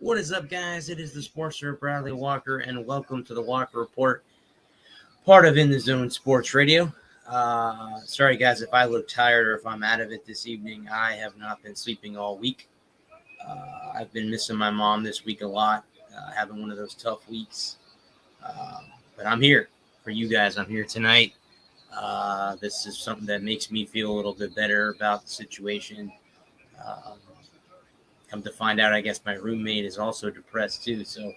What is up, guys? It is the Sportster Bradley Walker, and welcome to the Walker Report, part of In the Zone Sports Radio. Sorry, guys, if I look tired or if I'm out of it this evening. I have not been sleeping all week. I've been missing my mom this week a lot, having one of those tough weeks. But I'm here for you guys. I'm here tonight. This is something that makes me feel a little bit better about the situation. Come to find out, I guess my roommate is also depressed too. So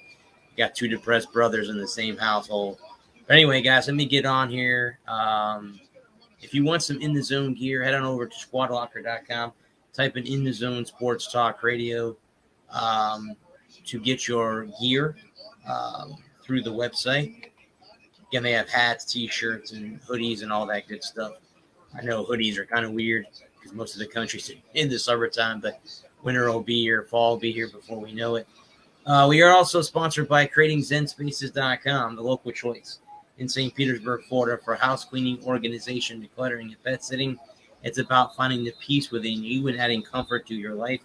got two depressed brothers in the same household. But anyway, guys, let me get on here. If you want some In the Zone gear, head on over to squadlocker.com. Type in the Zone Sports Talk Radio to get your gear through the website. Again, they have hats, T-shirts, and hoodies and all that good stuff. I know hoodies are kind of weird because most of the country's in the summertime, but winter will be here, fall will be here before we know it. We are also sponsored by CreatingZenSpaces.com, the local choice in St. Petersburg, Florida, for house cleaning, organization, decluttering, and pet sitting. It's about finding the peace within you and adding comfort to your life.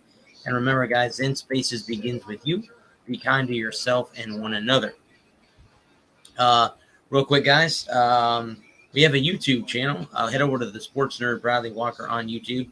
And remember, guys, Zen Spaces begins with you. Be kind to yourself and one another. Real quick, guys, we have a YouTube channel. Head over to the Sports Nerd Bradley Walker on YouTube.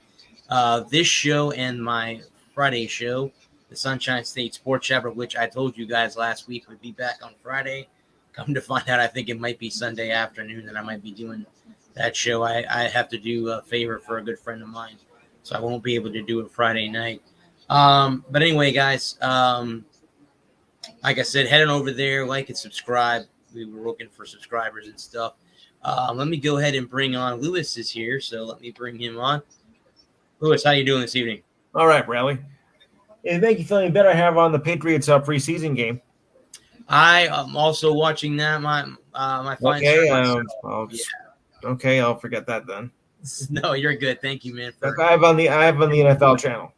This show and my Friday show, the Sunshine State Sports Chapter, which I told you guys last week would be back on Friday. Come to find out, I think it might be Sunday afternoon that I might be doing that show. I have to do a favor for a good friend of mine, so I won't be able to do it Friday night. But anyway, guys, like I said, head on over there, like and subscribe. We were looking for subscribers and stuff. Let me go ahead and bring on Lewis is here, so let me bring him on. Lewis, how you doing this evening? All right, Bradley. It make you feeling better. I have on the Patriots preseason game. I am also watching that. My fine Okay, I'll forget that then. No, you're good. Thank you, man. I have on the NFL channel.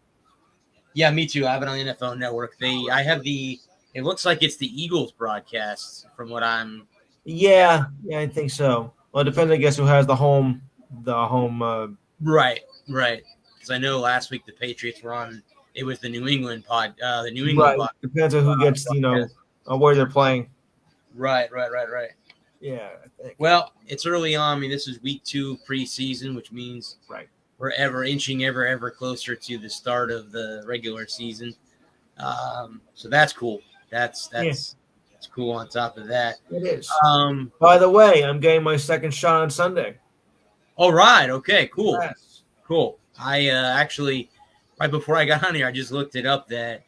Yeah, me too. I have it on the NFL Network. It looks like it's the Eagles broadcast from what I'm. Yeah, I think so. Well, it depends, I guess, who has the home. Right. Because I know last week the Patriots were on. It was the New England pod. The New England pod. Depends on who gets, where they're playing. Right. Yeah. I think. Well, it's early on. I mean, this is week 2 preseason, which means we're inching ever closer to the start of the regular season. So that's cool. That's cool. On top of that, it is. By the way, I'm getting my second shot on Sunday. All right. Okay. Cool. Yes. Cool. I actually, right before I got on here, I just looked it up that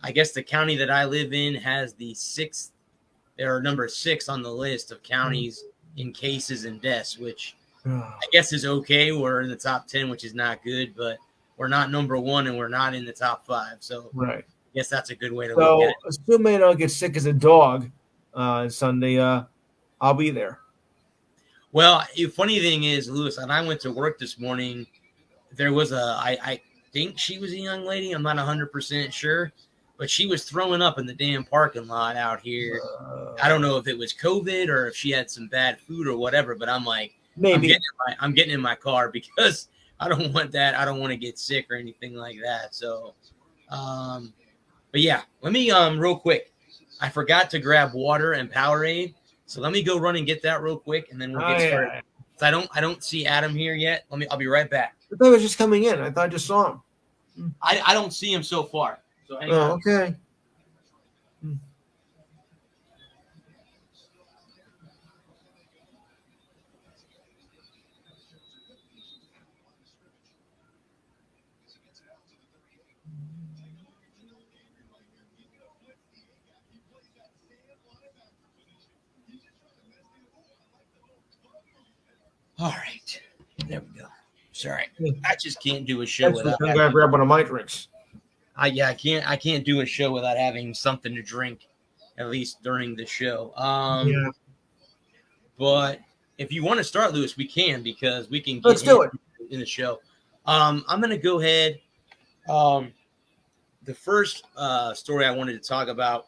I guess the county that I live in has the 6th, or number 6 on the list of counties in cases and deaths, which I guess is okay. We're in the top 10, which is not good, but we're not number 1 and we're not in the top 5. So I guess that's a good way to look at it. Assuming I don't get sick as a dog Sunday, I'll be there. Well, the funny thing is, Lewis, and I went to work this morning. There was I think she was a young lady. I'm not 100% sure, but she was throwing up in the damn parking lot out here. I don't know if it was COVID or if she had some bad food or whatever, but I'm like, maybe I'm getting in my car because I don't want that. I don't want to get sick or anything like that. So, but yeah, let me, real quick. I forgot to grab water and Powerade. So let me go run and get that real quick, and then we'll get started. Yeah. So I don't see Adam here yet. I'll be right back. I thought he was just coming in. I thought I just saw him. I don't see him so far. So hang on. Okay. All right. There we go. Sorry. I just can't do a show without I'm going to grab one of my drinks. I can't do a show without having something to drink, at least during the show. Yeah. But if you want to start, Lewis, we can, because we can Let's get do it. in the show. I'm going to go ahead. The first story I wanted to talk about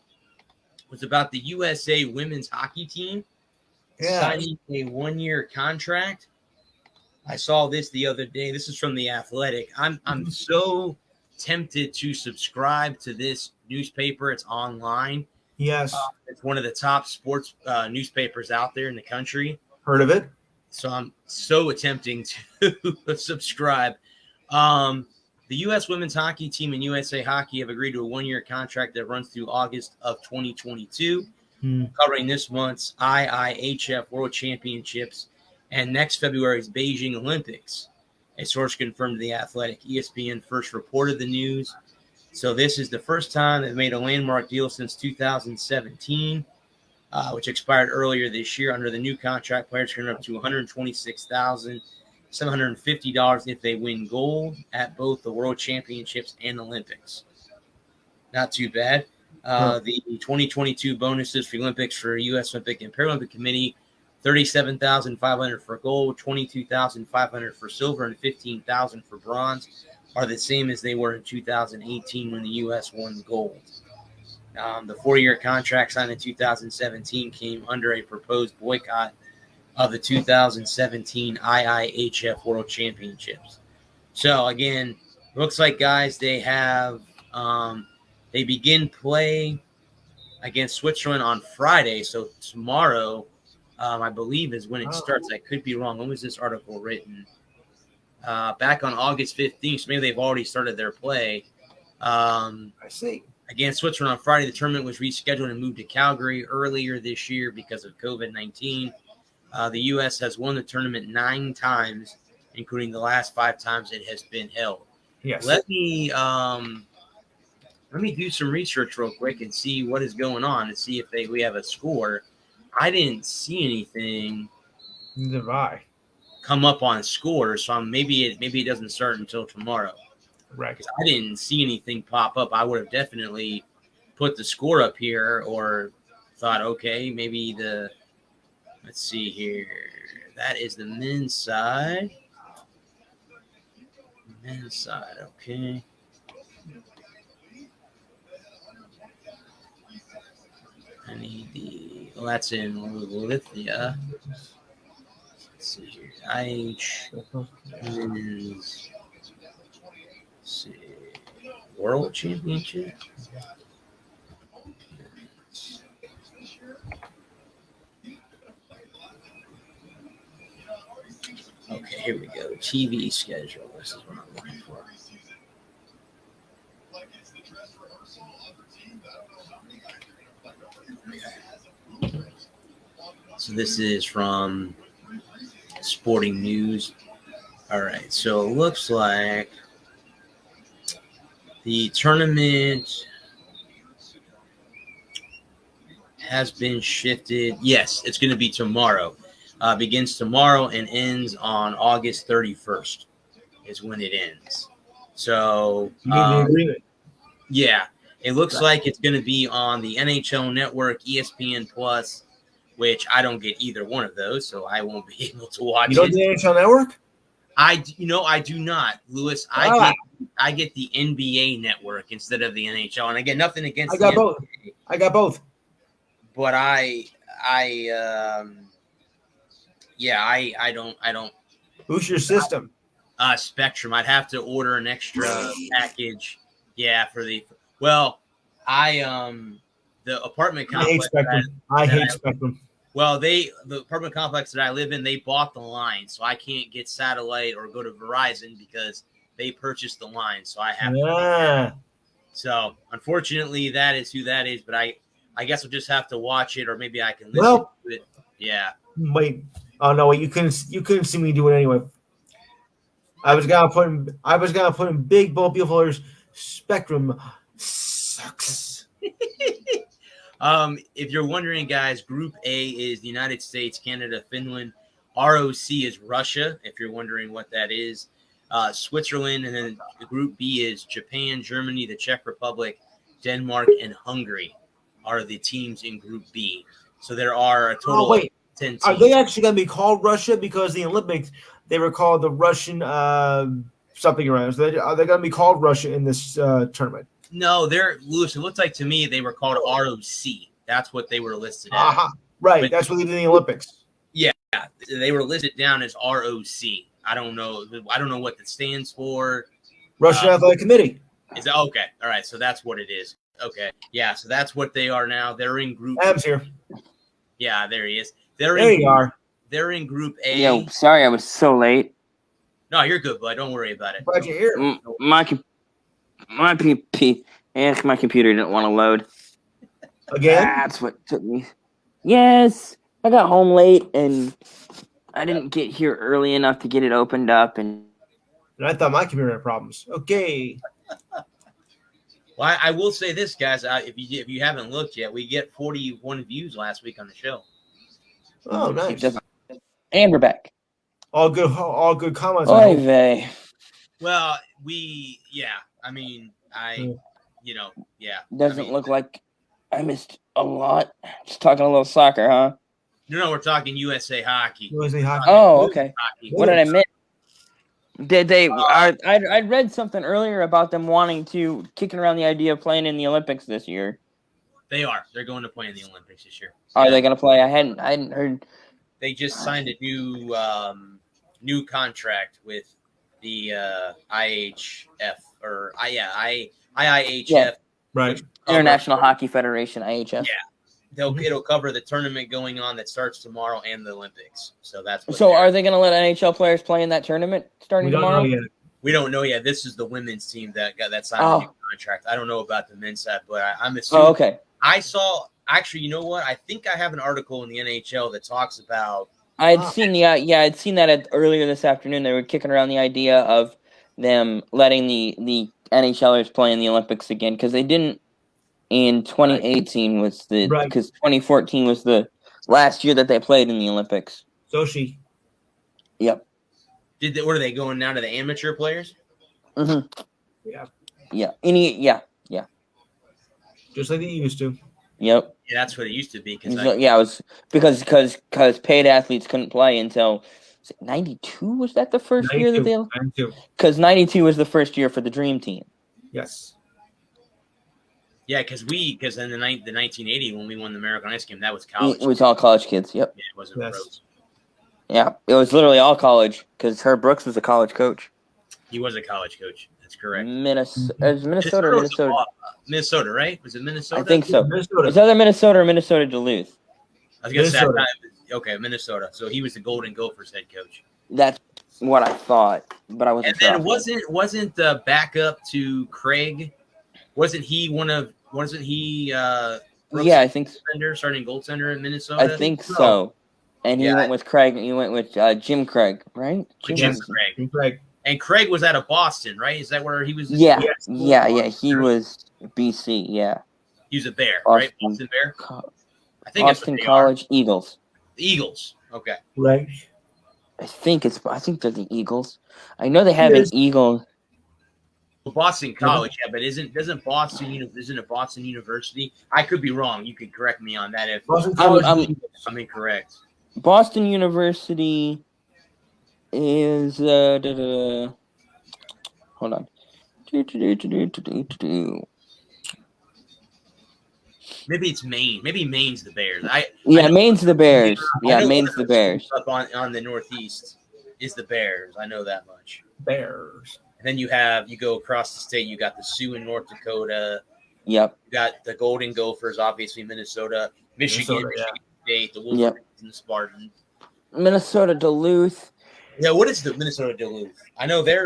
was about the USA women's hockey team signing a 1-year contract. I saw this the other day. This is from The Athletic. I'm so tempted to subscribe to this newspaper. It's online. Yes. It's one of the top sports newspapers out there in the country. Heard of it? So I'm so attempting to subscribe. The U.S. women's hockey team and USA Hockey have agreed to a 1-year contract that runs through August of 2022, covering this month's IIHF World Championships and next February's Beijing Olympics. A source confirmed to The Athletic. ESPN first reported the news. So this is the first time they've made a landmark deal since 2017, which expired earlier this year. Under the new contract, players can earn up to $126,750 if they win gold at both the World Championships and Olympics. Not too bad. The 2022 bonuses for the Olympics for U.S. Olympic and Paralympic Committee, $37,500 for gold, $22,500 for silver, and $15,000 for bronze, are the same as they were in 2018 when the U.S. won gold. The 4-year contract signed in 2017 came under a proposed boycott of the 2017 IIHF World Championships. So, again, looks like, guys, they have they begin play against Switzerland on Friday. So tomorrow, I believe, is when it starts. I could be wrong. When was this article written? Back on August 15th. So maybe they've already started their play. I see. Against Switzerland on Friday. The tournament was rescheduled and moved to Calgary earlier this year because of COVID-19. The U.S. has won the tournament 9 times, including the last 5 times it has been held. Yes. Let me do some research real quick and see what is going on and see if we have a score. I didn't see anything Neither have I. come up on score, so maybe it doesn't start until tomorrow. Right. Because I didn't see anything pop up. I would have definitely put the score up here, or thought, okay, maybe let's see here. That is the men's side. Men's side, okay. I need that's in Lithia. Let's see here. Men's, let's see. World Championship. Okay, here we go. TV schedule. This is what I'm looking for. Okay. So this is from Sporting News. All right. So it looks like the tournament has been shifted. Yes, it's going to be tomorrow. Begins tomorrow and ends on August 31st is when it ends. So, yeah, it looks like it's going to be on the NHL Network, ESPN Plus, which I don't get either one of those, so I won't be able to watch it. You don't get the NHL Network? I do not, Lewis. I get the NBA Network instead of the NHL, and I get nothing against. I got both. But I don't. Who's your system? Spectrum. I'd have to order an extra package. Yeah, the apartment complex. I hate Spectrum. Well, the apartment complex that I live in, they bought the line, so I can't get satellite or go to Verizon because they purchased the line. So I have to. So unfortunately, that is who that is. But I guess I'll just have to watch it, or maybe I can listen to it. Yeah. Wait. Oh no! Wait. You couldn't see me do it anyway. I was gonna put in big bold beautiful letters. Spectrum sucks. If you're wondering, guys, Group A is the United States, Canada, Finland. ROC is Russia. If you're wondering what that is, Switzerland, and then Group B is Japan, Germany, the Czech Republic, Denmark, and Hungary are the teams in Group B. So there are a total of 10 teams. Are they actually going to be called Russia? Because the Olympics, they were called the Russian something around. So are they going to be called Russia in this tournament? No, Lewis, it looked like to me they were called ROC. That's what they were listed as. Right, but, that's what they did in the Olympics. Yeah, they were listed down as ROC. I don't know what that stands for. Russian Athletic Committee. Is that okay? All right, so that's what it is. Okay, yeah, so that's what they are now. They're in Group. Adam's here. Yeah, there he is. There you are. They're in Group A. Yo, sorry I was so late. No, you're good, bud. Don't worry about it. Glad you're here. My computer didn't want to load. Again? That's what took me. Yes, I got home late and I didn't get here early enough to get it opened up. And I thought my computer had problems. Okay. Well, I will say this, guys. If you haven't looked yet, we get 41 views last week on the show. Oh, nice. And we're back. All good comments. Oy vey. Well, Doesn't look like I missed a lot. Just talking a little soccer, huh? No, we're talking USA Hockey. USA Hockey. Oh, okay. Hockey. What did I miss? Did they? I read something earlier about them wanting to kicking around the idea of playing in the Olympics this year. They are. They're going to play in the Olympics this year. Are they going to play? I hadn't heard. They just signed a new contract with the IHF or IIHF. Yeah. Right. International Hockey Federation, IHF. Yeah. It'll cover the tournament going on that starts tomorrow and the Olympics. So that's what. So are they going to let NHL players play in that tournament starting tomorrow? We don't know yet. This is the women's team that signed a new contract. I don't know about the men's side, but I'm assuming. Oh, okay. I saw. Actually, you know what? I think I have an article in the NHL that talks about. I'd seen that earlier this afternoon. They were kicking around the idea of them letting the NHLers play in the Olympics again because they didn't in 2018 because 2014 was the last year that they played in the Olympics. Sochi. Yep. Were they going now to the amateur players? Mm-hmm. Yeah. Yeah. Yeah. Just like they used to. Yep. Yeah, that's what it used to be. It was because paid athletes couldn't play until 92. Was that the first year that they? 92. Because 92 was the first year for the Dream Team. Yes. Yeah, because in the 1980 when we won the American Ice Game, that was college. It was all college kids. Yep. Yeah, it wasn't pros. Yeah, it was literally all college because Herb Brooks was a college coach. He was a college coach. That's correct. Minnesota, Minnesota, right? Was it Minnesota? I think so. Minnesota. It's either Minnesota or Minnesota Duluth. I was going to say, okay, Minnesota. So he was the Golden Gophers head coach. That's what I thought, but I wasn't sure. And then wasn't the backup to Craig? Wasn't he Brooks' I think starting goaltender in Minnesota? I think so. And he went with Craig. He went with Jim Craig, right? Jim Craig. And Craig was out of Boston, right? Is that where he was? Yeah. He was BC. Yeah. He was a Bear, Boston, right? Boston Bear. I think Boston College Eagles. The Eagles. Okay. Right. I think they're the Eagles. I know they have an Eagle. Boston College, but isn't Boston University? I could be wrong. You could correct me on that if I'm incorrect. Boston University is hold on. Maybe it's Maine. Maybe Maine's the Bears. Maine's the Bears. Yeah, Maine's the Bears. Up on the Northeast is the Bears. I know that much. Bears. And then you go across the state. You got the Sioux in North Dakota. Yep. You got the Golden Gophers, obviously Michigan State, the Wolverines, and the Spartans. Minnesota Duluth. Yeah, what is the Minnesota Duluth? I know they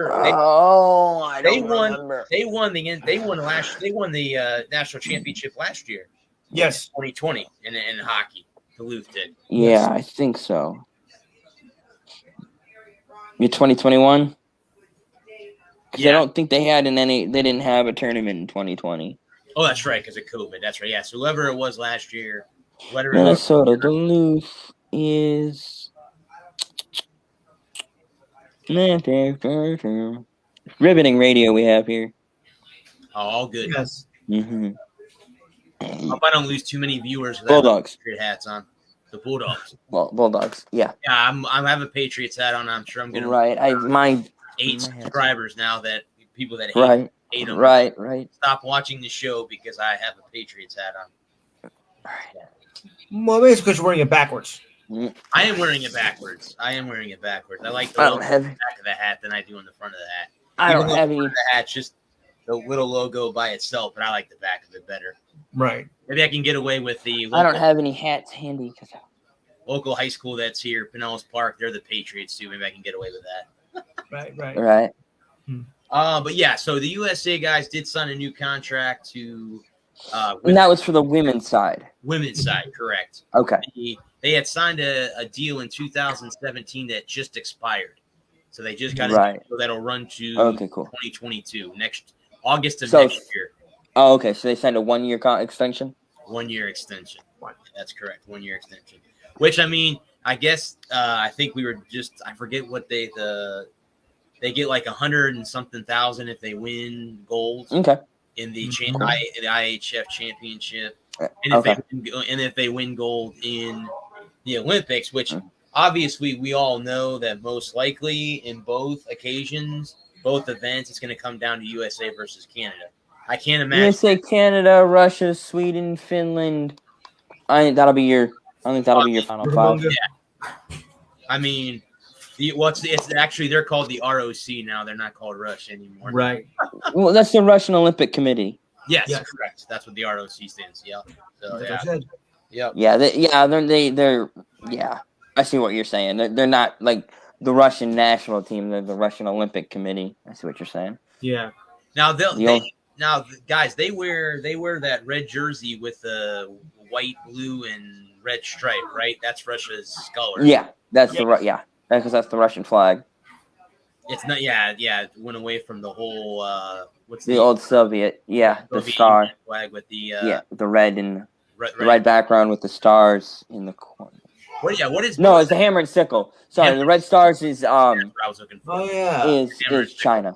won the national championship last year. Yes, 2020 in hockey. Duluth did. Yeah, I think so. You're 2021. Because I don't think they didn't have a tournament in 2020. Oh, that's right, because of COVID. That's right. Yeah, so whoever it was last year, Minnesota Duluth is. Riveting radio we have here. Oh, all good. Yes. Mm-hmm. Hope I don't lose too many viewers. Bulldogs. Patriot hats on. The Bulldogs. Well, Bulldogs. Yeah. Yeah, I have a Patriots hat on. I'm sure I'm gonna Right. My 8 subscribers now. That people that hate them. Right. Stop watching the show because I have a Patriots hat on. Well, basically, because you're wearing it backwards. I am wearing it backwards. I like the I logo don't have. on the back of the hat than I do on the front of the hat. I don't Even though have the any. front of the hat's just the little logo by itself, but I like the back of it better. Right. Maybe I can get away with the I don't have any hats handy because. local high school that's here, Pinellas Park. They're the Patriots too. Maybe I can get away with that. Right. But yeah, so the USA guys did sign a new contract to. And that was for the women's side. Women's side, correct. Okay. They had signed a deal in 2017 that just expired. So they just got Right. a deal that'll run to Okay, cool. 2022, next August of So- next year. Oh, okay. So they signed a 1-year extension. 1-year extension. That's correct. 1-year extension. Which, I mean, I guess I think we were just – I forget what they get like 100 and something thousand if they win gold Okay. in the Okay. the IHF championship. And Okay. if they win gold in the Olympics, which obviously we all know that most likely in both occasions, both events, it's going to come down to USA versus Canada. I can't imagine. USA, Canada, Russia, Sweden, Finland. I think that'll be your final five. I mean, it's actually they're called the ROC now. They're not called Russia anymore. Right. Well, that's the Russian Olympic Committee. Yes, Yes. correct. That's what the ROC stands. Yeah. So Like yeah. I said. Yep. Yeah, they're yeah. I see what you're saying. They're not like the Russian national team. They're the Russian Olympic Committee. I see what you're saying. Yeah. Now guys, they wear that red jersey with the white, blue, and red stripe, right? That's Russia's color. Yeah, that's because that's the Russian flag. It's not. Yeah. It went away from the whole. What's The old Soviet, the Soviet star. flag with the The red and red, the red background with the stars in the corner. What is? No, it's the hammer and sickle. Sorry, the red stars is I was looking for. Oh yeah. is China.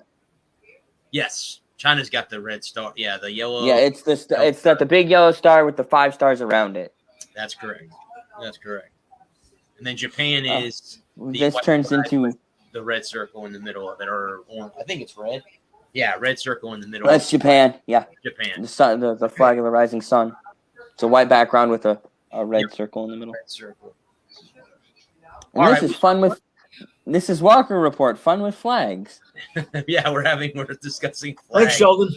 Yes, China's got the red star. Yeah, the yellow. Yeah, it's the big yellow star with the 5 stars around it. That's correct. And then Japan is. This turns into the red circle in the middle of it, or I think it's red. Yeah, red circle in the middle. that's Japan. Yeah, Japan. the sun, the flag of the rising sun. It's a white background with a red circle in the middle. Red circle. And this is fun with. This is Walker Report. Fun with flags. Yeah, we're discussing flags. Thanks, Sheldon.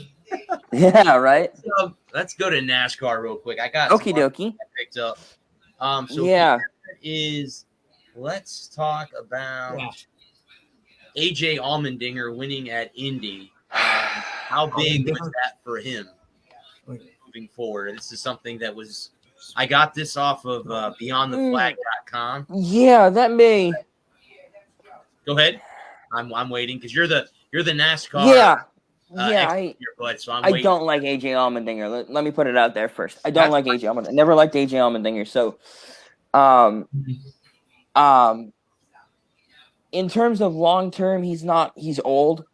Yeah, right. So, let's go to NASCAR real quick. I got Okie dokie. I picked up. Let's talk about AJ Allmendinger winning at Indy. How big was that for him moving forward? This is something that was. I got this off of BeyondTheFlag.com. Yeah, that may. Go ahead. I'm waiting because you're the NASCAR. So I don't like AJ Allmendinger. Let me put it out there first. I don't like AJ Allmendinger. I never liked AJ Allmendinger. So, in terms of long term, he's old,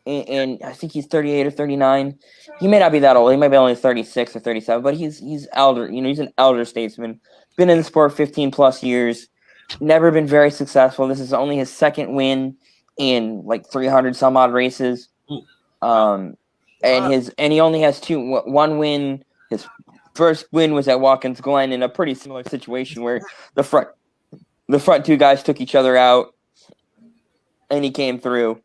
and I think he's 38 or 39. He may not be that old. He might be only 36 or 37, but he's elder. He's an elder statesman. Been in the sport 15 plus years. Never been very successful. This is only his second win in like 300 some odd races. And he only has one win. His first win was at Watkins Glen in a pretty similar situation where the front 2 guys took each other out, and he came through.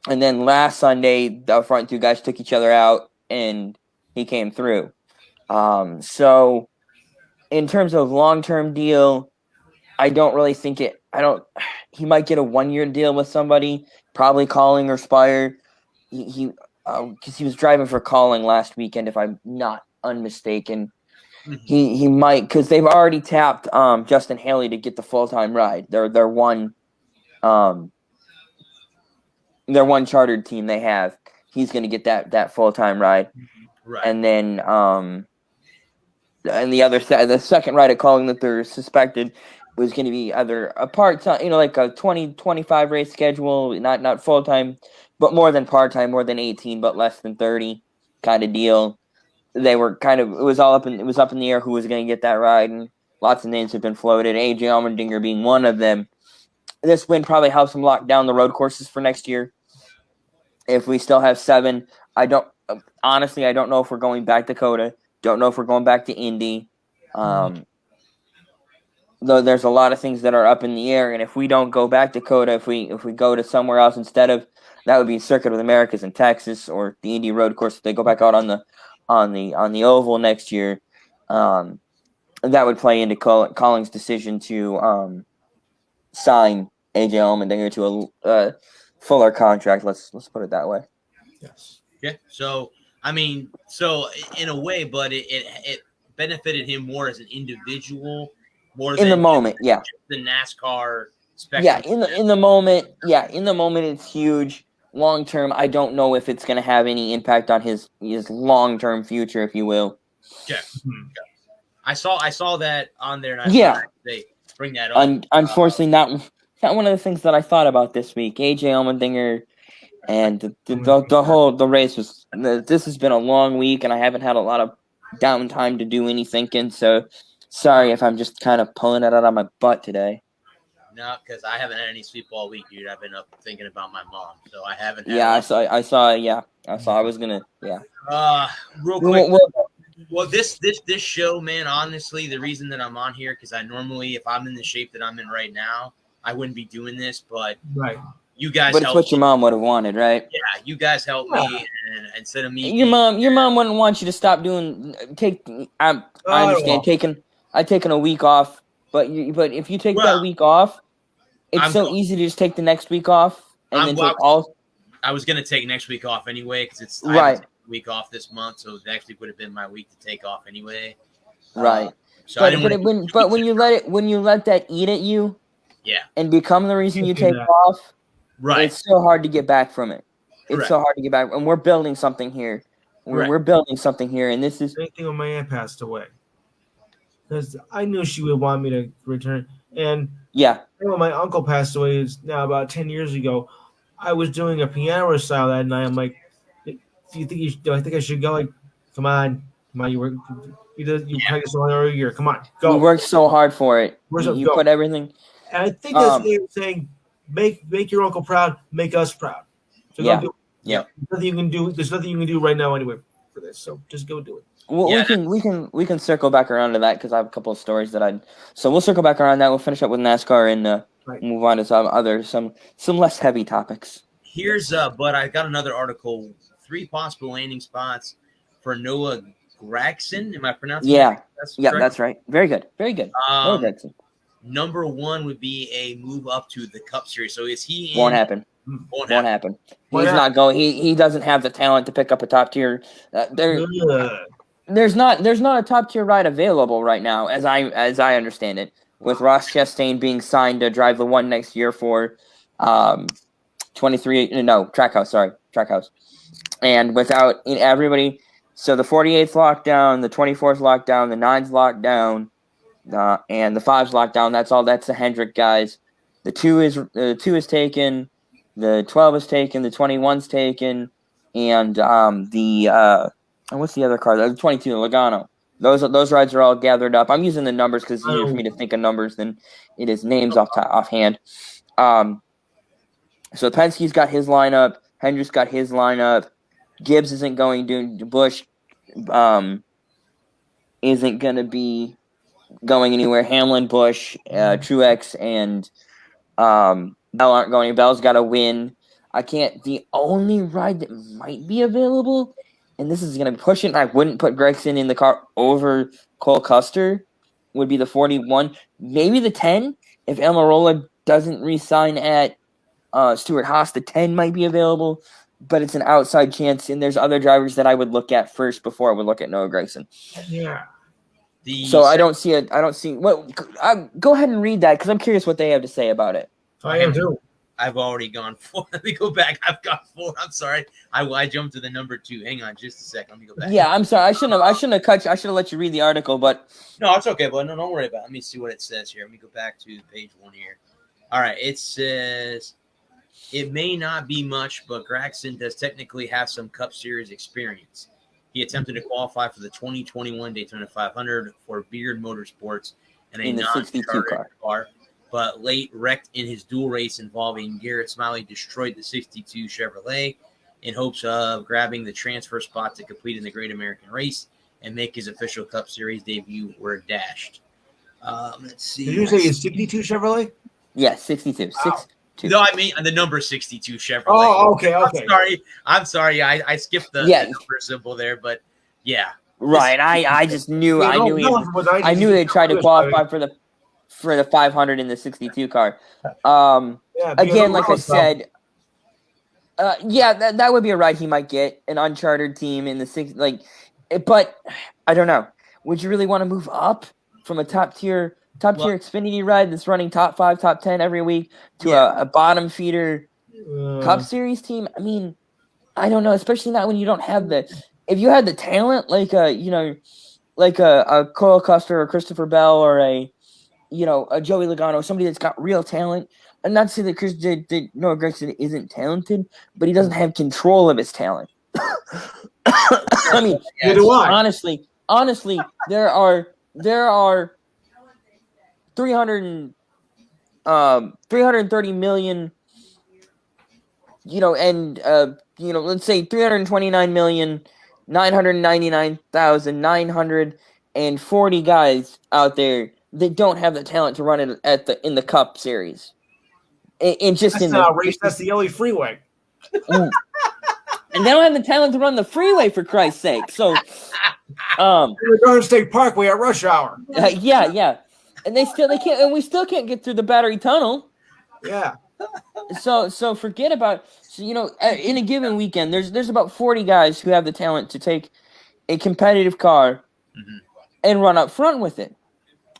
And then last Sunday, the front 2 guys took each other out, and he came through. So in terms of long-term deal, I don't really think it. He might get a 1-year deal with somebody, probably Calling or Spire. Because he was driving for Calling last weekend, if I'm not unmistaken. Mm-hmm. He might, because they've already tapped Justin Haley to get the full-time ride. They're one chartered team they have. He's going to get that full-time ride. Right. And then and the second ride at Calling that they're suspected was going to be either a part-time, like a 20-25 race schedule, not full-time, but more than part-time, more than 18, but less than 30 kind of deal. They were it was up in the air who was going to get that ride, and lots of names have been floated, AJ Allmendinger being one of them. This win probably helps them lock down the road courses for next year. If we still have 7, I don't know if we're going back to Dakota. Don't know if we're going back to Indy. Though there's a lot of things that are up in the air, and if we don't go back to Dakota, if we go to somewhere else instead of, that would be Circuit of the Americas in Texas or the Indy Road Course. If they go back out on the oval next year, that would play into Collins' decision to sign AJ Allmendinger to a fuller contract. Let's put it that way. Yes. Yeah. So in a way, but it benefited him more as an individual, more in the moment. Yeah. The NASCAR spectrum. Yeah. In the moment. Yeah. In the moment, it's huge. Long term, I don't know if it's going to have any impact on his long term future, if you will. Yeah. I saw that on there, and they bring that up. Unfortunately, not one of the things that I thought about this week. AJ Allmendinger and the race was. This has been a long week, and I haven't had a lot of downtime to do any thinking. So sorry if I'm just kind of pulling it out of my butt today. No, because I haven't had any sleep all week, dude. I've been up thinking about my mom, so I haven't. I saw. Yeah, I saw. I was gonna. Yeah. Real quick. Well, this show, man. Honestly, the reason that I'm on here, because I normally, if I'm in the shape that I'm in right now, I wouldn't be doing this. But you guys. But it's what your mom would have wanted, right? Yeah, you guys helped me, and instead of me. Your mom wouldn't want you to stop doing. I understand taking a week off, but if you take that week off. It's easy to just take the next week off and then take all. I was going to take next week off anyway because it's week off this month, so next week would have been my week to take off anyway. Right. So when you let that eat at you, and become the reason you take off, it's so hard to get back from it. It's so hard to get back, and we're building something here. We're building something here, and this is. Same thing when my aunt passed away, because I knew she would want me to return. And when my uncle passed away, is now about 10 years ago, I was doing a piano recital that night. I'm like, do I think I should go? Like, come on, you play this all every year. Come on, go. You worked so hard for it. You put everything. And I think that's the saying, make your uncle proud, make us proud. So go do it. Yeah. There's nothing you can do right now anyway for this. So just go do it. Well, we can circle back around to that because I have a couple of stories so we'll circle back around that. We'll finish up with NASCAR and move on to some less heavy topics. Here's but I got another article: 3 possible landing spots for Noah Gregson. Am I pronouncing that? That's right. Very good. Noah Gregson. Number 1 would be a move up to the Cup Series. So is he in? Won't happen. He's not going. He doesn't have the talent to pick up a top tier. There's not a top tier ride available right now, as I understand it, with Ross Chastain being signed to drive the one next year for Trackhouse, and without everybody. So the 48th locked down, the 24th locked down, the 9th locked down, and the 5's locked down. That's all. That's the Hendrick guys. The 2 is taken, the 12 is taken, the 21's taken, and what's the other car? The 22, Logano. Those rides are all gathered up. I'm using the numbers because it's easier for me to think of numbers than it is names offhand. So Penske's got his lineup. Hendrick's got his lineup. Gibbs isn't going to. Busch isn't going to be going anywhere. Hamlin, Busch, Truex, and Bell aren't going. Bell's got to win. The only ride that might be available, and this is going to push it, and I wouldn't put Gregson in the car over Cole Custer, would be the 41. Maybe the 10. If Almirola doesn't re-sign at Stewart-Haas, the 10 might be available, but it's an outside chance, and there's other drivers that I would look at first before I would look at Noah Gregson. Yeah. I don't see what. Go ahead and read that because I'm curious what they have to say about it. I am too. I've already gone 4. Let me go back. I've got 4. I'm sorry. I jumped to the number 2. Hang on just a second. Let me go back. Yeah, I'm sorry. I shouldn't have cut you. I should have let you read the article, but no, it's okay. But no, don't worry about it. Let me see what it says here. Let me go back to page 1 here. All right. It says it may not be much, but Gregson does technically have some Cup Series experience. He attempted to qualify for the 2021 Daytona 500 for Beard Motorsports and a non-chartered car, but late wrecked in his dual race involving Garrett Smiley, destroyed the 62 Chevrolet in hopes of grabbing the transfer spot to compete in the Great American Race and make his official Cup Series debut were dashed. Let's see. Did you say it's 62 Chevrolet? Yeah, 62. Wow. 62. No, I mean the number 62 Chevrolet. Oh, okay. I'm sorry. I skipped the number symbol there, but yeah. Right. I just knew. I knew they tried to qualify for the 500 in the 62 car. Again, like I said, that would be a ride he might get, an uncharted team in the 6. But I don't know. Would you really want to move up from a top tier Xfinity ride that's running top 5, top 10 every week to a bottom feeder Cup Series team? I mean, I don't know, especially not when you don't have if you had the talent like a Cole Custer or Christopher Bell or a Joey Logano, somebody that's got real talent. I'm not saying that Noah Gregson isn't talented, but he doesn't have control of his talent. I mean, honestly, there are 330 million, let's say 329,999,940 guys out there that don't have the talent to run it in the Cup Series. That's the LA Freeway. And they don't have the talent to run the freeway, for Christ's sake. So, the Garden State Parkway at rush hour. Yeah. And we still can't get through the Battery Tunnel. Yeah. So forget about. So in a given weekend, there's about 40 guys who have the talent to take a competitive car and run up front with it.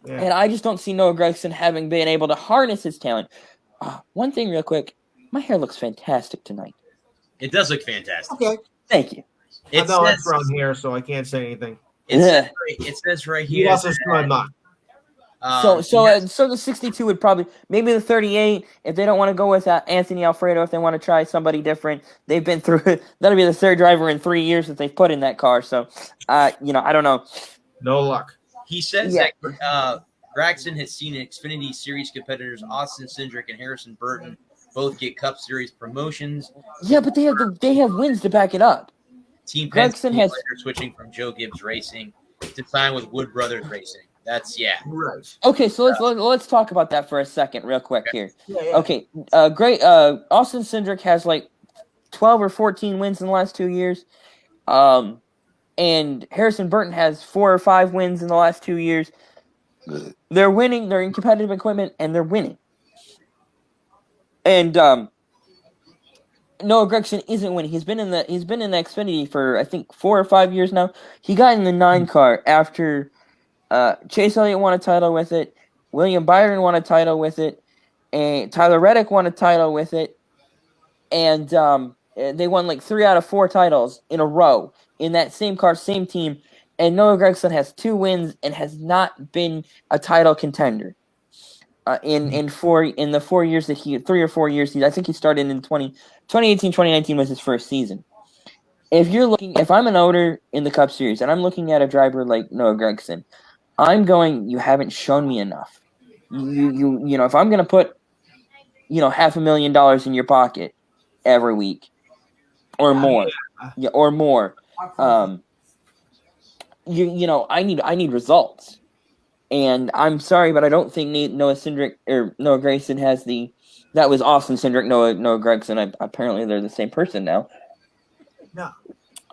Yeah. And I just don't see Noah Gregson having been able to harness his talent. One thing, real quick, my hair looks fantastic tonight. It does look fantastic. Okay, thank you. It's from here, so I can't say anything. It says right here. I'm not. So the 62 would probably, maybe the 38, if they don't want to go with Anthony Alfredo, if they want to try somebody different. They've been through it. That'll be the third driver in 3 years that they've put in that car. So, I don't know. No luck. He says that Gregson has seen Xfinity Series competitors Austin Cindric and Harrison Burton both get Cup Series promotions. Yeah, but they have wins to back it up. Team Gregson has switching from Joe Gibbs Racing to sign with Wood Brothers Racing. That's right. Okay, so let's talk about that for a second, real quick here. Yeah. Okay, great. Austin Cindric has like 12 or 14 wins in the last 2 years, and Harrison Burton has 4 or 5 wins in the last 2 years. They're winning. They're in competitive equipment, and they're winning. And Noah Gregson isn't winning. He's been in the Xfinity for I think 4 or 5 years now. He got in the 9 car after Chase Elliott won a title with it, William Byron won a title with it, and Tyler Reddick won a title with it, and they won like 3 out of 4 titles in a row in that same car, same team. And Noah Gregson has 2 wins and has not been a title contender. In the 4 years that 3 or 4 years, I think he started in 2018, 2019 was his first season. If I'm an owner in the Cup Series and I'm looking at a driver like Noah Gregson, I'm going, you haven't shown me enough. If I'm going to put, $500,000 in your pocket every week or more, I need results. And I'm sorry, but I don't think Noah Gregson has that was Austin Cindric, Noah Gregson. Apparently they're the same person now. No.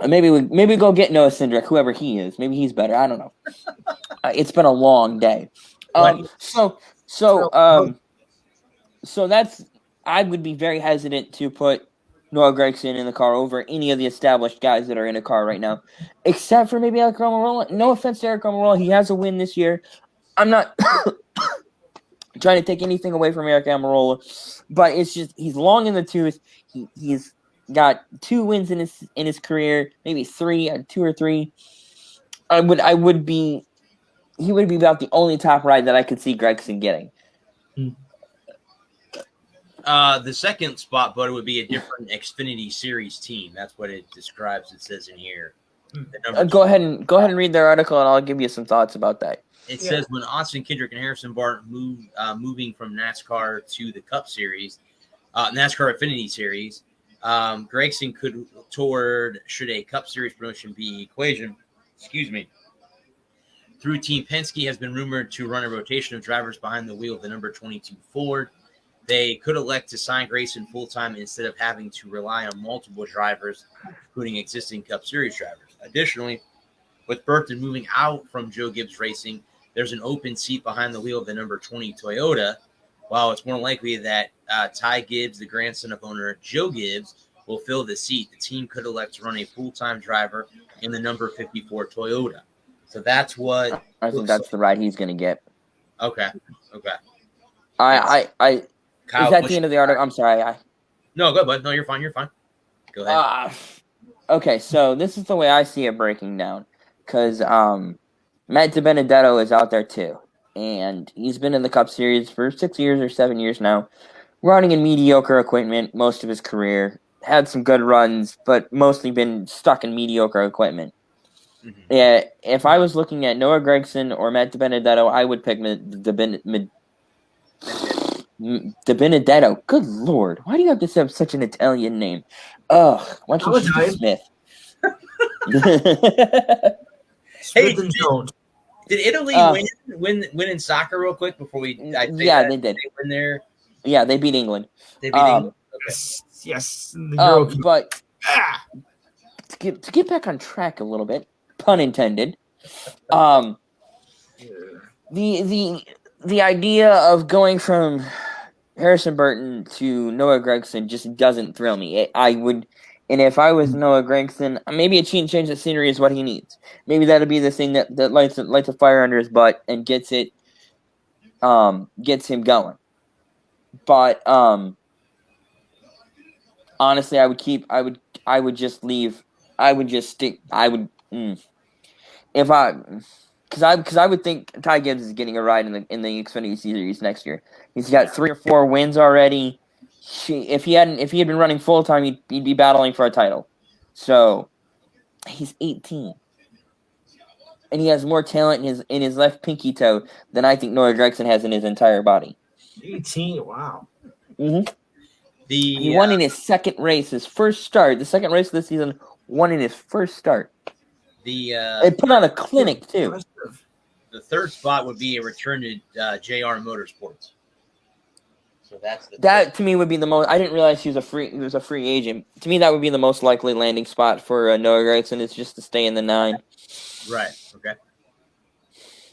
Maybe we go get Noah Cindric, whoever he is. Maybe he's better. I don't know. It's been a long day. So that's, I would be very hesitant to put Noah Gregson in the car over any of the established guys that are in a car right now, except for maybe Eric Almirola. No offense to Eric Almirola, he has a win this year. I'm not trying to take anything away from Eric Almirola, but it's just he's long in the tooth. He's got 2 wins in his career, maybe 3, 2 or 3. He would be about the only top ride that I could see Gregson getting. The second spot, but it would be a different Xfinity Series team. That's what it describes. It says in here. Go ahead and read their article, and I'll give you some thoughts about that. It says when Austin Kendrick and Harrison Bart moving from NASCAR to the Cup Series, NASCAR Xfinity Series, Gregson could toward should a Cup Series promotion be equation. Excuse me. Through Team Penske has been rumored to run a rotation of drivers behind the wheel of the number 22 Ford. They could elect to sign Gregson full-time instead of having to rely on multiple drivers, including existing Cup Series drivers. Additionally, with Burton moving out from Joe Gibbs Racing, there's an open seat behind the wheel of the number 20 Toyota. While it's more likely that Ty Gibbs, the grandson of owner Joe Gibbs, will fill the seat, the team could elect to run a full-time driver in the number 54 Toyota. So that's what I think that's the ride he's going to get. Okay. Is that the end of the article? I'm sorry. No, go ahead, bud. No, you're fine. Go ahead. Okay, so this is the way I see it breaking down. Because Matt DiBenedetto is out there too. And he's been in the Cup Series for 6 years or 7 years now. Running in mediocre equipment most of his career. Had some good runs, but mostly been stuck in mediocre equipment. Mm-hmm. Yeah, if I was looking at Noah Gregson or Matt DiBenedetto, I would pick DiBenedetto. Good Lord. Why do you have to have such an Italian name? Ugh. Why don't you choose Smith? Hey, did Italy win in soccer real quick before we? They did. They win there. Yeah, they beat England. They beat England. Okay. Yes. But to get back on track a little bit, pun intended. The idea of going from Harrison Burton to Noah Gregson just doesn't thrill me. And if I was Noah Gregson, maybe a change of scenery is what he needs. Maybe that'll be the thing that lights a fire under his butt and gets him going. But honestly, I would just leave. I would just stick. Because I would think Ty Gibbs is getting a ride in the Xfinity Series next year. He's got 3 or 4 wins already. If he had been running full time, he'd be battling for a title. So he's 18, and he has more talent in his left pinky toe than I think Noah Gregson has in his entire body. 18, wow. Mm-hmm. He won in his second race, his first start. The second race of the season, won in his first start. They put on a clinic too. The third spot would be a return to JR Motorsports. So that to me would be the most. I didn't realize he was a free agent. To me, that would be the most likely landing spot for Noah Gregson. Is just to stay in the 9. Right. Okay.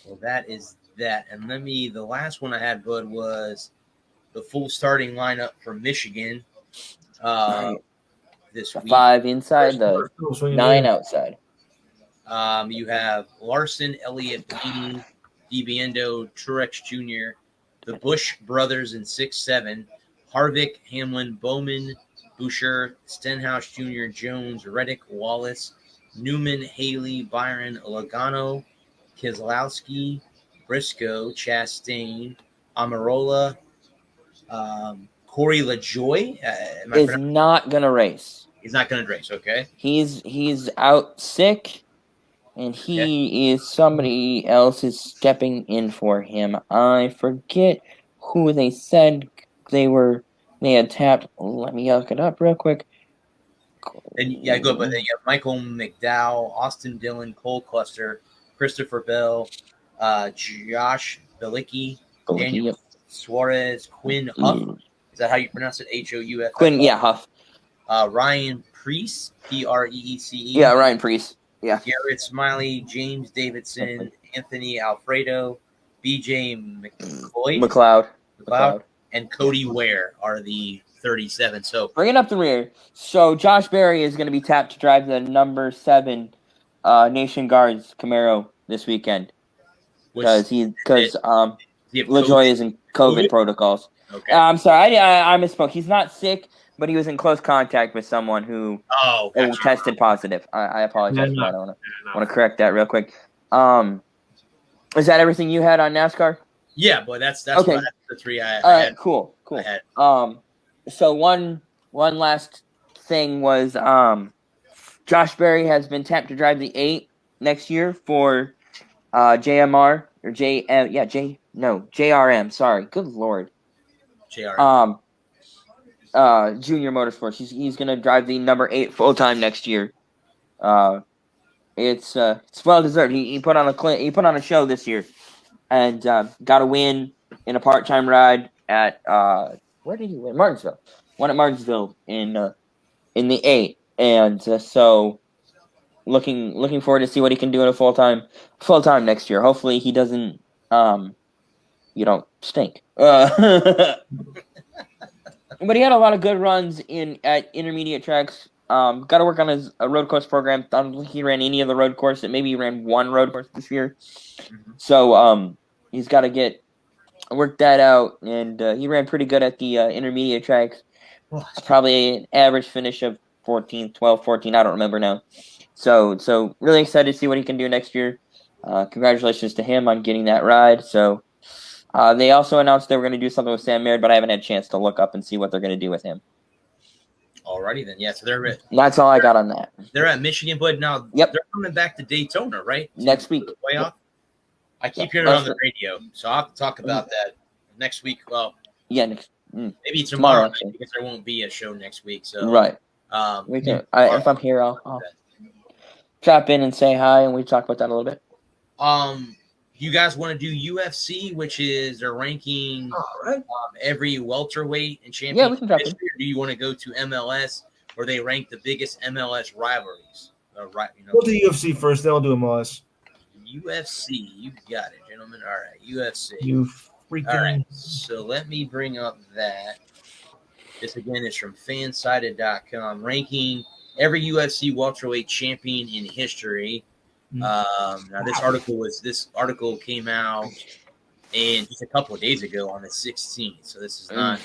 Well, that is that. And the last one I had, Bud, was the full starting lineup for Michigan. This week. 5 inside, the 9 outside. You have Larson, Elliott, Blaney, DiBiendo, Truex Jr., the Busch brothers in 6-7, Harvick, Hamlin, Bowman, Boucher, Stenhouse Jr., Jones, Reddick, Wallace, Newman, Haley, Byron, Logano, Keselowski, Briscoe, Chastain, Amarola, Corey LaJoie. Is not going to race. He's not going to race, okay. He's out sick. And he is somebody else is stepping in for him. I forget who they said they had tapped. Let me look it up real quick. And go. But then you have Michael McDowell, Austin Dillon, Cole Cluster, Christopher Bell, Josh Bilicki, Daniel Suarez, Quinn Huff. Is that how you pronounce it? Houff. Quinn, yeah, Huff. Ryan Preece, Preece. Yeah, Ryan Preece. Yeah. Garrett Smiley, James Davidson, Anthony Alfredo, BJ McLeod, and Cody Ware are the 37. So bringing up the rear. So Josh Berry is going to be tapped to drive the number 7 Nation Guards Camaro this weekend because LaJoie isn't COVID protocols. Okay. I'm sorry, I misspoke. He's not sick, but he was in close contact with someone who tested positive. I apologize for that. I want to correct that real quick. Is that everything you had on NASCAR? Yeah, boy, that's okay. That's the three I had. Cool. I had. So one last thing was Josh Berry has been tapped to drive the 8 next year for JRM. Sorry, good lord. JRM. Junior Motorsports. He's gonna drive the number 8 full time next year. It's well deserved. He put on a show this year, and got a win in a part time ride at where did he win? Martinsville. Won at Martinsville in the 8, and so looking forward to see what he can do in a full time next year. Hopefully he doesn't stink. But he had a lot of good runs at intermediate tracks. Got to work on his road course program. I don't think he ran any of the road course. Maybe he ran one road course this year. Mm-hmm. So he's got to work that out. And he ran pretty good at the intermediate tracks. Probably an average finish of 14. I don't remember now. So really excited to see what he can do next year. Congratulations to him on getting that ride. So they also announced they were going to do something with Sam Merritt, but I haven't had a chance to look up and see what they're going to do with him. Alrighty then, yeah. So that's all I got on that. They're at Michigan, but now they're coming back to Daytona, right? Next week. Playoff. I keep hearing it on the radio, so I'll have to talk about that next week. Well, maybe tomorrow because there won't be a show next week. So right. We can. If I'm here, I'll drop in and say hi, and we talk about that a little bit. You guys want to do UFC, which is they're ranking every welterweight and championship? Yeah, we can drop in. Or do you want to go to MLS, where they rank the biggest MLS rivalries? We'll do UFC first, then we'll do MLS. UFC, you got it, gentlemen. All right, UFC. You freaking. All right, so let me bring up that. This again is from fansided.com, ranking every UFC welterweight champion in history. Now this article came out and just a couple of days ago on the 16th, so this is not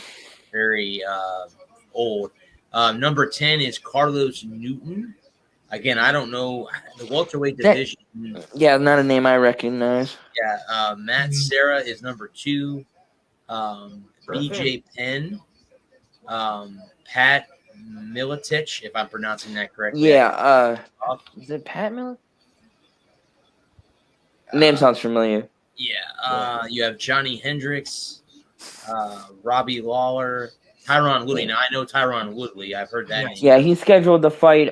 very old. Number 10 is Carlos Newton. Again, I don't know the welterweight division. Not a name I recognize. Matt Serra is number 2. BJ Penn, Pat Miletich, if I'm pronouncing that correctly. Is it Pat Miletich? Name sounds familiar. You have Johnny Hendricks, Robbie Lawler, Tyron Woodley. Now I know Tyron Woodley. I've heard that name. Yeah, he's scheduled to fight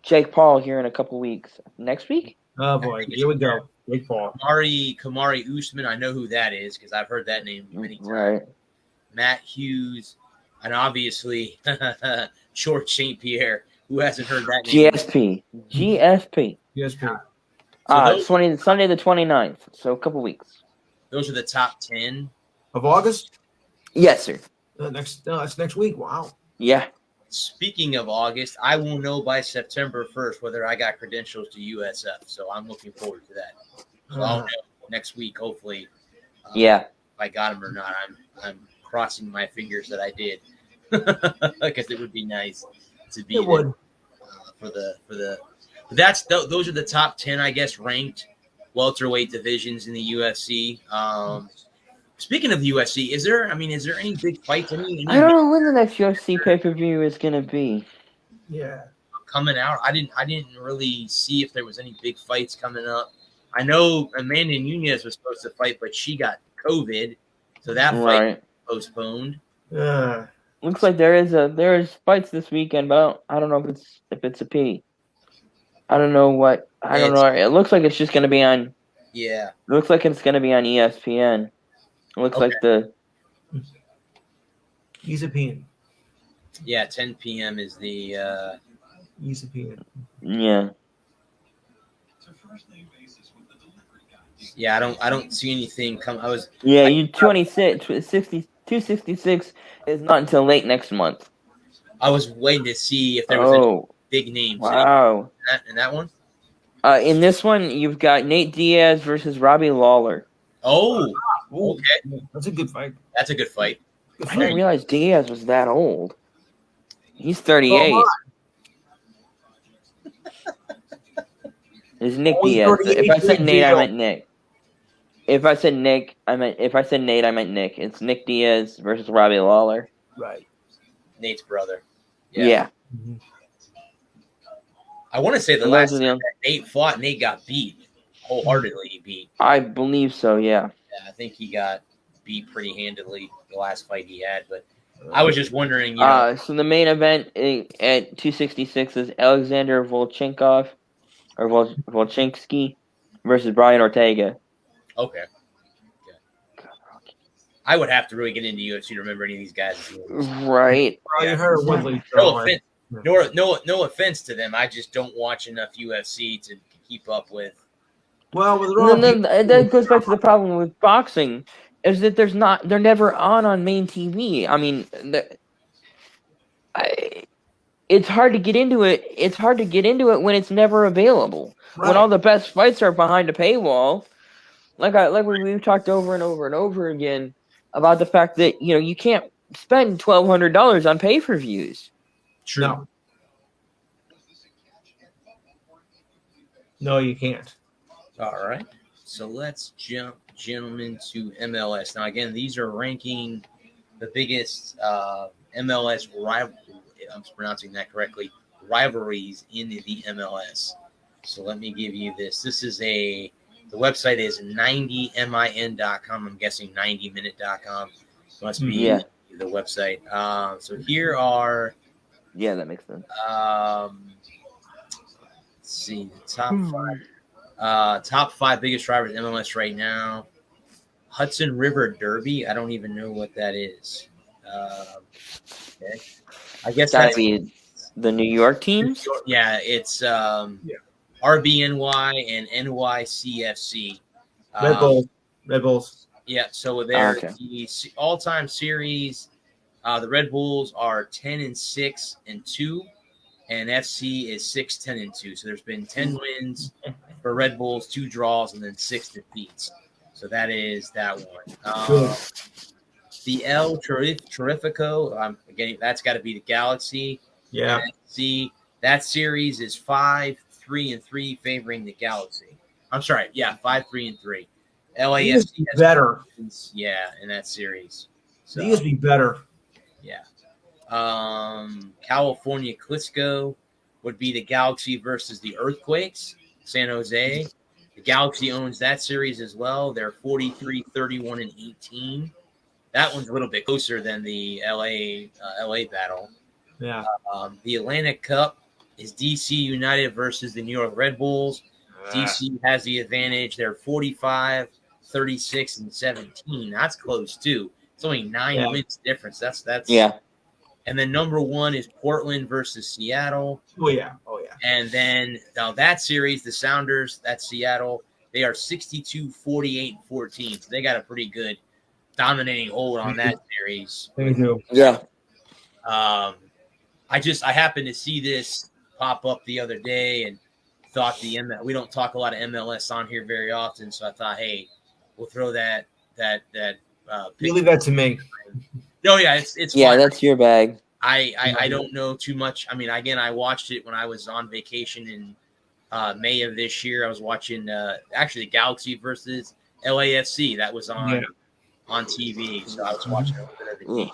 Jake Paul here in a couple weeks. Next week? Oh boy, here we go. Jake Paul. Kamari Usman. I know who that is because I've heard that name many times. Right. Matt Hughes, and obviously George St. Pierre. Who hasn't heard that name? GSP. So Sunday the 29th, so a couple weeks. Those are the top 10 of August? Yes, sir. That's next week. Wow. Yeah. Speaking of August, I will know by September 1st whether I got credentials to USF, so I'm looking forward to that. So I'll know next week, hopefully. If I got them or not. I'm crossing my fingers that I did, because it would be nice to be there, those are the top 10, I guess, ranked welterweight divisions in the UFC. Speaking of the UFC, is there any big fights? I don't know when the next UFC pay-per-view is gonna be. Yeah, coming out. I didn't really see if there was any big fights coming up. I know Amanda Nunes was supposed to fight, but she got COVID, so that fight was postponed. Looks like there is fights this weekend, but I don't know if it's a P. I don't know what. I don't know. It looks like it's just going to be on. Yeah. It looks like it's going to be on ESPN. It looks like the. ESPN. Yeah, 10 p.m. is the. ESPN. Yeah. Yeah, I don't see anything come. You 266 is not until late next month. I was waiting to see if there was any big names. Wow. In that one? In this one, you've got Nate Diaz versus Robbie Lawler. Oh, okay. That's a good fight. That's a good fight. I didn't realize Diaz was that old. He's 38. It's Nick Diaz. If I said Nate, I meant Nick. If I said Nate, I meant Nick. It's Nick Diaz versus Robbie Lawler. Right. Nate's brother. Yeah. Mm-hmm. I want to say the last time that Nate fought, Nate got beat. Wholeheartedly beat. I believe so, yeah. I think he got beat pretty handedly the last fight he had, but I was just wondering, you know. So the main event at 266 is Alexander Volchenkov or Volchinski versus Brian Ortega. Okay. I would have to really get into UFC to remember any of these guys. Right. No offense to them. I just don't watch enough UFC to keep up with. Well, that goes back to the problem with boxing is that they're never on main TV. I mean, it's hard to get into it. It's hard to get into it when it's never available. Right. When all the best fights are behind a paywall, like we've talked over and over and over again about the fact that you can't spend $1,200 on pay-per-views. True. No, you can't. All right. So let's jump, gentlemen, to MLS. Now, again, these are ranking the biggest MLS I'm pronouncing that correctly, rivalries in the MLS. So let me give you this. This is the website is 90min.com. I'm guessing 90minute.com. Must be the website. So here are. Yeah, that makes sense. Let's see the top five biggest drivers in MLS right now. Hudson River Derby. I don't even know what that is. Okay. I guess that'd be the New York teams. Yeah, it's RBNY and NYCFC. Red Bulls. Yeah, so they're the all-time series. The Red Bulls are 10-6-2, and FC is 6-10-2. So there's been 10 wins for Red Bulls, 2 draws, and then 6 defeats. So that is that one. The El Terrifico, again, that's got to be the Galaxy. Yeah. FC, that series is 5-3-3, favoring the Galaxy. I'm sorry, 5-3-3. LAFC has better. In that series. So, these be better. Yeah. California Clisco would be the Galaxy versus the Earthquakes, San Jose. The Galaxy owns that series as well. They're 43-31-18. That one's a little bit closer than the LA battle. Yeah. The Atlantic Cup is DC United versus the New York Red Bulls. DC has the advantage. They're 45-36-17. That's close too. It's only 9 wins difference. That's And then number 1 is Portland versus Seattle. Oh yeah. And then now that series, the Sounders, that's Seattle. They are 62-48-14. So they got a pretty good dominating hold on that series. They do. Yeah. I happened to see this pop up the other day and thought we don't talk a lot of MLS on here very often, so I thought, hey, we'll throw that. You leave that to me. No, it's fun. That's your bag. I don't know too much. I mean, again, I watched it when I was on vacation in May of this year. I was watching actually the Galaxy versus LAFC. That was on TV, so I was watching a little bit of the game.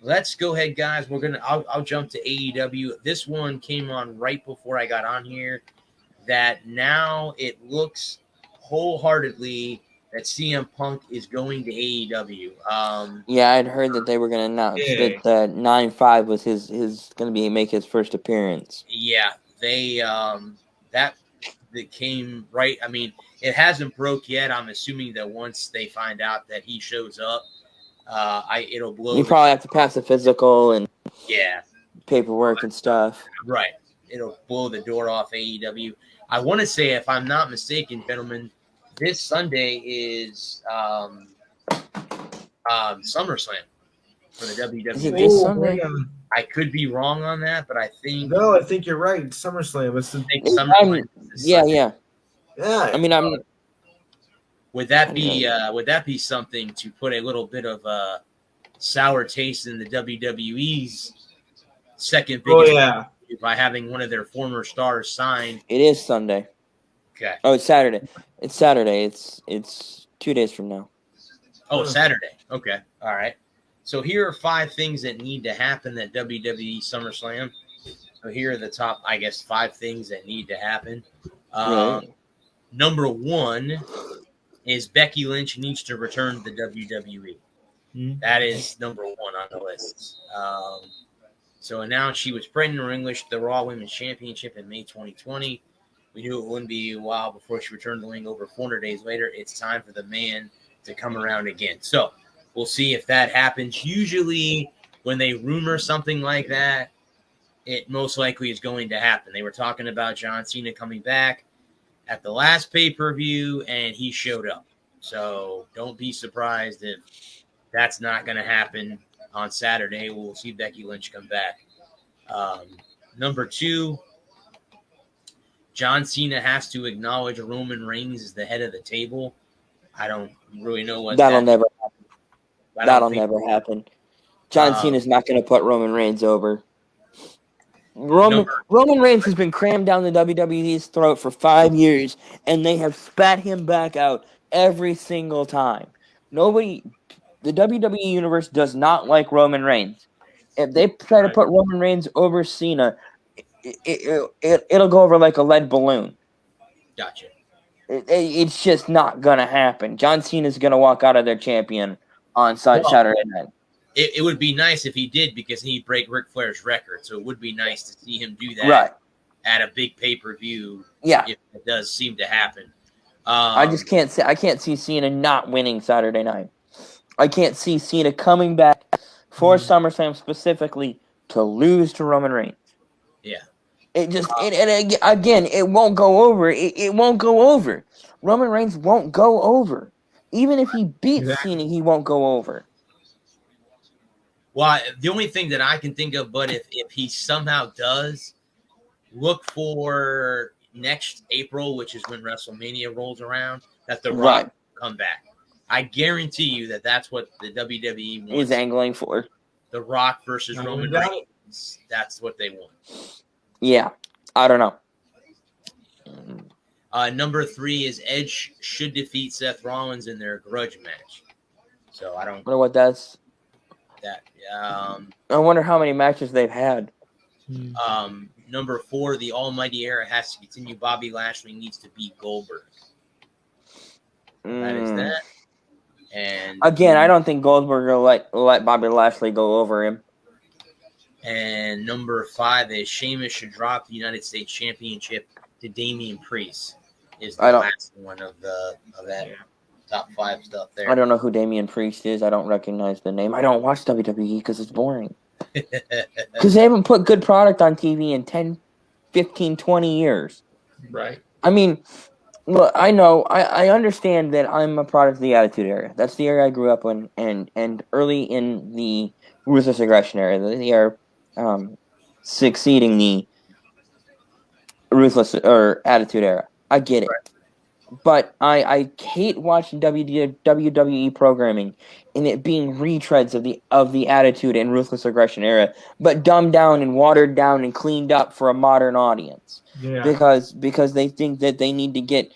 Let's go ahead, guys. I'll jump to AEW. This one came on right before I got on here. That now it looks wholeheartedly that CM Punk is going to AEW. I'd heard that they were going to announce that 9-5 was his going to make his first appearance. Yeah, they that came right. I mean, it hasn't broke yet. I'm assuming that once they find out that he shows up, it'll blow. You probably have to pass a physical and paperwork and stuff. Right, it'll blow the door off AEW. I want to say, if I'm not mistaken, gentlemen, this Sunday is SummerSlam for the WWE. Is it this Sunday? I could be wrong on that, but I think. No, I think you're right. SummerSlam. SummerSlam. Yeah. Yeah. I mean, Would that be something to put a little bit of sour taste in the WWE's second biggest by having one of their former stars signed? It is Sunday. Okay. Oh, it's Saturday. It's Saturday. It's 2 days from now. Oh, Saturday. Okay. All right. So here are 5 things that need to happen at WWE SummerSlam. So here are the top, I guess, 5 things that need to happen. Number 1 is Becky Lynch needs to return to the WWE. That is number 1 on the list. So announced she was pregnant or English the Raw Women's Championship in May 2020. We knew it wouldn't be a while before she returned to the ring. Over 400 days later, it's time for the man to come around again. So we'll see if that happens. Usually when they rumor something like that, it most likely is going to happen. They were talking about John Cena coming back at the last pay-per-view, and he showed up. So don't be surprised if that's not going to happen on Saturday. We'll see Becky Lynch come back. Number 2, John Cena has to acknowledge Roman Reigns as the head of the table. I don't really know what that'll never happen. That'll never happen. John Cena's not going to put Roman Reigns over. Roman Reigns has been crammed down the WWE's throat for 5 years, and they have spat him back out every single time. The WWE Universe does not like Roman Reigns. If they try to put Roman Reigns over Cena, it'll go over like a lead balloon. Gotcha. It's just not going to happen. John Cena's going to walk out of their champion on Saturday night. It would be nice if he did, because he'd break Ric Flair's record. So it would be nice to see him do that at a big pay-per-view. Yeah, if it does seem to happen. I can't see Cena not winning Saturday night. I can't see Cena coming back for SummerSlam specifically to lose to Roman Reigns. Yeah. It won't go over. It won't go over. Roman Reigns won't go over. Even if he beats Cena, he won't go over. Well, the only thing that I can think of, but if he somehow does, look for next April, which is when WrestleMania rolls around, that The Rock will come back. I guarantee you that's what the WWE wants. He's angling for. The Rock versus Roman Reigns. That's what they want. Yeah. I don't know. Number 3 is Edge should defeat Seth Rollins in their grudge match. So I don't know what that's. I wonder how many matches they've had. Number 4, the Almighty Era has to continue. Bobby Lashley needs to beat Goldberg. That is that. And again, I don't think Goldberg will let Bobby Lashley go over him. And number 5 is Sheamus should drop the United States Championship to Damian Priest. Is the last one of that top 5 stuff there. I don't know who Damian Priest is. I don't recognize the name. I don't watch WWE because it's boring. Because they haven't put good product on TV in 10, 15, 20 years. Right. I mean, look, I know, I understand that I'm a product of the Attitude Era. That's the era I grew up in, and early in the Ruthless Aggression era, the era succeeding the Ruthless or Attitude Era. I get it. Right. But I hate watching WWE programming and it being retreads of the Attitude and Ruthless Aggression era, but dumbed down and watered down and cleaned up for a modern audience. Yeah. Because they think that they need to get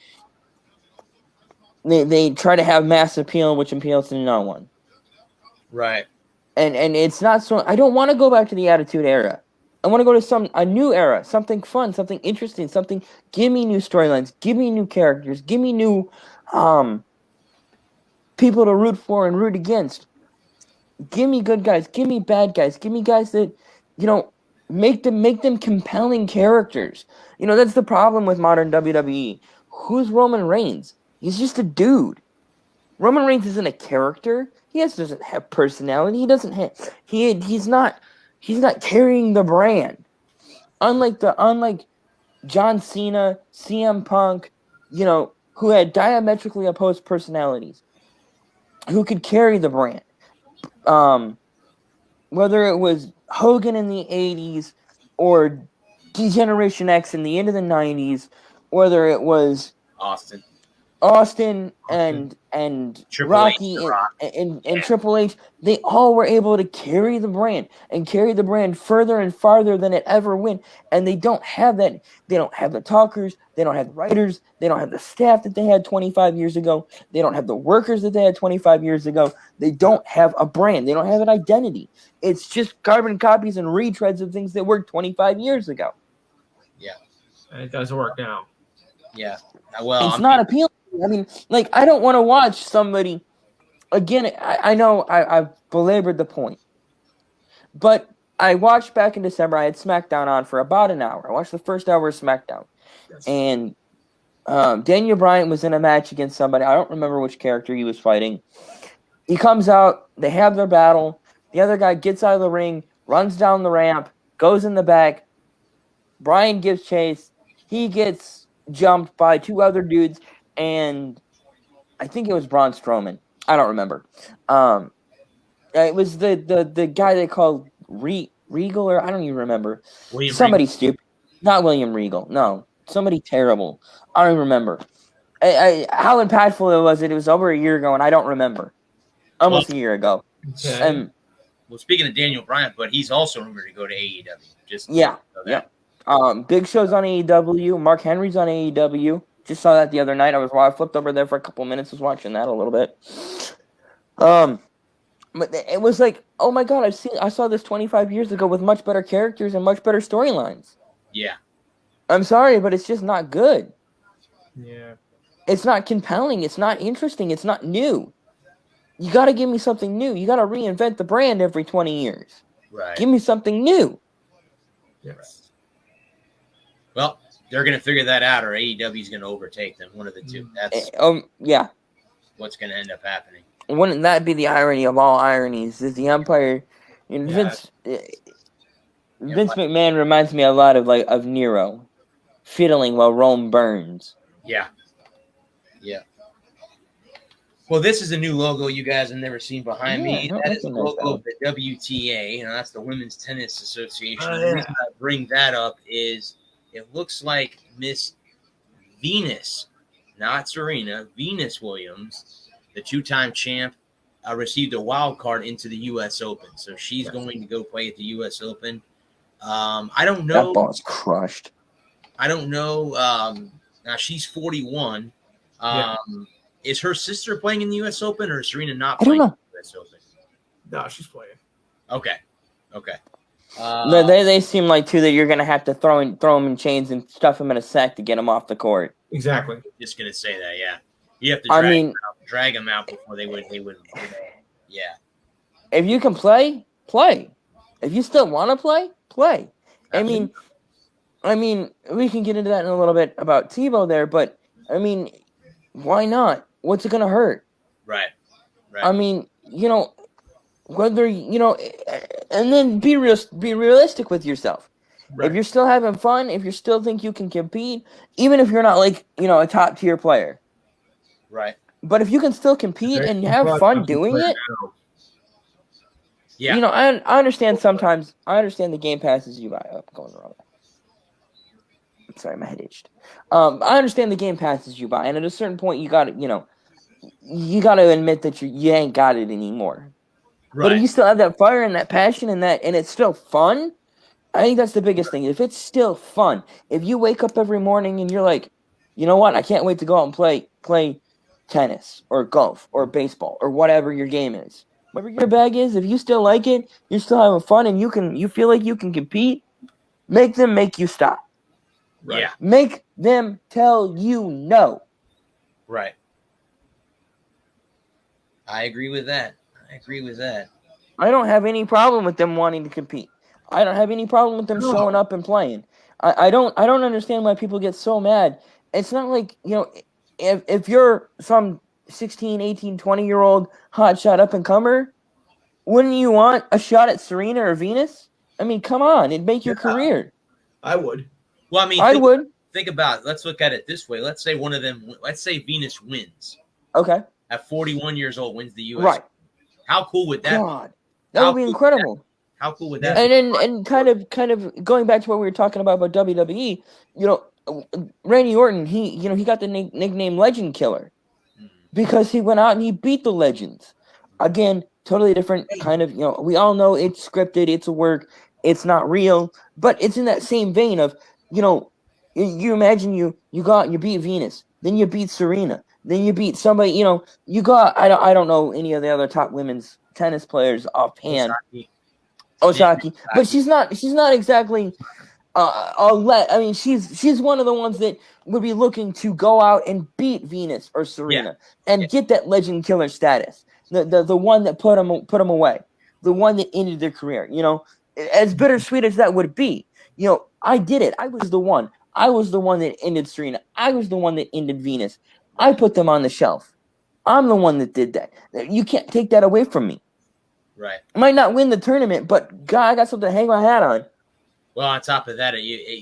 they try to have mass appeal, which appeals to no one. Right. And it's not so. I don't want to go back to the Attitude Era. I want to go to a new era, something fun, something interesting, something. Give me new storylines, give me new characters, give me new people to root for and root against. Give me good guys, give me bad guys, give me guys that make them compelling characters. That's the problem with modern WWE. Who's Roman Reigns? He's just a dude. Roman Reigns isn't a character. He doesn't have personality. He doesn't have. He's not carrying the brand. Unlike John Cena, CM Punk, who had diametrically opposed personalities, who could carry the brand. Whether it was Hogan in the 80s or D-Generation X in the end of the 90s, whether it was Austin. Austin and Rocky and Triple H, they all were able to carry the brand further and farther than it ever went. And they don't have that. They don't have the talkers. They don't have the writers. They don't have the staff that they had 25 years ago. They don't have the workers that they had 25 years ago. They don't have a brand. They don't have an identity. It's just carbon copies and retreads of things that worked 25 years ago. Yeah. And it doesn't work now. Yeah. Well, it's not appealing. I mean, like, I don't want to watch somebody again. I know I've belabored the point, but I watched back in December. I had SmackDown on for about an hour. I watched the first hour of SmackDown, and Daniel Bryan was in a match against somebody. I don't remember which character he was fighting. He comes out. They have their battle. The other guy gets out of the ring, runs down the ramp, goes in the back. Bryan gives chase. He gets jumped by two other dudes. And I think it was Braun Strowman. I don't remember. It was the guy they called Regal, or I don't even remember. Somebody Regal. Stupid. Not William Regal. No. Somebody terrible. I don't even remember. How impactful it was. It was over a year ago, and I don't remember. Almost a year ago. Okay. Well, speaking of Daniel Bryan, but he's also rumored to go to AEW. Yeah. Big Show's on AEW. Mark Henry's on AEW. Just saw that the other night. I flipped over there for a couple minutes, was watching that a little bit. But it was like, oh my god, I saw this 25 years ago with much better characters and much better storylines. Yeah. I'm sorry, but it's just not good. Yeah. It's not compelling. It's not interesting. It's not new. You got to give me something new. You got to reinvent the brand every 20 years. Right. Give me something new. Yes. Well, they're going to figure that out, or AEW is going to overtake them. One of the two. That's yeah. What's going to end up happening. Wouldn't that be the irony of all ironies? Is the Empire? Vince McMahon reminds me a lot of Nero, fiddling while Rome burns. Yeah. Yeah. Well, this is a new logo you guys have never seen behind me. That is the logo of the WTA. That's the Women's Tennis Association. The reason I bring that up is it looks like Miss Venus, not Serena, Venus Williams, the two-time champ, received a wild card into the U.S. Open. So she's going to go play at the U.S. Open. I don't know. That ball's crushed. I don't know. Now, she's 41. Is her sister playing in the U.S. Open, or is Serena not playing in the U.S. Open? No, she's playing. Okay. They seem like two that you're going to have to throw them in chains and stuff them in a sack to get them off the court. Exactly. Just going to say that, yeah. You have to drag them out before they would. Yeah. If you can play. If you still want to play. Absolutely. I mean, we can get into that in a little bit about Tebow there, but I mean, why not? What's it going to hurt? Right. I mean, whether, and then be realistic with yourself. Right. If you're still having fun, if you still think you can compete, even if you're not a top tier player. Right. But if you can still compete and have fun doing it. Yeah. I understand sometimes. I understand the game passes you by. Oh, I'm going the wrong way. Sorry, my head itched. I understand the game passes you by, and at a certain point, you got to admit that you ain't got it anymore. Right. But if you still have that fire and that passion and it's still fun, I think that's the biggest thing. If it's still fun, if you wake up every morning and you're like, you know what, I can't wait to go out and play tennis or golf or baseball or whatever your game is. Whatever your bag is, if you still like it, you're still having fun, and you feel like you can compete, make them make you stop. Right. Yeah. Make them tell you no. Right. I agree with that. I don't have any problem with them wanting to compete. I don't have any problem with them showing up and playing. I don't understand why people get so mad. It's not like, if you're some 16, 18, 20-year-old hotshot up-and-comer, wouldn't you want a shot at Serena or Venus? I mean, come on. It'd make your career. I would. Well, I mean, I would. Think about it. Let's look at it this way. Let's say one of them, let's say Venus wins. Okay. At 41 years old, wins the U.S. Right. How cool would that be? That would be incredible. How cool would that be? And kind of going back to what we were talking about WWE, Randy Orton, he got the nickname Legend Killer because he went out and he beat the legends. Again, totally different kind of, we all know it's scripted, it's a work, it's not real, but it's in that same vein of, you imagine you go out and you beat Venus, then you beat Serena, then you beat somebody, you got, I don't know any of the other top women's tennis players offhand. Osaki. But she's not exactly she's one of the ones that would be looking to go out and beat Venus or Serena and get that Legend Killer status. The one that put them away, the one that ended their career. As bittersweet as that would be, I did it. I was the one. I was the one that ended Serena. I was the one that ended Venus. I put them on the shelf. I'm the one that did that. You can't take that away from me. Right. I might not win the tournament, but God, I got something to hang my hat on. Well, on top of that,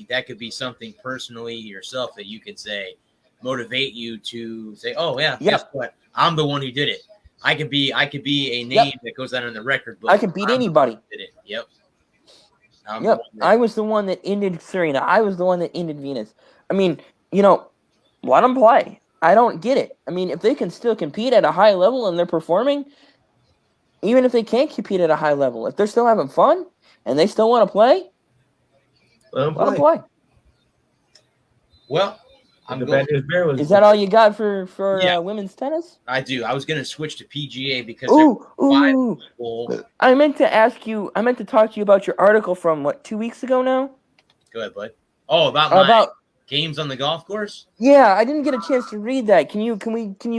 that could be something personally yourself that you could say, motivate you to say, "Oh yeah, guess what? I'm the one who did it. I could be a name that goes out on the record book. I can beat anybody." Did it? Yep. I was the one that ended Serena. I was the one that ended Venus. I mean, let them play. I don't get it. I mean, if they can still compete at a high level and they're performing, even if they can't compete at a high level, if they're still having fun and they still want to play. Let them play. Well, is that all you got for women's tennis? I do. I was going to switch to PGA because I meant to talk to you about your article from 2 weeks ago now? Go ahead, bud. Oh, about games on the golf course? Yeah, I didn't get a chance to read that. Can you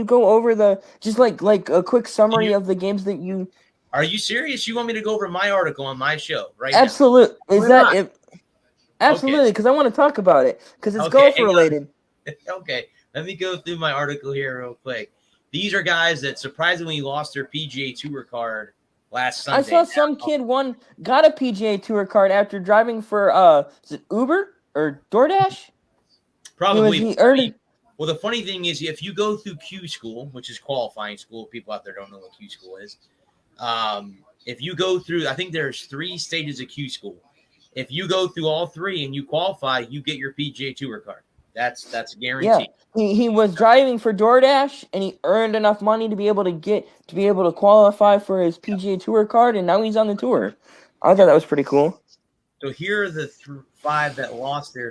go over just like a quick summary of the games that you? Are you serious? You want me to go over my article on my show right Absolutely. now? Is that it? Absolutely, because I want to talk about it because it's golf related. Okay, let me go through my article here real quick. These are guys that surprisingly lost their PGA Tour card last Sunday. I saw some kid got a PGA Tour card after driving for is it Uber or DoorDash? Probably. Well, the funny thing is, if you go through Q School, which is qualifying school, people out there don't know what Q School is. If you go through, I think there's 3 stages of Q School. If you go through all 3 and you qualify, you get your PGA Tour card. That's guaranteed. Yeah, he was driving for DoorDash and he earned enough money to be able to qualify for his PGA Tour card, and now he's on the tour. I thought that was pretty cool. So here are the 5 that lost their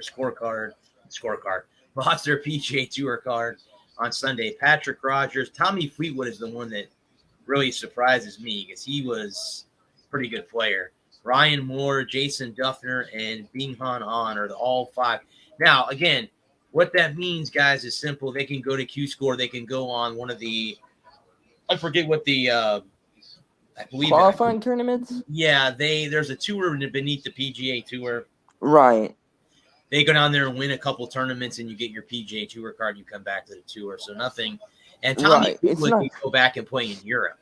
lost their PGA Tour card on Sunday. Patrick Rogers, Tommy Fleetwood is the one that really surprises me because he was a pretty good player. Ryan Moore, Jason Duffner, and Bing-Han An are all 5. Now, again, what that means, guys, is simple. They can go to Q-Score. They can go on one of the – I forget what the I believe qualifying tournaments? Yeah, there's a tour beneath the PGA Tour. Right. They go down there and win a couple tournaments, and you get your PGA Tour card. You come back to the tour. So nothing – and Tommy Fleetwood can go back and play in Europe.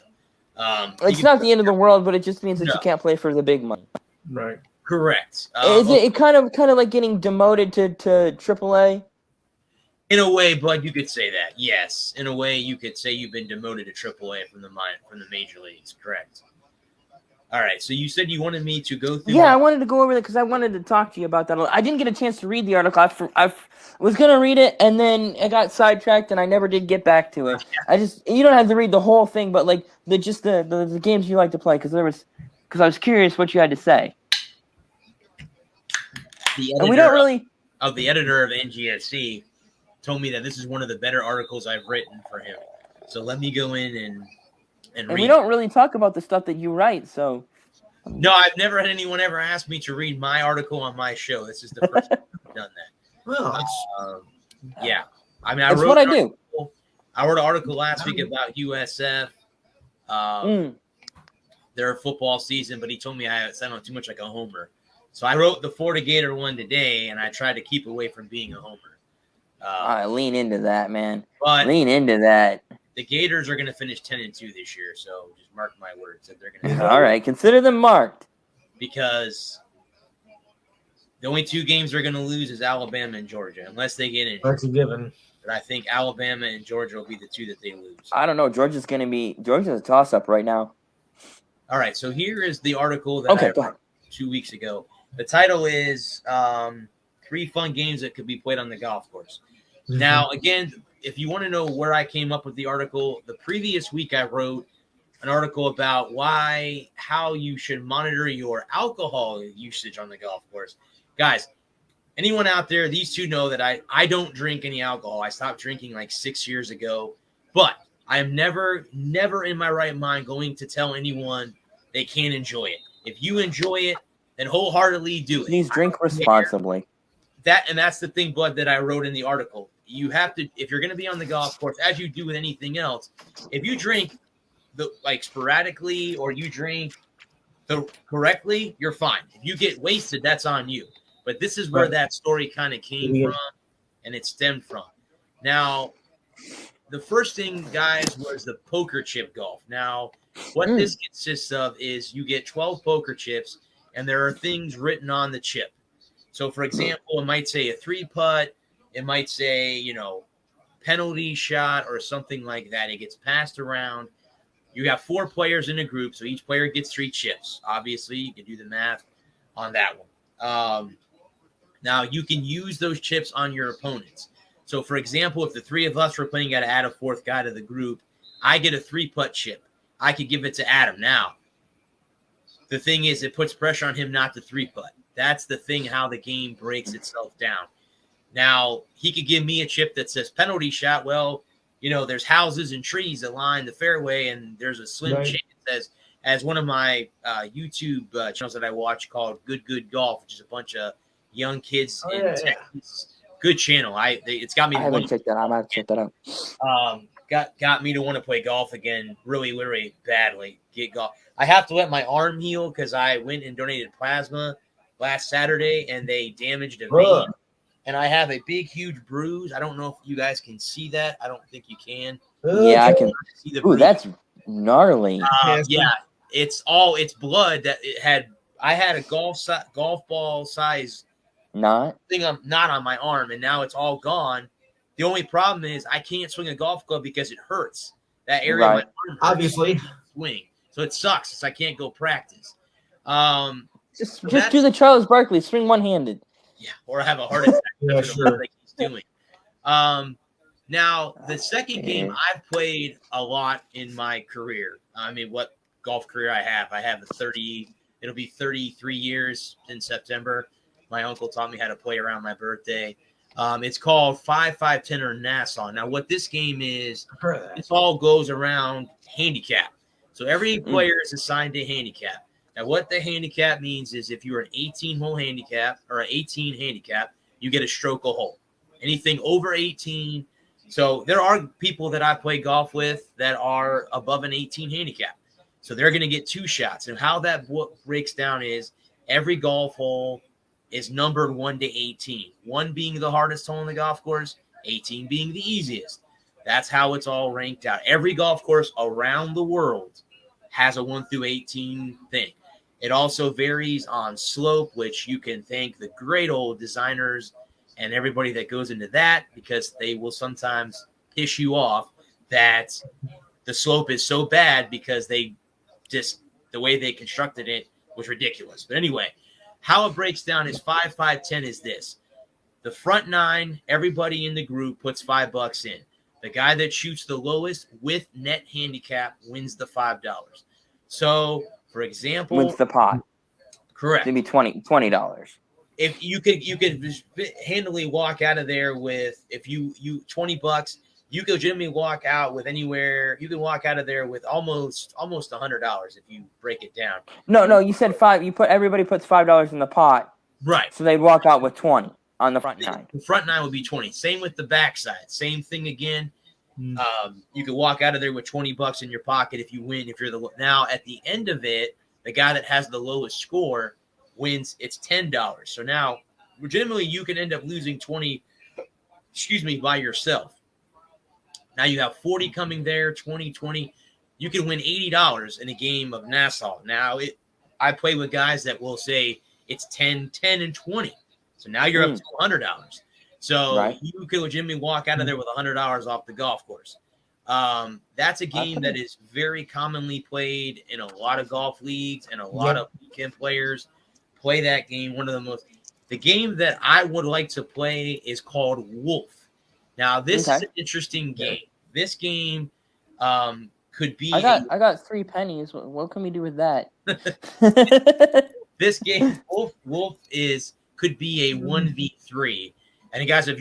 It's not the end of the world, but it just means that you can't play for the big money. Right. Correct. Is it kind of like getting demoted to AAA? In a way, Bud, you could say that. Yes, in a way, you could say you've been demoted to AAA from the major leagues. Correct. All right. So you said you wanted me to go through. Yeah, I wanted to go over that because I wanted to talk to you about that. I didn't get a chance to read the article. I was gonna read it, and then I got sidetracked, and I never did get back to it. You don't have to read the whole thing, but like the games you like to play because I was curious what you had to say. The editor of NGSC told me that this is one of the better articles I've written for him. So let me go in and read. We don't really talk about the stuff that you write, so. No, I've never had anyone ever ask me to read my article on my show. This is the first time I've done that. Well, yeah. I mean, that's what I do. I wrote an article last week about USF, their football season, but he told me I sounded too much like a homer. So I wrote the Florida Gator one today, and I tried to keep away from being a homer. Lean into that, man. Lean into that. The Gators are going to finish 10-2 this year, so just mark my words that they're going to. All right, consider them marked. Because the only 2 games they're going to lose is Alabama and Georgia, unless they get injured. That's a given. But I think Alabama and Georgia will be the 2 that they lose. I don't know. Georgia's a toss-up right now. All right, so here is the article that I wrote 2 weeks ago. The title is 3 fun games that could be played on the golf course. Now, again, if you want to know where I came up with the article, the previous week I wrote an article about how you should monitor your alcohol usage on the golf course. Guys, anyone out there, these two know that I don't drink any alcohol. I stopped drinking like 6 years ago, but I am never in my right mind going to tell anyone they can't enjoy it. If you enjoy it, then wholeheartedly do it. Please drink responsibly. That's the thing, Bud, that I wrote in the article. You have to, if you're going to be on the golf course, as you do with anything else, if you drink sporadically or you drink correctly, you're fine. If you get wasted, that's on you. But this is where that story kind of came from, and it stemmed from. Now, the first thing, guys, was the poker chip golf. Now, what this consists of is you get 12 poker chips, and there are things written on the chip. So, for example, it might say a 3-putt. It might say, penalty shot or something like that. It gets passed around. You have 4 players in a group, so each player gets 3 chips. Obviously, you can do the math on that one. Now, you can use those chips on your opponents. So, for example, if the 3 of us were playing, got to add a 4th guy to the group, I get a 3-putt chip. I could give it to Adam. Now, the thing is, it puts pressure on him not to 3-putt. That's the thing, how the game breaks itself down. Now, he could give me a chip that says penalty shot. Well, there's houses and trees that line the fairway, and there's a slim chance that says, as one of my YouTube channels that I watch called Good Golf, which is a bunch of young kids in Texas. Good channel. It's got me. I haven't checked that out. I might check that out. Got me to want to play golf again, really badly. Get golf. I have to let my arm heal because I went and donated plasma last Saturday, and they damaged a vein. And I have a big, huge bruise. I don't know if you guys can see that. I don't think you can. Yeah, I can see the bruise. Ooh, that's gnarly. Yeah, it's blood that it had. I had a golf ball size thing not on my arm, and now it's all gone. The only problem is I can't swing a golf club because it hurts. That area of my arm hurts. Obviously. Swing. So it sucks. So I can't go practice. Just do the Charles Barkley, swing one-handed. Yeah, or have a heart attack. Sure. Like he's doing. Now, the second game I've played a lot in my career. I mean, what golf career I have? I have it'll be 33 years in September. My uncle taught me how to play around my birthday. It's called 5-5-10 or Nassau. Now, what this game is, it all goes around handicap. So every player is assigned a handicap. Now, what the handicap means is if you're an 18-hole handicap or an 18 handicap, you get a stroke a hole. Anything over 18. So there are people that I play golf with that are above an 18 handicap. So they're going to get 2 shots. And how that breaks down is every golf hole is numbered 1 to 18. 1 being the hardest hole in the golf course, 18 being the easiest. That's how it's all ranked out. Every golf course around the world has a 1 through 18 thing. It also varies on slope, which you can thank the great old designers and everybody that goes into that, because they will sometimes piss you off that the slope is so bad because the way they constructed it was ridiculous. But anyway, how it breaks down is 5-5-10 is this. The front 9, everybody in the group puts $5 in. The guy that shoots the lowest with net handicap wins the $5. So, for example, wins the pot. Correct. Maybe $20. If you could handily walk out of there with, if you $20, you could legitimately walk out with anywhere. You can walk out of there with almost $100 if you break it down. No, you said 5. Everybody puts $5 in the pot, right? So they'd walk out with 20 on the front 9. The front 9 would be 20. Same with the backside. Same thing again. You could walk out of there with $20 in your pocket if you win. If you're now at the end of it, the guy that has the lowest score wins. It's $10. So now, legitimately, you can end up losing 20. By yourself. Now you have 40 coming there, 20. You can win $80 in a game of Nassau. Now I play with guys that will say it's 10, and 20. So now you're up to $100. So you can legitimately walk out of there with $100 off the golf course. That's a game that is very commonly played in a lot of golf leagues, and a lot of weekend players play that game. The game that I would like to play is called Wolf. Now, this is an interesting game. This game could be. I got 3 pennies. What can we do with that? This game, Wolf could be a 1v3. And guys, if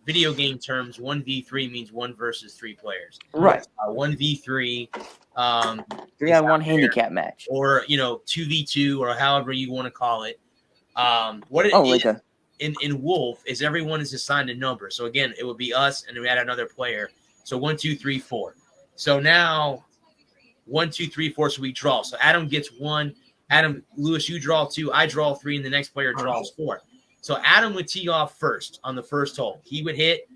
video game terms, 1v3 means 1 versus 3 players. Right. 1v3. 3-on-1 handicap match. Or 2v2 or however you want to call it. What it is in Wolf is everyone is assigned a number. So again, it would be us and we add another player. So 1, 2, 3, 4. So now 1, 2, 3, 4. So we draw. So Adam gets 1. Adam, Lewis, you draw 2. I draw 3, and the next player draws 4. So Adam would tee off first on the first hole. He would hit.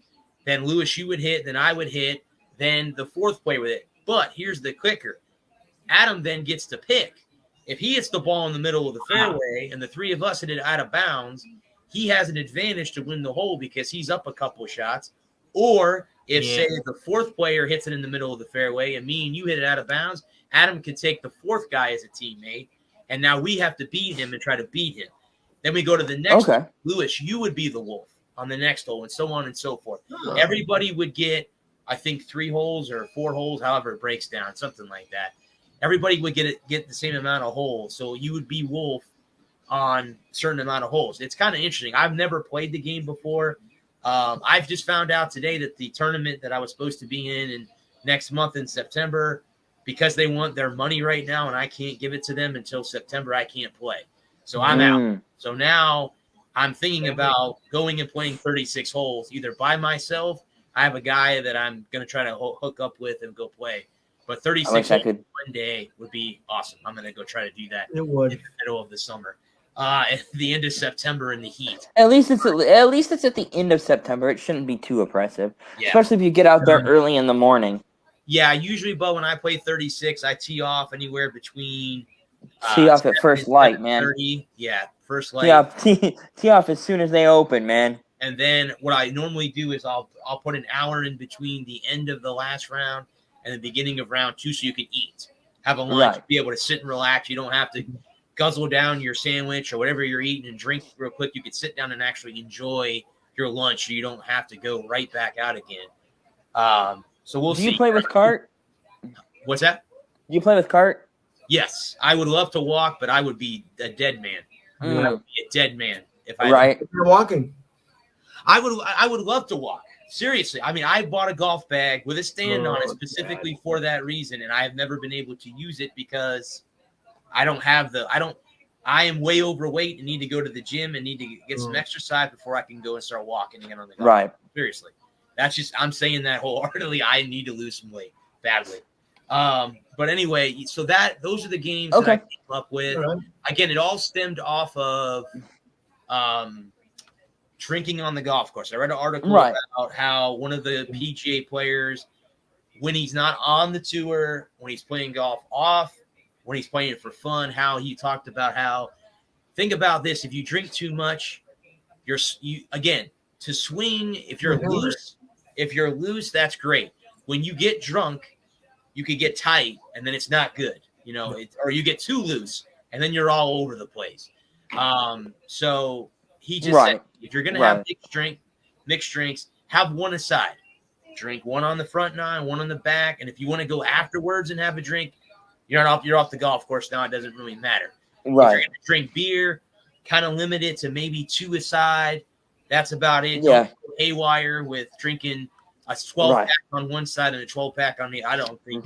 Then Lewis, you would hit. Then I would hit. Then the fourth player would hit. But here's the kicker. Adam then gets to pick. If he hits the ball in the middle of the fairway and the 3 of us hit it out of bounds, he has an advantage to win the hole because he's up a couple of shots. Or if, say, the 4th player hits it in the middle of the fairway and me and you hit it out of bounds, Adam can take the 4th guy as a teammate, and now we have to beat him and try to beat him. Then we go to the next one. Lewis, you would be the wolf on the next hole, and so on and so forth. Everybody would get, I think, 3 holes or 4 holes, however it breaks down, something like that. Everybody would get the same amount of holes, so you would be wolf on a certain amount of holes. It's kind of interesting. I've never played the game before. I've just found out today that the tournament that I was supposed to be in next month in September, because they want their money right now and I can't give it to them until September, I can't play. So I'm out. So now I'm thinking about going and playing 36 holes, either by myself. I have a guy that I'm going to try to hook up with and go play. But 36 holes one day would be awesome. I'm going to go try to do that in the middle of the summer. At the end of September in the heat. At least it's at the end of September. It shouldn't be too oppressive, especially if you get out there early in the morning. Yeah, usually, but when I play 36, I tee off anywhere between tee off at first light, man. 30. Yeah, first light. Tee off as soon as they open, man. And then what I normally do is I'll put an hour in between the end of the last round and the beginning of round 2, so you can eat, have a lunch, be able to sit and relax. You don't have to guzzle down your sandwich or whatever you're eating and drink real quick. You could sit down and actually enjoy your lunch, so you don't have to go right back out again. So we'll see. Do you play with cart? What's that? Do you play with cart? Yes. I would love to walk, but I would be a dead man. I would be a dead man if I if you're walking. I would love to walk. Seriously. I mean, I bought a golf bag with a stand on it specifically for that reason, and I have never been able to use it because I am way overweight and need to go to the gym and need to get some exercise before I can go and start walking again on the golf. Right. Seriously. I'm saying that wholeheartedly. I need to lose some weight badly. But anyway, so those are the games that I came up with. Right. Again, it all stemmed off of drinking on the golf course. I read an article about how one of the PGA players, when he's not on the tour, when he's playing golf off, when he's playing it for fun, how he talked about how, think about this, if you drink too much, to swing, if you're loose, that's great. When you get drunk, you could get tight, and then it's not good, or you get too loose, and then you're all over the place. So he just said, if you're going to have mixed drinks, have one aside. Drink one on the front nine, one on the back, and if you want to go afterwards and have a drink, you're off the golf course now. It doesn't really matter. Right. If you're going to drink beer, kind of limit it to maybe 2 aside. That's about it. Yeah. Don't go haywire with drinking a 12-pack on one side and a 12-pack on the other. I don't think.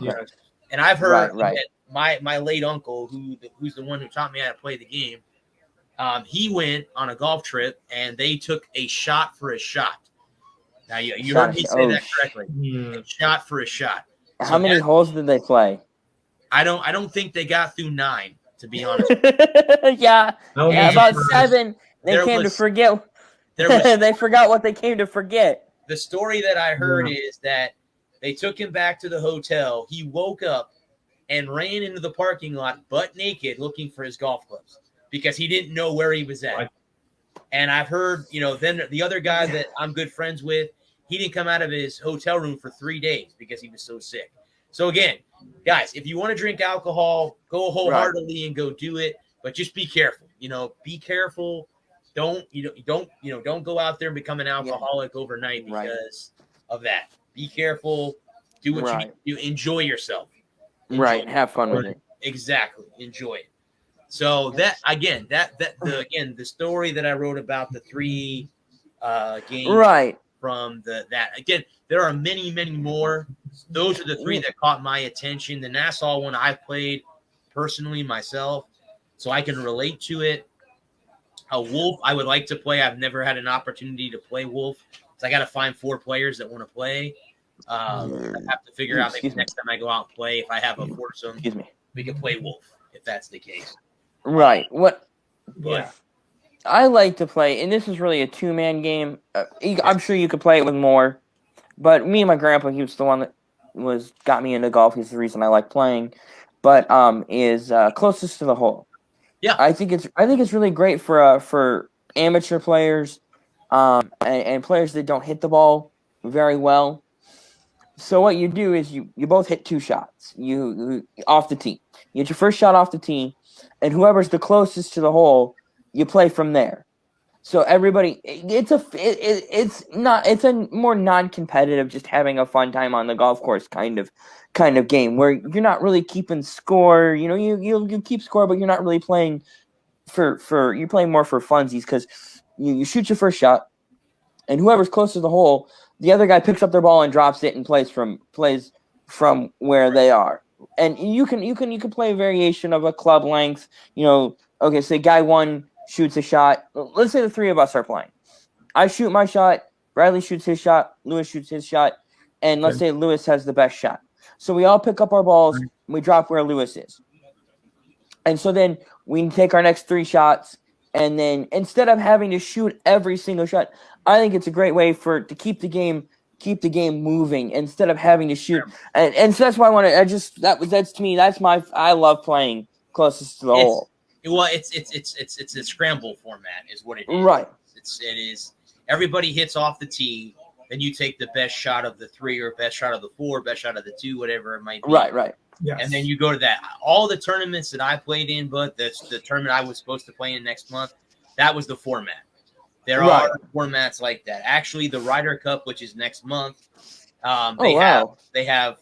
And I've heard that my late uncle, who's the one who taught me how to play the game, he went on a golf trip and they took a shot for a shot. Now you heard me say that correctly. A shot for a shot. How many holes did they play? I don't think they got through 9, to be honest. About 7. They came to forget. They forgot what they came to forget. The story that I heard is that they took him back to the hotel. He woke up and ran into the parking lot butt naked looking for his golf clubs because he didn't know where he was at. Right. And I've heard, then the other guy that I'm good friends with, he didn't come out of his hotel room for 3 days because he was so sick. So again, guys, if you want to drink alcohol, go wholeheartedly and go do it, but just be careful. Be careful don't go out there and become an alcoholic overnight because of that. Be careful. Do what you need to do. Enjoy yourself. Have fun with it. Exactly. Enjoy it. So that again, the story that I wrote about the 3 games from that again, there are many, many more. Those are the 3 that caught my attention. The Nassau one I played personally myself, so I can relate to it. A Wolf I would like to play. I've never had an opportunity to play Wolf, so I got to find 4 players that want to play. I have to figure out maybe next time I go out and play, if I have a foursome, we can play Wolf if that's the case. Right. I like to play, and this is really a 2-man game. I'm sure you could play it with more, but me and my grandpa, he was the one that got me into golf. He's the reason I like playing, but is closest to the hole. Yeah, I think it's really great for amateur players, and players that don't hit the ball very well. So what you do is you both hit 2 shots. You off the tee. You get your first shot off the tee, and whoever's the closest to the hole, you play from there. So everybody, it's a more non-competitive, just having a fun time on the golf course kind of game where you're not really keeping score. You know, you keep score, but you're not really playing you're playing more for funsies because you shoot your first shot, and whoever's close to the hole, the other guy picks up their ball and drops it and plays from where they are. And you can play a variation of a club length. You know, okay, say guy 1 shoots a shot. Let's say the 3 of us are playing. I shoot my shot. Bradley shoots his shot. Lewis shoots his shot. And let's say Lewis has the best shot. So we all pick up our balls. And we drop where Lewis is. And so then we can take our next 3 shots. And then instead of having to shoot every single shot, I think it's a great way to keep the game moving instead of having to shoot. And so that's why that's to me, I love playing closest to the hole. Well, it's a scramble format is what it is. Right. It is everybody hits off the tee, then you take the best shot of the 3 or best shot of the 4, best shot of the 2, whatever it might be. Right. Yes. And then you go to that. All the tournaments that I played in, but that's the tournament I was supposed to play in next month, that was the format. There are formats like that. Actually, the Ryder Cup, which is next month, they have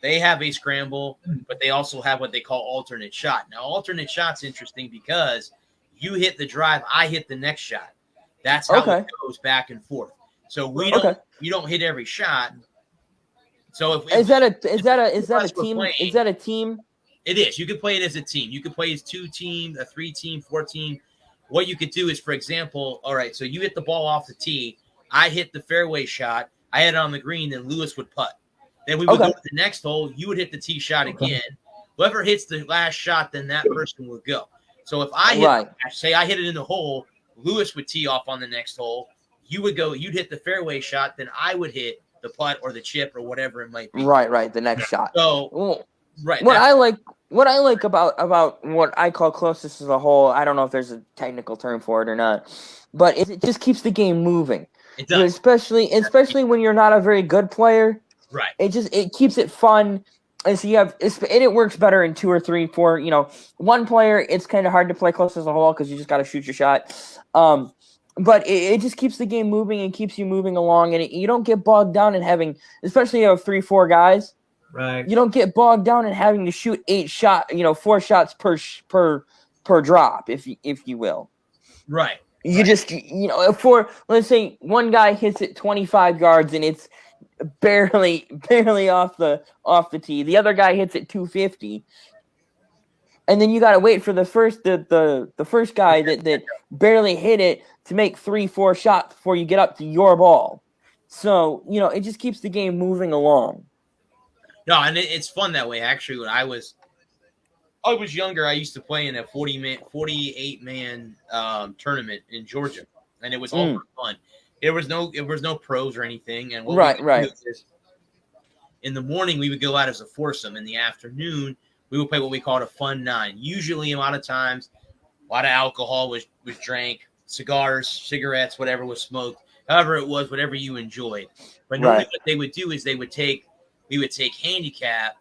a scramble, but they also have what they call alternate shot. Now, alternate shot's interesting because you hit the drive, I hit the next shot. That's how it goes back and forth. So you don't hit every shot. So is that a team? Is that a team? It is. You can play it as a team. You can play as 2-team, a 3-team, 4-team. What you could do is, for example, all right, so you hit the ball off the tee. I hit the fairway shot. I hit it on the green, then Lewis would putt. Then we would go to the next hole. You would hit the tee shot again. Whoever hits the last shot, then that person would go. So if I hit it in the hole, Lewis would tee off on the next hole. You would go. You'd hit the fairway shot, then I would hit the putt or the chip or whatever it might be. Right. The next shot. So What I like about what I call closest to the hole, I don't know if there's a technical term for it or not, but it just keeps the game moving. It does. Especially when you're not a very good player. Right. It keeps it fun. And so it works better in 2 or 3, 4. You know, one player, it's kind of hard to play close to the hole because you just got to shoot your shot. But it just keeps the game moving and keeps you moving along, and you don't get bogged down in having, especially 3, 4 guys. Right. You don't get bogged down in having to shoot 4 shots per drop, if you will. Right. You just let's say one guy hits it 25 yards and it's barely off the tee. The other guy hits it 250. And then you got to wait for the first guy that barely hit it to make 3, 4 shots before you get up to your ball. So, it just keeps the game moving along. No, and it's fun that way. Actually, when I was younger, I used to play in a 48-man tournament in Georgia, and it was all for fun. There was no pros or anything. And what we would do is, in the morning, we would go out as a foursome. In the afternoon, we would play what we called a fun 9. Usually, a lot of times, a lot of alcohol was drank, cigars, cigarettes, whatever was smoked, however it was, whatever you enjoyed. But normally what they would do is we would take handicap,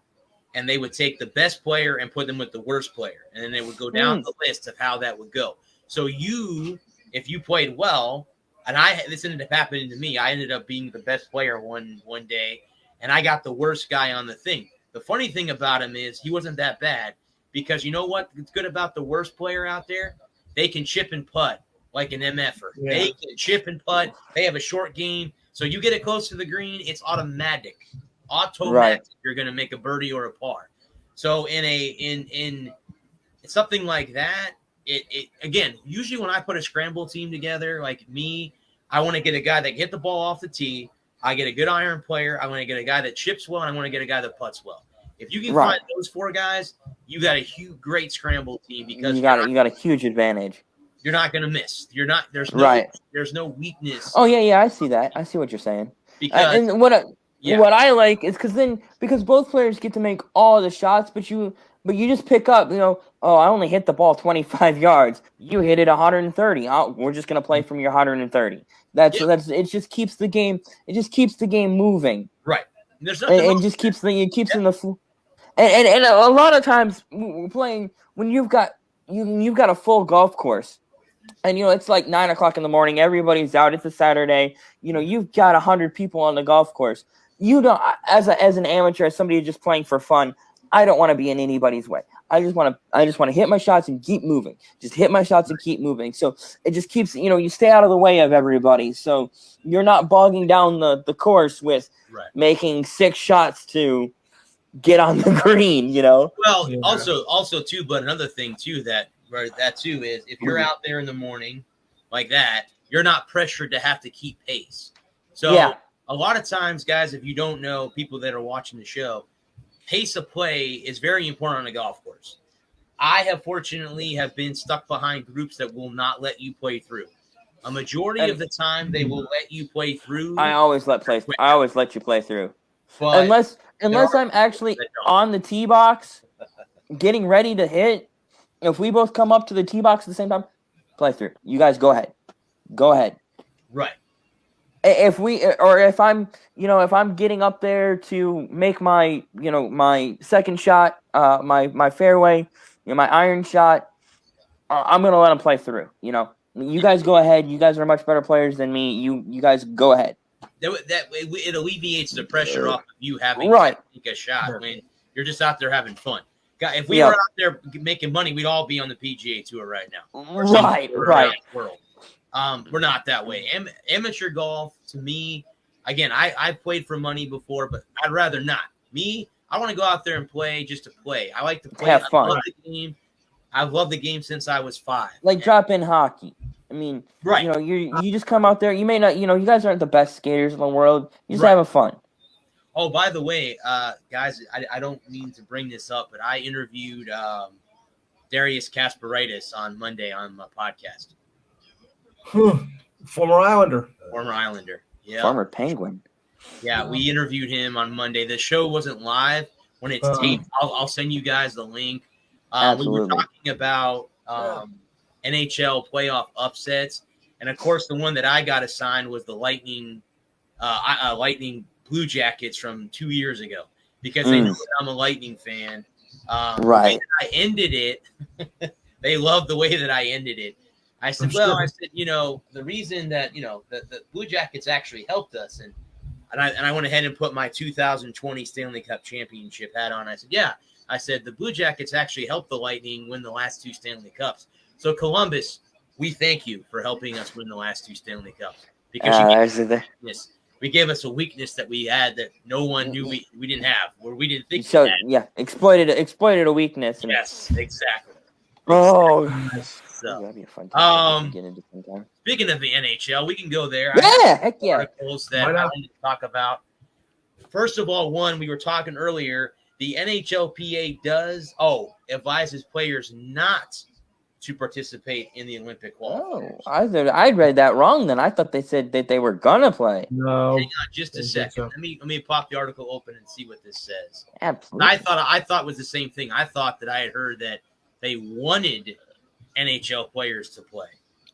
and they would take the best player and put them with the worst player. And then they would go down the list of how that would go. So you if you played well, and this ended up happening to me. I ended up being the best player one day, and I got the worst guy on the thing. The funny thing about him is he wasn't that bad because you know what's good about the worst player out there? They can chip and putt like an MFer. Yeah. They can chip and putt. They have a short game. So you get it close to the green, it's automatic. Right. You're going to make a birdie or a par. So in something like that, it again, usually when I put a scramble team together, like me, I want to get a guy that can hit the ball off the tee. I get a good iron player. I want to get a guy that chips well, and I want to get a guy that putts well. If you can find those 4 guys, you got a great scramble team because you got a huge advantage. You're not going to miss. There's no weakness. Oh yeah, I see that. I see what you're saying. Because what I like is because both players get to make all the shots, but you just pick up, I only hit the ball 25 yards. You hit it 130. We're just going to play from your 130. That's it just keeps the game. It just keeps the game moving. Right. There's nothing. It just keeps in the flow. And a lot of times we're playing when you've got a full golf course. And, it's like 9 o'clock in the morning. Everybody's out. It's a Saturday. You've got 100 people on the golf course. You don't, as an amateur, as somebody just playing for fun, I don't want to be in anybody's way. I just want to hit my shots and keep moving. Just hit my shots and keep moving. So it just keeps, you stay out of the way of everybody. So you're not bogging down the course with making 6 shots to get on the green, Well, also too, but another thing too that too is if you're out there in the morning like that, you're not pressured to have to keep pace. So a lot of times, guys, if you don't know, people that are watching the show, pace of play is very important on a golf course. I have fortunately been stuck behind groups that will not let you play through. A majority of the time, they will let you play through. I always let you play through, but unless I'm actually on the tee box, getting ready to hit. If we both come up to the tee box at the same time, play through. You guys go ahead. Right. If I'm getting up there to make my, my second shot, my fairway, my iron shot, I'm going to let them play through. You guys go ahead. You guys are much better players than me. You guys go ahead. It alleviates the pressure off of you having to take a shot when you're just out there having fun. If we were out there making money, we'd all be on the PGA Tour right now. Right. World. We're not that way. Amateur golf, to me, again, I played for money before, but I'd rather not. Me, I want to go out there and play just to play. I like to play. Have fun. I love the game. I've loved the game since I was 5. Like drop-in hockey. I mean, you just come out there. You may not, you guys aren't the best skaters in the world. You just having fun. Oh, by the way, guys, I don't mean to bring this up, but I interviewed Darius Kasparaitis on Monday on my podcast. Former Islander. Yeah. Former Penguin. Yeah, we interviewed him on Monday. The show wasn't live. When it's taped, I'll send you guys the link. We were talking about NHL playoff upsets. And, of course, the one that I got assigned was the Lightning Blue Jackets from 2 years ago because they know that I'm a Lightning fan. The way that I ended it, they loved the way that I ended it. I said, the reason that, the Blue Jackets actually helped us. And I went ahead and put my 2020 Stanley Cup championship hat on. I said, I said, the Blue Jackets actually helped the Lightning win the last 2 Stanley Cups. So Columbus, we thank you for helping us win the last 2 Stanley Cups because we gave us a weakness that we had that no one knew we didn't have, or we didn't think. So exploited a weakness. Yes, exactly. Oh, so that'd be a fun time to get into sometime. Speaking of the NHL, we can go there. Yeah, heck yeah. Articles that I wanted to talk about. First of all, we were talking earlier. The NHLPA advises players not to participate in the Olympic qualifiers. Oh, I read that wrong. Then I thought they said that they were gonna play. No, hang on just a second. So. Let me pop the article open and see what this says. Absolutely. And I thought it was the same thing. I thought that I had heard that they wanted NHL players to play.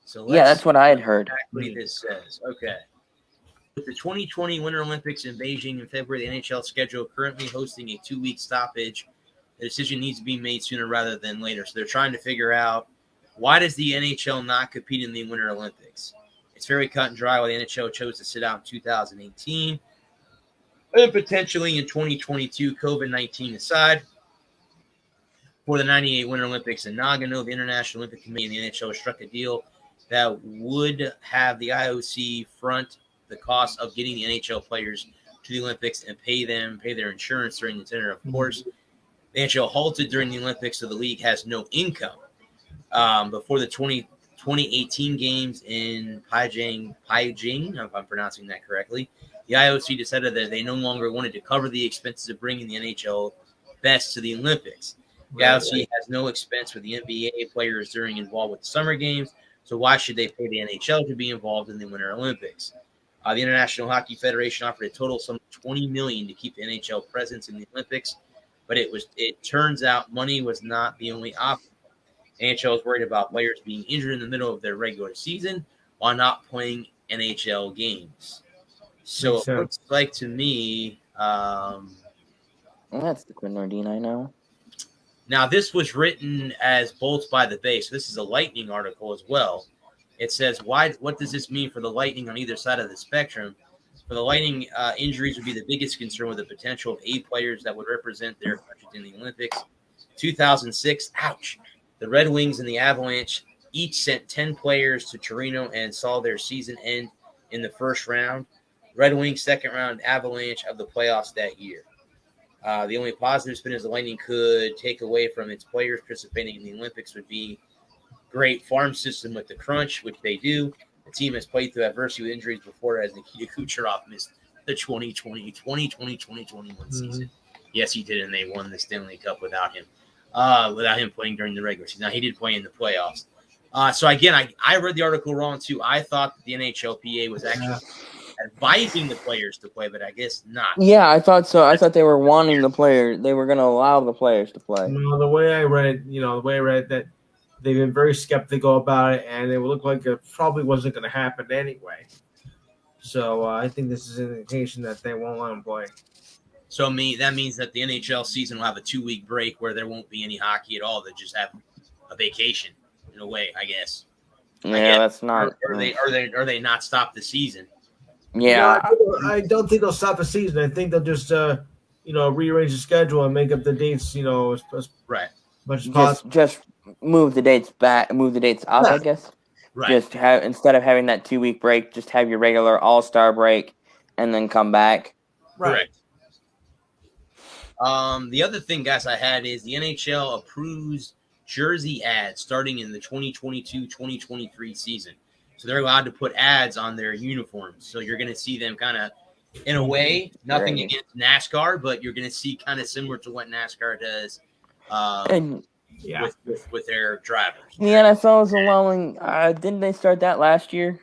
So that's what I had heard. Exactly, this says. Okay. With the 2020 Winter Olympics in Beijing in February, the NHL schedule currently hosting a 2-week stoppage. The decision needs to be made sooner rather than later. So they're trying to figure out Why does the NHL not compete in the Winter Olympics? It's very cut and dry why the NHL chose to sit out in 2018 and potentially in 2022, COVID-19 aside. For the 98 Winter Olympics in Nagano, the International Olympic Committee and the NHL struck a deal that would have the IOC front the cost of getting the NHL players to the Olympics and pay their insurance during the tenure. Of course, the NHL halted during the Olympics, so the league has no income. Before the 2018 games in Beijing, if I'm pronouncing that correctly, the IOC decided that they no longer wanted to cover the expenses of bringing the NHL best to the Olympics. The IOC has no expense for the NBA players during involved with the summer games, so why should they pay the NHL to be involved in the Winter Olympics? The International Hockey Federation offered a total sum of $20 million to keep the NHL presence in the Olympics, but it turns out money was not the only option. NHL was worried about players being injured in the middle of their regular season while not playing NHL games. So it looks like to me, that's the Quinn Nordine I know. Now, this was written as Bolts by the Bay, so this is a Lightning article as well. It says, what does this mean for the Lightning on either side of the spectrum? For the Lightning, injuries would be the biggest concern with the potential of 8 players that would represent their countries in the Olympics. 2006, ouch. The Red Wings and the Avalanche each sent 10 players to Torino and saw their season end in the first round. Red Wings second round, Avalanche of the playoffs that year. The only positive spin is the Lightning could take away from its players participating in the Olympics would be great farm system with the crunch, which they do. The team has played through adversity with injuries before, as Nikita Kucherov missed the 2020-2021 season. Yes, he did, and they won the Stanley Cup without him playing during the regular season. Now, he did play in the playoffs. So, again, I read the article wrong, too. I thought that the NHLPA was actually advising the players to play, but I guess not. Yeah, I thought so. I thought they were wanting the players. They were going to allow the players to play. No, the way I read that they've been very skeptical about it, and it would look like it probably wasn't going to happen anyway. So I think this is an indication that they won't let them play. So that means that the NHL season will have a 2-week break where there won't be any hockey at all. They just have a vacation in a way, I guess. Yeah, that's not. Or they not stop the season. Yeah, I don't think they'll stop the season. I think they'll just rearrange the schedule and make up the dates. As right. much as possible. Just move the dates back, move the dates up. I guess. Right. Just have, instead of having that 2-week break, just have your regular All-Star break and then come back. Right. The other thing, guys, I had is the NHL approves jersey ads starting in the 2022-2023 season. So they're allowed to put ads on their uniforms. So you're going to see them kind of, in a way, nothing against NASCAR, but you're going to see kind of similar to what NASCAR does with their drivers. The NFL is allowing, didn't they start that last year?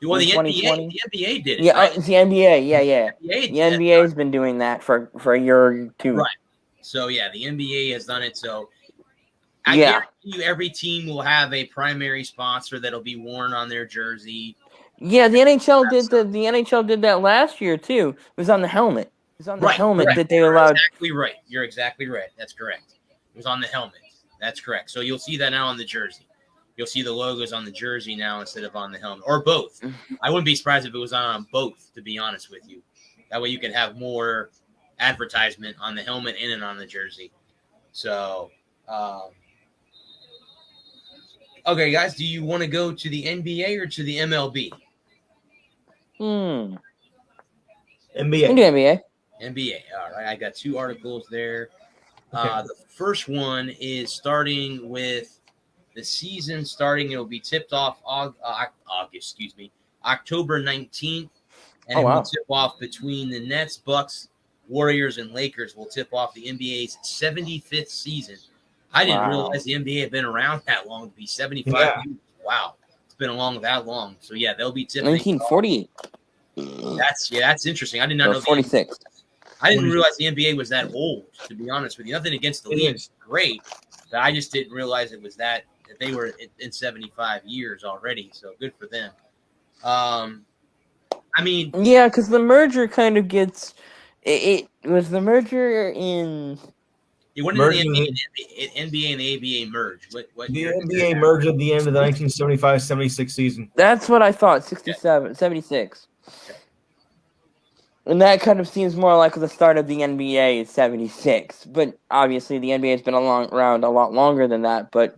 Well, the NBA did it. Yeah, right? It's the NBA. Yeah. The NBA has been doing that for a year or two. Right. So, yeah, the NBA has done it. So, I guarantee you every team will have a primary sponsor that'll be worn on their jersey. Yeah, the NHL did that last year too. It was on the helmet. It was on the helmet that they allowed. Exactly right. You're exactly right. That's correct. It was on the helmet. That's correct. So you'll see that now on the jersey. You'll see the logos on the jersey now instead of on the helmet, or both. I wouldn't be surprised if it was on both, to be honest with you. That way you can have more advertisement on the helmet and on the jersey. So, okay, guys, do you want to go to the NBA or to the MLB? NBA. NBA. All right, I got 2 articles there. The first one is starting with the season starting. It'll be tipped off October 19th, and it will tip off between the Nets, Bucks, Warriors, and Lakers. Will tip off the NBA's 75th season. I didn't realize the NBA had been around that long to be 75 years. Wow, it's been along that long. So yeah, they'll be tipping. 1948. That's interesting. I did not know. 46. I didn't realize the NBA was that old. To be honest with you, nothing against the league. It's great, but I just didn't realize it was that they were in 75 years already. So good for them. I mean, yeah, because the merger kind of gets. It was the merger in. When did the NBA and the ABA merge? What the year? NBA merged at the end of the 1975-76 season. That's what I thought. 67, 76. Okay. And that kind of seems more like the start of the NBA is 76. But obviously the NBA has been around a lot longer than that. But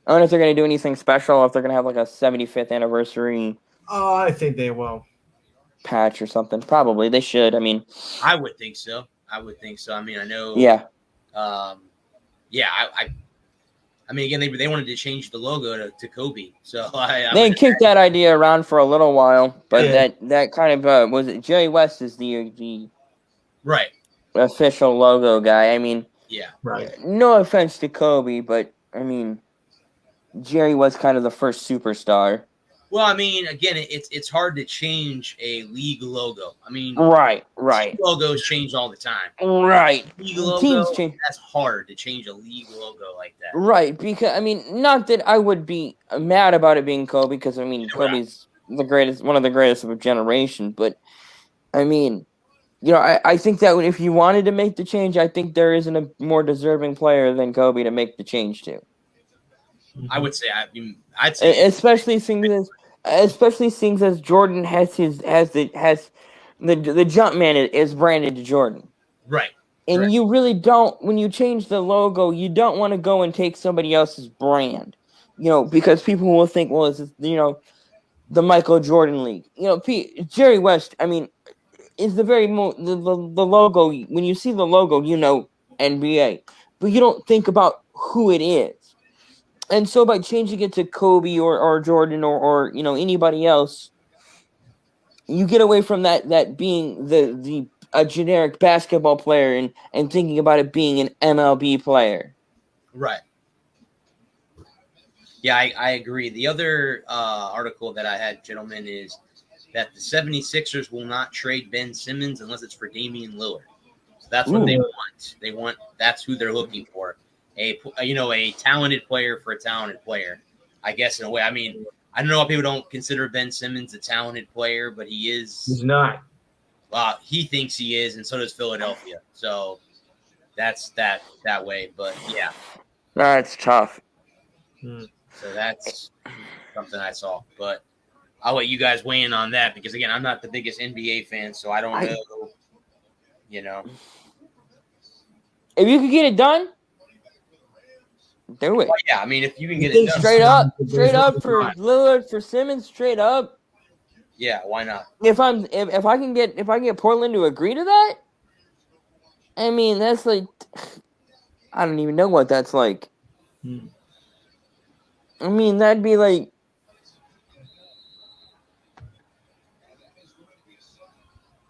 I don't know if they're going to do anything special, if they're going to have like a 75th anniversary. Oh, I think they will. Patch or something. Probably. They should. I mean. I would think so. I mean, I know. Yeah. I mean, again, they wanted to change the logo to Kobe. So they kicked that idea around for a little while. But that kind of, was it Jerry West is the right official logo guy. I mean. Yeah. Right. No offense to Kobe, but, I mean, Jerry was kind of the first superstar. Well, I mean, again, it's hard to change a league logo. I mean, right. Logos change all the time. Right. League logo, that's hard to change a league logo like that. Right, because I mean, not that I would be mad about it being Kobe, because I mean, Kobe's the greatest, one of the greatest of a generation. But I mean, you know, I think that if you wanted to make the change, I think there isn't a more deserving player than Kobe to make the change to. I would say, I'd say, especially seeing as Jordan has the jump man is branded to Jordan, right? And you really don't, when you change the logo, you don't want to go and take somebody else's brand, you know, because people will think, well, it's, you know, the Michael Jordan League, you know, Jerry West. I mean, is the logo. When you see the logo, you know NBA, but you don't think about who it is. And so by changing it to Kobe or Jordan or you know anybody else, you get away from that being a generic basketball player and thinking about it being an MLB player. Right. Yeah, I agree. The other article that I had, gentlemen, is that the 76ers will not trade Ben Simmons unless it's for Damian Lillard. So that's what they want. That's who they're looking for. A talented player for a talented player, I guess, in a way. I mean, I don't know why people don't consider Ben Simmons a talented player, but he is. He's not. He thinks he is, and so does Philadelphia. So that's that way. But yeah, that's tough. So that's something I saw. But I'll let you guys weigh in on that because again, I'm not the biggest NBA fan, so I don't know. You know, if you could get it done. Do it. Well, yeah, I mean, if you can get it done. Straight up for Lillard, for Simmons, straight up. Yeah, why not? If I can get Portland to agree to that, I mean, that's like, I don't even know what that's like. I mean, that'd be like.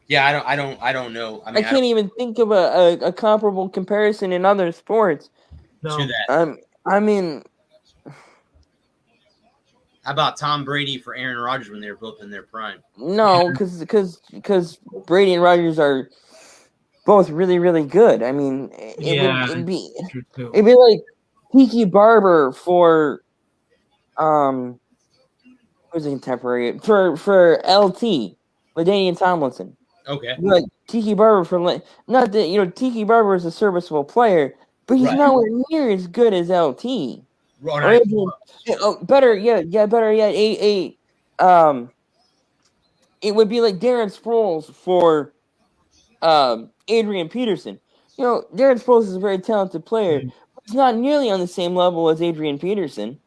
Yeah, I don't know. I mean, I can't even think of a comparable comparison in other sports. No. To that. I mean, how about Tom Brady for Aaron Rodgers when they were both in their prime? No, because Brady and Rodgers are both really, really good. I mean, it'd be like Tiki Barber for who's a contemporary for LT, LaDainian Tomlinson. Okay. Like Tiki Barber for not that Tiki Barber is a serviceable player. But he's nowhere near as good as LT. Right. Better yet. It would be like Darren Sproles for Adrian Peterson. You know, Darren Sproles is a very talented player, but he's not nearly on the same level as Adrian Peterson.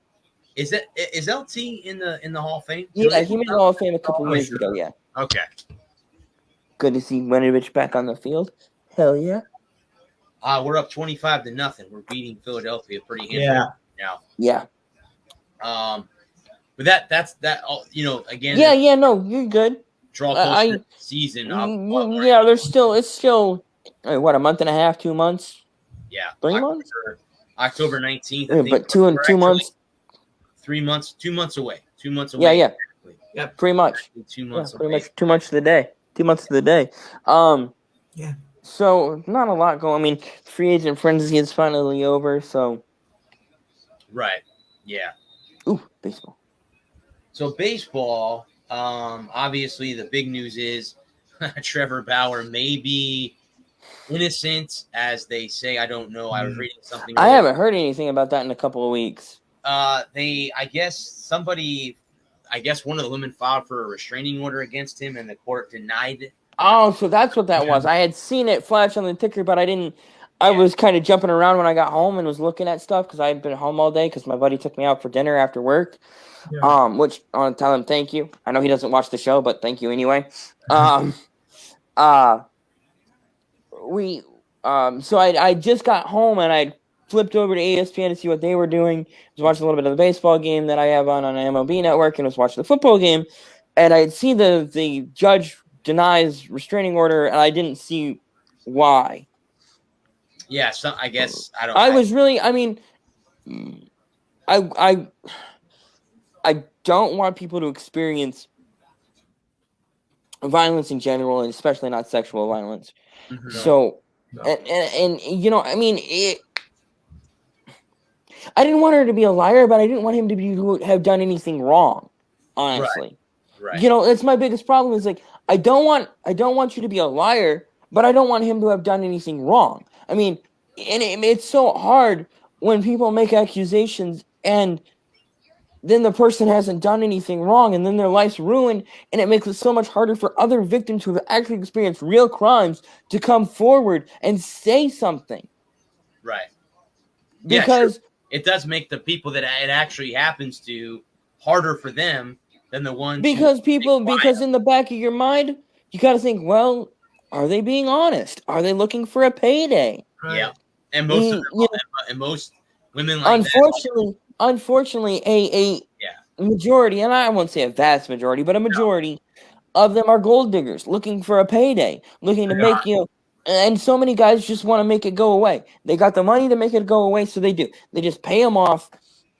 Is LT in the Hall of Fame? Yeah, he made the Hall of Fame a couple years ago. Yeah. Okay. Good to see Winovich back on the field. Hell yeah. We're up 25-0. We're beating Philadelphia pretty handily now. Yeah. But that's again. Yeah. No, you're good. Draw closer to season. There's still what, a month and a half, 2 months. Yeah. 3 months. October 19th. But 2 months. 3 months. 2 months away. 2 months away. Yeah. Pretty much. 2 months. Pretty much 2 months to the day. 2 months to the day. Yeah. So not a lot going. I mean, free agent frenzy is finally over. So. Right. Yeah. Ooh, baseball. So baseball. Obviously, the big news is Trevor Bauer may be innocent as they say. I don't know. I was reading something. I haven't heard anything about that in a couple of weeks. I guess one of the women filed for a restraining order against him, and the court denied it. Oh, so that's what that was. I had seen it flash on the ticker, but I didn't. I was kind of jumping around when I got home and was looking at stuff because I had been home all day because my buddy took me out for dinner after work. Yeah. Which I want to tell him thank you. I know he doesn't watch the show, but thank you anyway. So I just got home and I flipped over to ESPN to see what they were doing. I was watching a little bit of the baseball game that I have on MLB Network and was watching the football game, and I'd see the judge denies restraining order, and I didn't see why. Yeah, so I guess I don't. I don't want people to experience violence in general, and especially not sexual violence. Mm-hmm. So, and you know, I mean, I didn't want her to be a liar, but I didn't want him to have done anything wrong. Honestly, right. You know, that's my biggest problem. Is like I don't want you to be a liar, but I don't want him to have done anything wrong. I mean, and it's so hard when people make accusations and then the person hasn't done anything wrong, and then their life's ruined, and it makes it so much harder for other victims who have actually experienced real crimes to come forward and say something. Right. Because it does make the people that it actually happens to harder for them than the ones because in the back of your mind, you got to think, well, are they being honest? Are they looking for a payday? Yeah. And most of them, and most women like Unfortunately, a majority, and I won't say a vast majority, but a majority of them are gold diggers looking for a payday, looking to make and so many guys just want to make it go away. They got the money to make it go away, so they do. They just pay them off,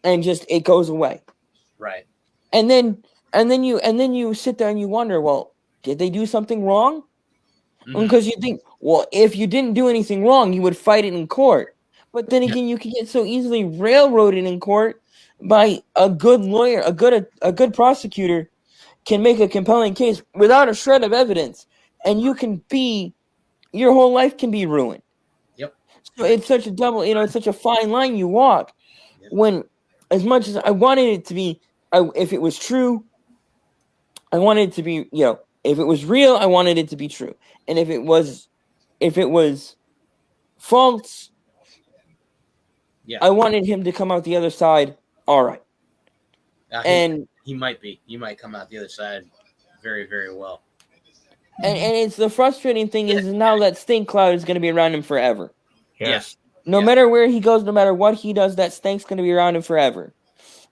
and just it goes away. Right. And then you sit there and you wonder, well, did they do something wrong? Because you think, well, if you didn't do anything wrong, you would fight it in court. But then again, you can get so easily railroaded in court by a good lawyer, a good prosecutor can make a compelling case without a shred of evidence, and your whole life can be ruined. Yep. So it's such a it's such a fine line you walk. Yep. When, as much as I wanted it to be, if it was true, I wanted it to be, if it was real, I wanted it to be true, and if it was false. Yeah. I wanted him to come out the other side. All right. And he might be. He might come out the other side very, very well. And it's the frustrating thing is now that stink cloud is going to be around him forever. Yes. No matter where he goes, no matter what he does, that stink's going to be around him forever.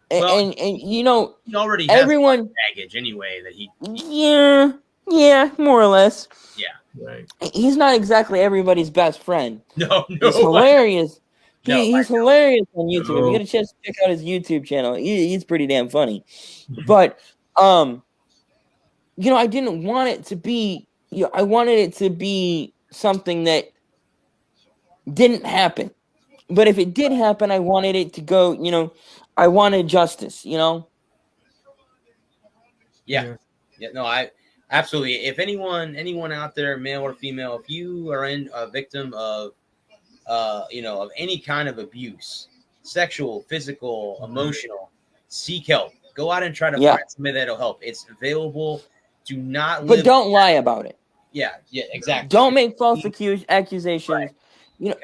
And he already has everyone baggage anyway that he. Yeah, more or less. Yeah. Right. He's not exactly everybody's best friend. No. He's hilarious. He's hilarious on YouTube. If you get a chance to check out his YouTube channel, he's pretty damn funny. But, I didn't want it to be, I wanted it to be something that didn't happen. But if it did happen, I wanted it to go, I wanted justice, Yeah. No, I absolutely. If anyone out there, male or female, if you are a victim of of any kind of abuse, sexual, physical, emotional, seek help. Go out and try to find somebody that'll help. It's available. Do not live. But don't lie about it. Yeah, exactly. Don't make false accusations. Right.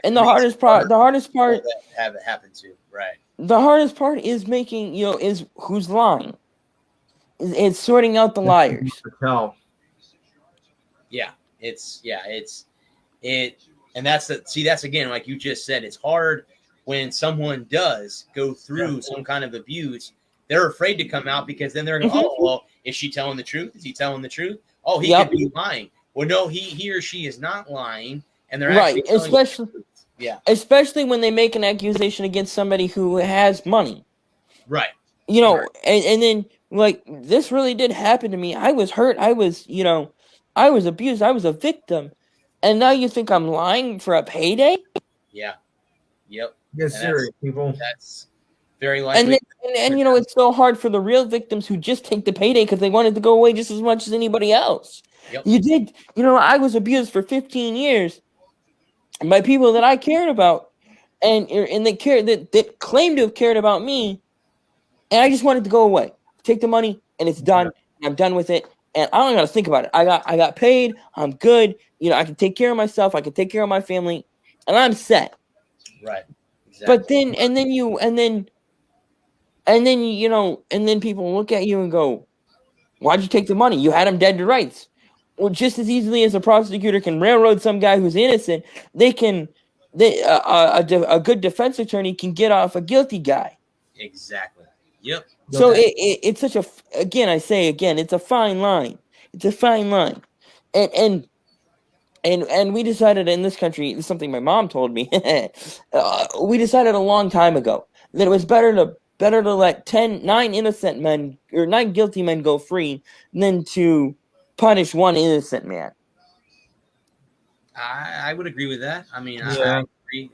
And the hardest part that have it happen to. Right. The hardest part is making, is who's lying. It's sorting out the liars. Yeah, and that's again, like you just said, it's hard when someone does go through some kind of abuse. They're afraid to come out because then they're going, oh, well, is she telling the truth? Is he telling the truth? Oh, he could be lying. Well, no, he or she is not lying, and they're actually telling the truth. Especially when they make an accusation against somebody who has money. Right. And then like this really did happen to me. I was hurt. I was abused. I was a victim. And now you think I'm lying for a payday? Yeah. Yep. Yes, serious people. That's very likely. And it's so hard for the real victims who just take the payday because they wanted to go away just as much as anybody else. Yep. You did. I was abused for 15 years. by people that I cared about, and they cared that claimed to have cared about me, and I just wanted to go away, take the money, and it's done. And I'm done with it, and I don't got to think about it. I got paid. I'm good. I can take care of myself. I can take care of my family, and I'm set. Right. Exactly. But then people look at you and go, "Why'd you take the money? You had him dead to rights." Well, just as easily as a prosecutor can railroad some guy who's innocent, a good defense attorney can get off a guilty guy. Exactly. Yep. So it's such it's a fine line. It's a fine line, and we decided in this country, this is something my mom told me. We decided a long time ago that it was better to let 9 innocent men or 9 guilty men go free than to punish one innocent man. I would agree with that. I mean, I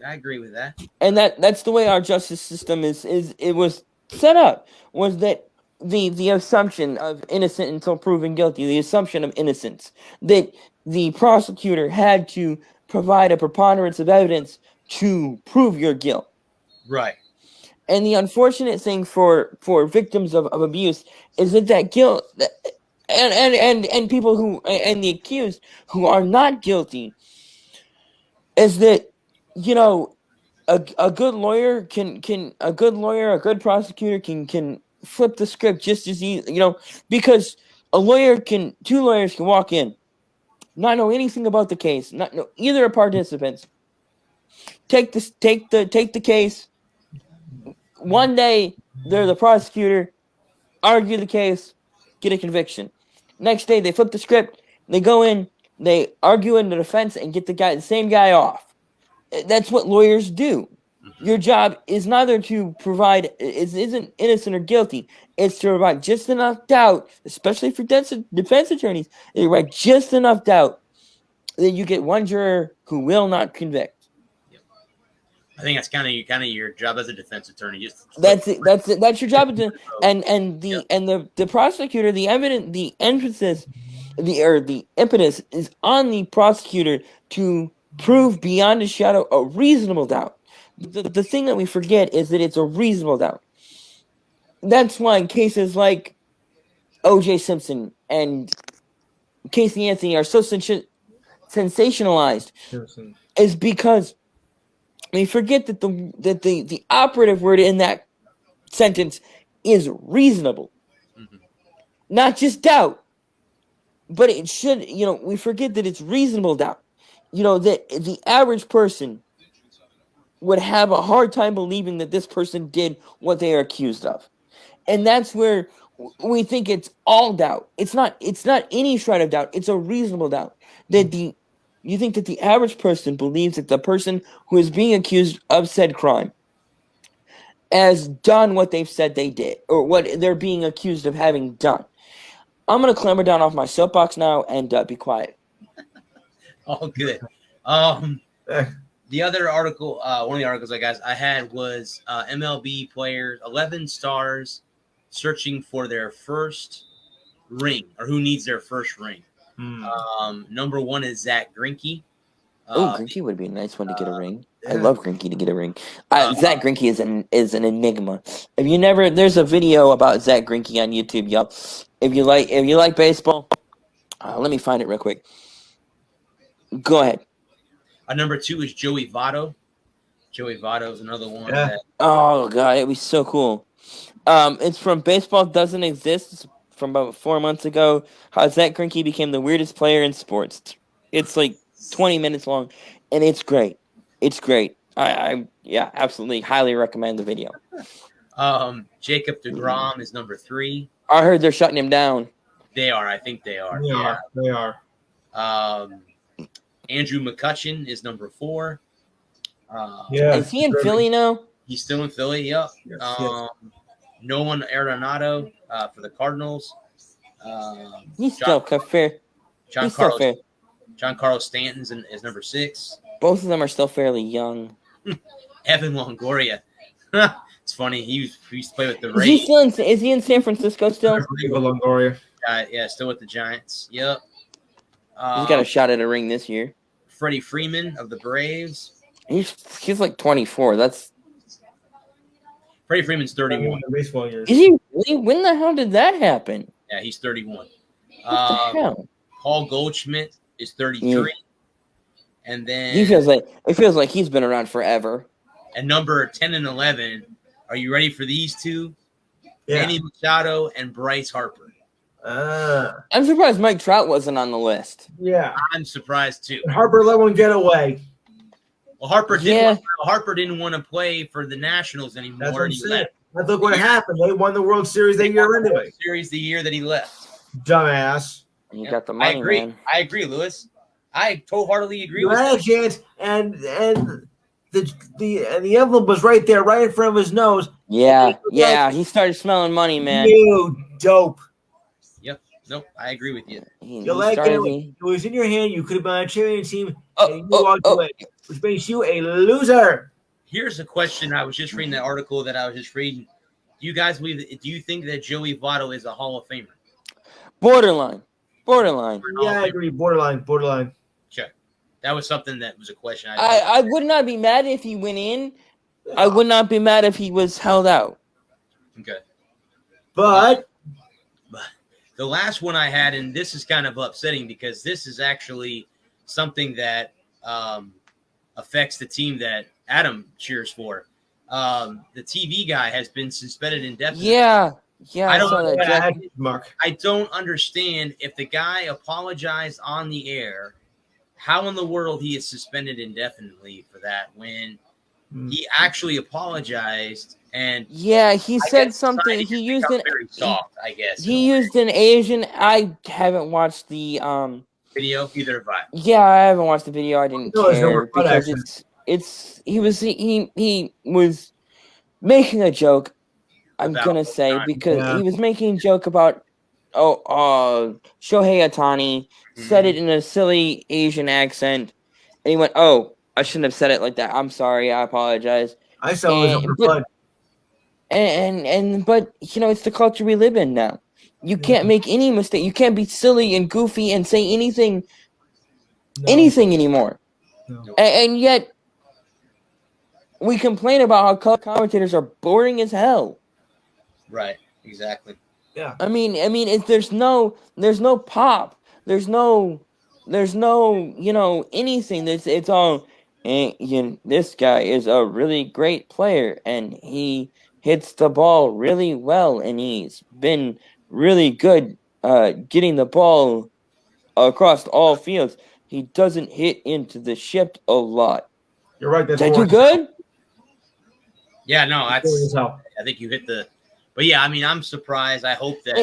agree with that. And that's the way our justice system is it was set up, was that the assumption of innocent until proven guilty, the assumption of innocence, that the prosecutor had to provide a preponderance of evidence to prove your guilt. Right. And the unfortunate thing for victims of abuse is that guilt and people who and the accused who are not guilty is that a good lawyer a good prosecutor can flip the script just as easy, because two lawyers can walk in, not know anything about the case, not know either of participants, take the case. One day they're the prosecutor, argue the case, get a conviction. Next day they flip the script, they go in, they argue in the defense and get the same guy off. That's what lawyers do. Your job is neither to provide, isn't innocent or guilty. It's to provide just enough doubt, especially for defense attorneys, they provide just enough doubt that you get one juror who will not convict. I think that's kind of your job as a defense attorney. That's it. That's your job. And the prosecutor, the emphasis, the impetus is on the prosecutor to prove beyond a shadow a reasonable doubt. The thing that we forget is that it's a reasonable doubt. That's why in cases like O.J. Simpson and Casey Anthony are so sensationalized, is because we forget that the operative word in that sentence is reasonable, not just doubt, but it should. We forget that it's reasonable doubt. That the average person would have a hard time believing that this person did what they are accused of. And that's where we think it's all doubt. It's not any shred of doubt. It's a reasonable doubt. You think that the average person believes that the person who is being accused of said crime has done what they've said they did, or what they're being accused of having done. I'm going to clamber down off my soapbox now and be quiet. All good. The other article, one of the articles I had was MLB players, 11 stars searching for their first ring, or who needs their first ring. Number 1 is Zach Greinke. Greinke would be a nice one to get a ring. I love Greinke to get a ring. Zach Greinke is an enigma. If you never, there's a video about Zach Greinke on YouTube, y'all. If you like baseball, let me find it real quick. Go ahead. Number 2 is Joey Votto. Joey Votto is another one. Yeah. Oh god, it'd be so cool. It's from Baseball Doesn't Exist. It's from about 4 months ago. How Zach Greinke became the weirdest player in sports. It's like 20 minutes long, and it's great. It's great. I absolutely highly recommend the video. Jacob deGrom is number 3. I heard they're shutting him down. They are. I think they are. They are. Andrew McCutchen is number 4. Is he in Philly now? He's still in Philly. Yep. Yes. Nolan Arenado for the Cardinals. He's still fair. Giancarlo Stanton is number 6. Both of them are still fairly young. Evan Longoria. It's funny. He used to play with the Rays. Is he in San Francisco still? Longoria. Yeah, still with the Giants. Yep. He's got a shot at a ring this year. Freddie Freeman of the Braves. He's like 24. Freddie Freeman's 31. Baseball years. Is he really? When the hell did that happen? Yeah, he's 31. What the hell? Paul Goldschmidt is 33. And then it feels like he's been around forever. And number 10 and 11, are you ready for these two? Yeah. Manny Machado and Bryce Harper. I'm surprised Mike Trout wasn't on the list. Yeah. I'm surprised too. Harper let one get away. Well, Harper didn't want to play for the Nationals anymore. That's what I'm saying. That's what happened. They won the World Series that year anyway. Series the year that he left. Dumbass. You got the money, I agree. man. I agree, Lewis. I wholeheartedly agree You with had that. a chance, and the envelope was right there, right in front of his nose. Yeah. He started smelling money, man. You dope. Yep. Nope. I agree with you. It was in your hand. You could have been on a cheerleading team, and you walked away, which makes you a loser. Here's a question. I was just reading that article that I was just reading. Do you guys believe? Do you think that Joey Votto is a Hall of Famer? Borderline. Yeah, I agree. Borderline. Check. That was something that was a question. I would not be mad if he went in. I would not be mad if he was held out. Okay. But the last one I had, and this is kind of upsetting because this is actually something that affects the team that Adam cheers for. The TV guy has been suspended indefinitely. Yeah. I don't understand if the guy apologized on the air, how in the world he is suspended indefinitely for that when he actually apologized and he said something. He used an very soft, I guess. He used an Asian. I haven't watched the video either have I. Yeah, I haven't watched the video. I didn't care because he was making a joke. I'm gonna say because he was making a joke about Shohei Ohtani, said it in a silly Asian accent, and he went, "Oh, I shouldn't have said it like that. I'm sorry. I apologize." I saw it for fun. But it's the culture we live in now. You can't make any mistake. You can't be silly and goofy and say anything anymore. No. And yet we complain about how color commentators are boring as hell. Right. Exactly. Yeah. I mean, there's no pop. There's no anything. It's all. This guy is a really great player, and he hits the ball really well, and he's been really good getting the ball across all fields. He doesn't hit into the ship a lot. You're right. Did that you good? Yeah, no, I think you hit the. But yeah, I mean, I'm surprised. I hope that I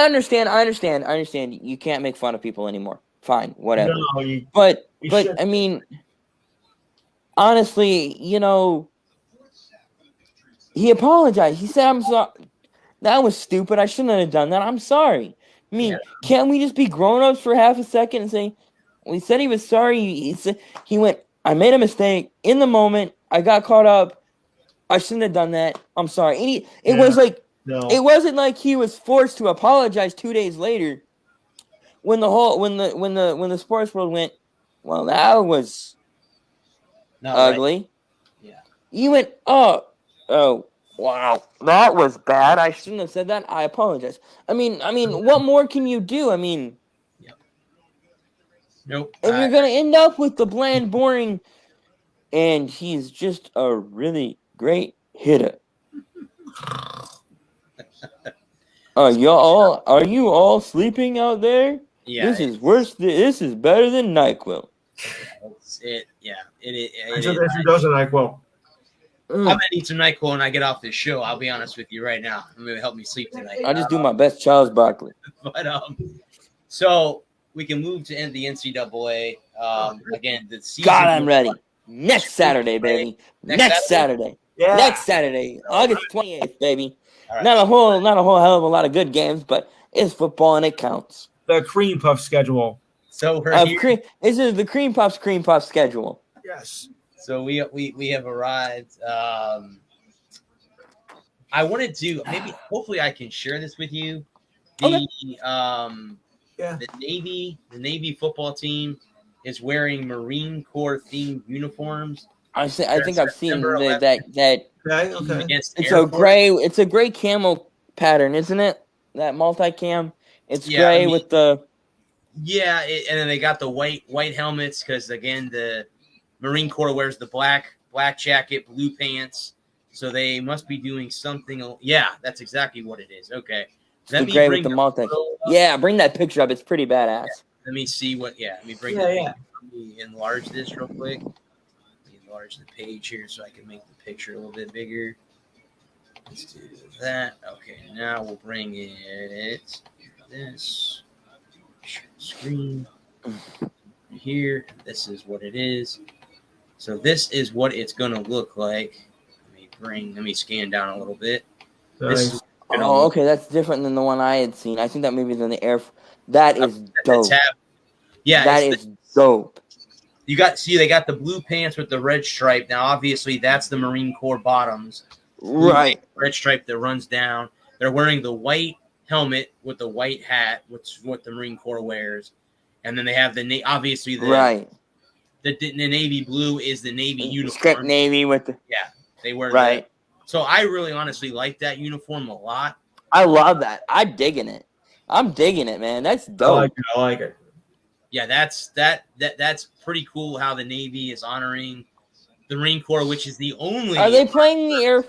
understand. You can't make fun of people anymore. Fine, whatever. No, but I mean, honestly, he apologized. He said, "I'm sorry. That was stupid. I shouldn't have done that. I'm sorry." I mean, can't we just be grown-ups for half a second and say, "We said he was sorry." He went, "I made a mistake in the moment. I got caught up. I shouldn't have done that. I'm sorry." It wasn't like he was forced to apologize 2 days later. When the sports world went, well, that was ugly. Right. Yeah. You went, oh, wow, that was bad. I shouldn't have said that. I apologize. I mean, what more can you do? I mean, nope. And you're gonna end up with the bland, boring, and he's just a really great hitter. Are you all sleeping out there? Yeah. This is worse. This is better than NyQuil. It is. She does a NyQuil. I'm gonna need some NyQuil when I get off this show. I'll be honest with you right now. I'm gonna help me sleep tonight. I just do my best, Charles Barkley. But so we can move to end the NCAA. Again, the season. God, I'm ready. Next Saturday, baby. Next Saturday. Yeah. Next Saturday, August 28th, baby. Right. Not a whole hell of a lot of good games, but it's football and it counts. The Cream Puff schedule. So this is the Cream Puff schedule. Yes. So we have arrived. I wanted to hopefully I can share this with you. The Navy football team is wearing Marine Corps themed uniforms. I think I've seen that. Okay. It's a gray camo pattern, isn't it? That multicam. It's gray with the. Yeah, and then they got the white helmets because again the Marine Corps wears the black jacket, blue pants. So they must be doing something. Yeah, that's exactly what it is. Okay. The gray with the multi. Yeah, bring that picture up. It's pretty badass. Yeah, let me see what. Yeah, let me bring. Let me enlarge this real quick. Let me enlarge the page here so I can make the picture a little bit bigger. Let's do that. Okay, now we'll bring it. This screen here. This is what it is. So this is what it's gonna look like. Let me scan down a little bit. Nice. Okay, that's different than the one I had seen. I think that maybe than the air. That is dope. Yeah, that is dope. They got the blue pants with the red stripe. Now, obviously, that's the Marine Corps bottoms. Right. Red stripe that runs down. They're wearing the white helmet with the white hat, which is what the Marine Corps wears. And then they have the navy blue is the Navy uniform. Striped navy with the they wear that. So I really honestly like that uniform a lot. I love that. I'm digging it, man. That's dope. I like it. Yeah, that's pretty cool how the Navy is honoring the Marine Corps, which is the only. Are they playing the air?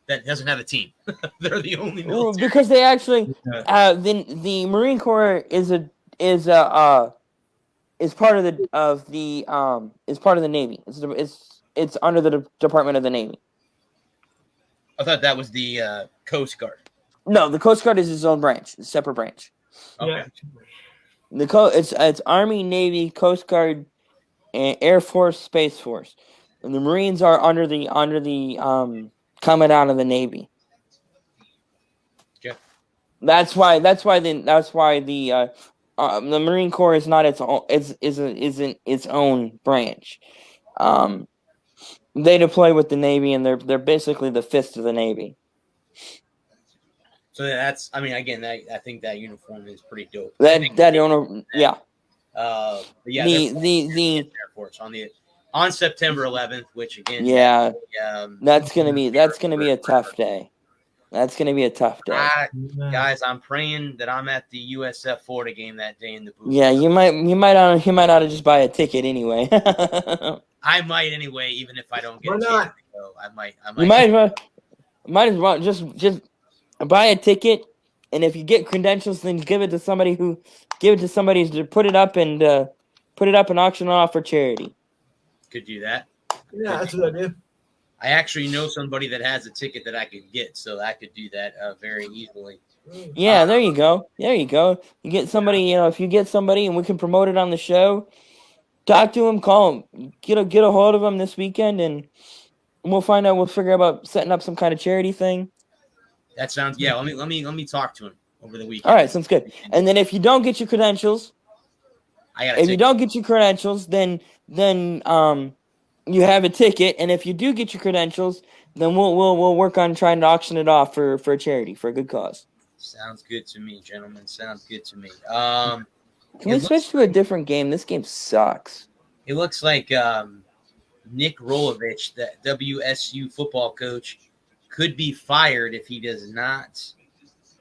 That doesn't have a team. They're the only military. Because they actually the Marine Corps is part of the Navy. It's under the Department of the Navy. I thought that was the Coast Guard. No, the Coast Guard is its own branch, a separate branch. Okay. Yeah. It's Army, Navy, Coast Guard, and Air Force, Space Force, and the Marines are under the Commandant of the Navy. Yeah. That's why the Marine Corps is not its own. Isn't its own branch. They deploy with the Navy, and they're basically the fist of the Navy. So that's, I mean, again, I think that uniform is pretty dope. Yeah. The Air Force on September 11th, which again, that's gonna be a tough day. That's gonna be a tough day. Guys, I'm praying that I'm at the USF Florida game that day in the booth. Yeah, you might ought to just buy a ticket anyway. I might anyway, even if I don't get a chance to go. I might. You might as well just buy a ticket, and if you get credentials, then give it to somebody to put it up and auction it off for charity. Could do that. Yeah, that's what I do. I actually know somebody that has a ticket that I could get, so I could do that very easily. Yeah, there you go. You get somebody, if you get somebody and we can promote it on the show, talk to him, call him, get a hold of him this weekend, and we'll find out. We'll figure out setting up some kind of charity thing. That sounds Let me talk to him over the weekend. All right, sounds good. And then if you don't get your credentials, then you have a ticket. And if you do get your credentials, then we'll work on trying to auction it off for a charity, for a good cause. Sounds good to me, gentlemen. Sounds good to me. Can we switch to a different game? This game sucks. It looks like Nick Rolovich, the WSU football coach, could be fired if he does not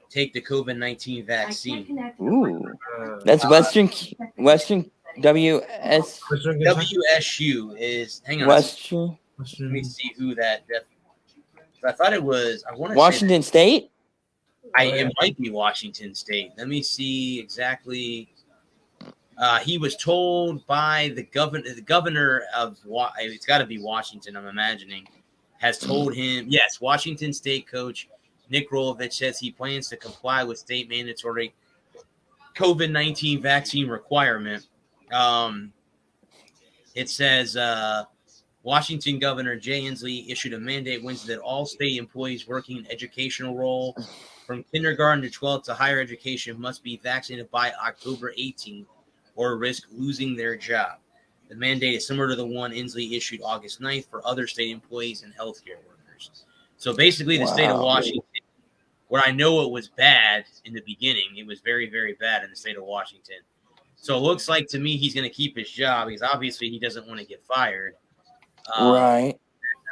take the COVID-19 vaccine. Ooh, that's Western WS. WSU is. Hang on. Western. Let me see who that. I thought it was. I want to Washington State. It might be Washington State. Let me see exactly. He was told by the governor of. It's got to be Washington. I'm imagining. Has told him, yes, Washington State coach Nick Rolovich says he plans to comply with state mandatory COVID-19 vaccine requirement. It says Washington Governor Jay Inslee issued a mandate Wednesday that all state employees working in educational role from kindergarten to 12th to higher education must be vaccinated by October 18th or risk losing their job. The mandate is similar to the one Inslee issued August 9th for other state employees and healthcare workers. So basically the state of Washington, where I know it was bad in the beginning, it was very, very bad in the state of Washington. So it looks like to me he's going to keep his job because obviously he doesn't want to get fired. Right.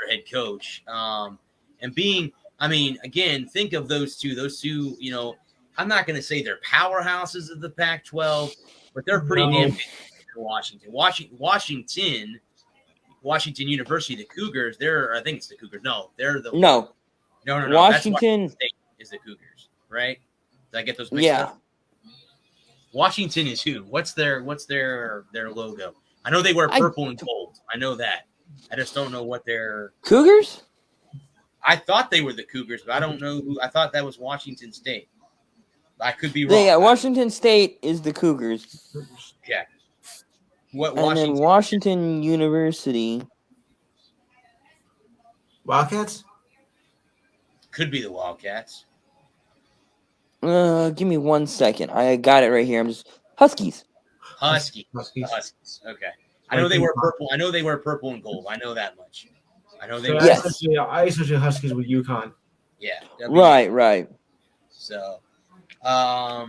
Their head coach. And being, I mean, again, think of those two. Those two, you know, I'm not going to say they're powerhouses of the Pac-12, but they're pretty damn good in Washington. Washington University, the Cougars. I think it's the Cougars. No, they're the no. Washington State is the Cougars, right? Did I get those mixed up? Washington is who? What's their logo? I know they wear purple and gold. I know that. I just don't know what their Cougars. I thought they were the Cougars, but I don't know who. I thought that was Washington State. I could be wrong. Yeah, Washington State is the Cougars. Okay. What? And then Washington University. Wildcats? Could be the Wildcats. Give me 1 second. I got it right here. I'm just Huskies. Huskies. Okay. I know they wear purple. I know they wear purple and gold. I know that much. I know they. I associate Huskies with UConn. Yeah. Right. So. Oh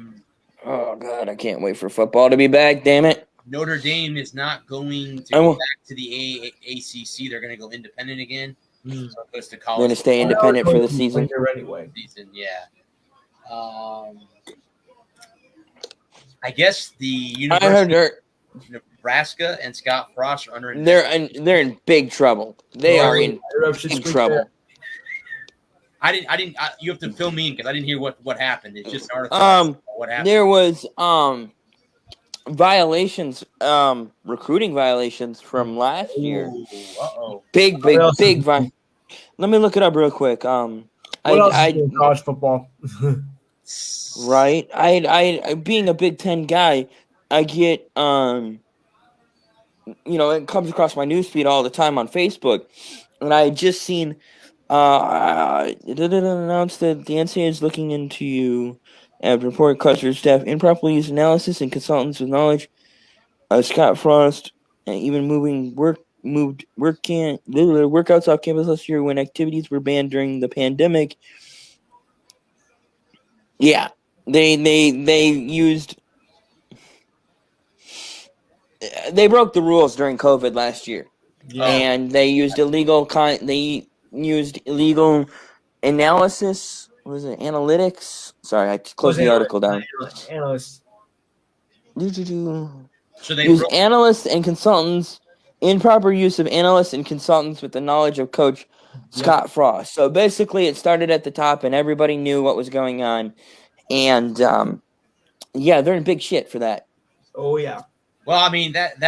God, I can't wait for football to be back. Damn it. Notre Dame is not going to go back to the ACC. They're going to go independent again. So it goes to college. They're going to stay independent for the season. Anyway. Yeah. I guess the University of Nebraska and Scott Frost are under. They're in big trouble. They are in big trouble. I didn't. You have to fill me in because I didn't hear what happened. It's just an article. What happened? There was violations, recruiting violations from last year. Big. Let me look it up real quick. What else is in college football? Right. I being a Big Ten guy, I get it comes across my newsfeed all the time on Facebook, and I had just seen announced that the NCAA is looking into you and report customer staff improperly use analysis and consultants with knowledge. Scott Frost even moved workouts off campus last year when activities were banned during the pandemic. Yeah, they broke the rules during COVID last year, and they used illegal analysis. What was it? Analytics. Sorry, I closed the article down. Analysts. So they use analysts and consultants. Improper use of analysts and consultants with the knowledge of Coach Scott Frost. So basically, it started at the top, and everybody knew what was going on. And they're in big shit for that. Oh yeah. Well, I mean that's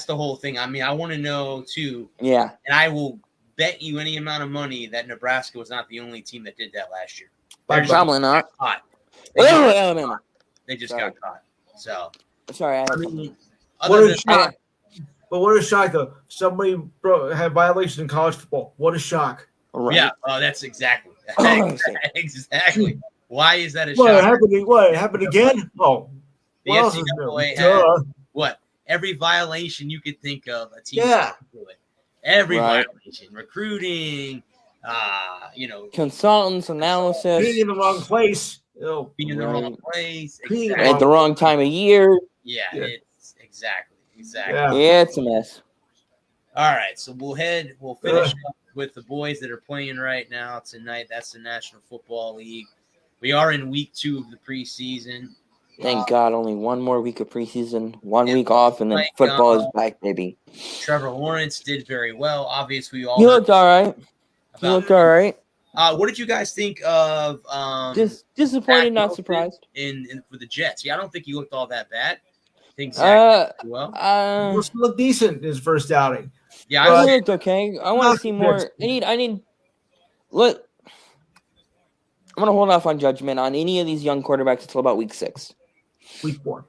the whole thing. I mean, I want to know too. Yeah. And I will bet you any amount of money that Nebraska was not the only team that did that last year. Probably not. They just got caught. So sorry. What a shock! But what a shock though! Somebody had violations in college football. What a shock! Right. Yeah. That's exactly. Exactly. Why is that a shock? What happened again? Oh, what? Every violation you could think of, a team. Yeah. Every violation, recruiting, consultants, analysis, being in the wrong place. Being in the wrong place. At the wrong time of year. Yeah. It's exactly. Yeah, it's a mess. All right, so we'll finish up with the boys that are playing right now tonight. That's the National Football League. We are in week 2 of the preseason. Thank God, only one more week of preseason, 1 week off, and then football is back, baby. Trevor Lawrence did very well. Obviously, he looked all right. What did you guys think of? Disappointed, not surprised. In for the Jets, I don't think he looked all that bad. I think he looked decent in his first outing. Yeah, he looked okay. I want to see more. Look, I'm gonna hold off on judgment on any of these young quarterbacks until about week 6. Week 4.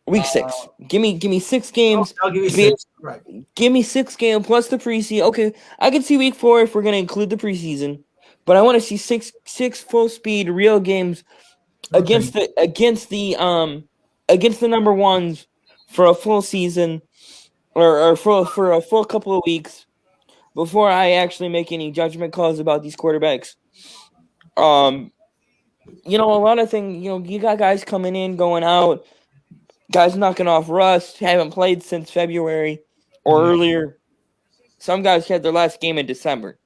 Week 6. Give me 6 games. I'll give you 6. Right. Give me 6 games plus the preseason. Okay, I can see week 4 if we're gonna include the preseason, but I want to see six full speed real games against the number ones for a full season or for a full couple of weeks before I actually make any judgment calls about these quarterbacks. a lot of things, you got guys coming in, going out, guys knocking off rust, haven't played since February or earlier. Some guys had their last game in December.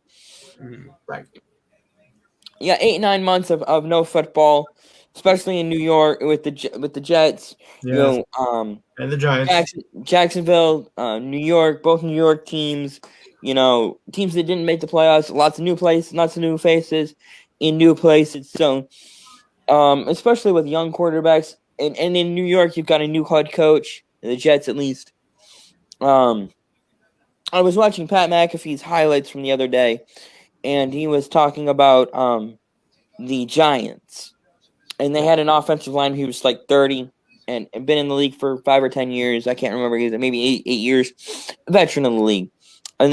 Right. Yeah, 8-9 months of no football, especially in New York with the Jets. Yeah. And the Giants. Jacksonville, New York, both New York teams. Teams that didn't make the playoffs. Lots of new places, lots of new faces in new places. So, especially with young quarterbacks, and in New York, you've got a new head coach. The Jets, at least. I was watching Pat McAfee's highlights from the other day, and he was talking about the Giants. And they had an offensive line who was like 30 and been in the league for 5 or 10 years. I can't remember either. Maybe 8 years. A veteran of the league. And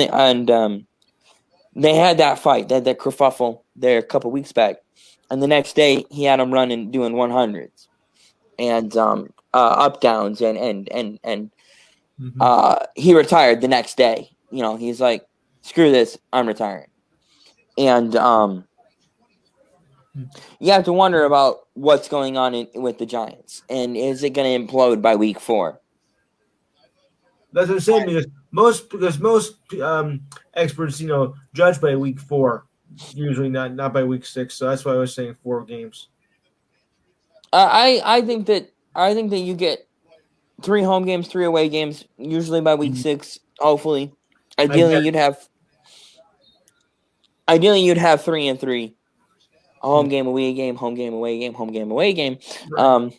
they had that fight, that kerfuffle there a couple weeks back. And the next day, he had them running, doing 100s. And up downs and he retired the next day. He's like, screw this, I'm retiring. And you have to wonder about what's going on with the Giants, and is it going to implode by week 4? That's what I'm saying, because most experts, judge by week 4, usually not by week 6. So that's why I was saying 4 games. I think that you get 3 home games, 3 away games, usually by week 6. Hopefully, ideally you'd have 3 and 3. A home game, away game, home game, away game, home game, away game. Right.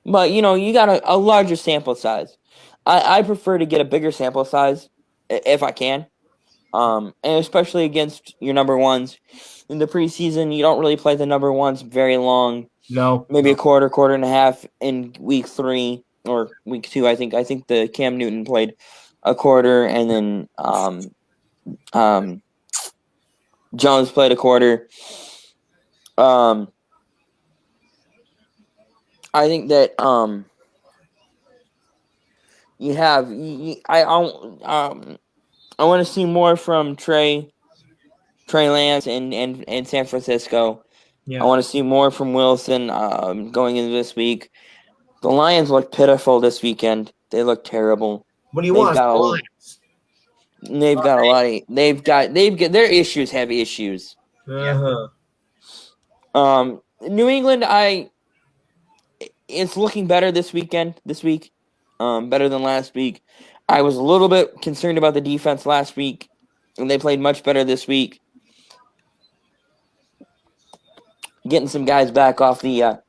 But you got a larger sample size. I prefer to get a bigger sample size if I can, and especially against your number ones. In the preseason, you don't really play the number ones very long. No, maybe a quarter and a half in week 3 or week 2. I think the Cam Newton played a quarter, and then Jones played a quarter. I think that I want to see more from Trey Lance and San Francisco. Yeah. I want to see more from Wilson going into this week. The Lions look pitiful this weekend. They look terrible. What do you want? They've got a lot of their issues have issues. Uh-huh. New England, it's looking better this week, better than last week. I was a little bit concerned about the defense last week, and they played much better this week. Getting some guys back off the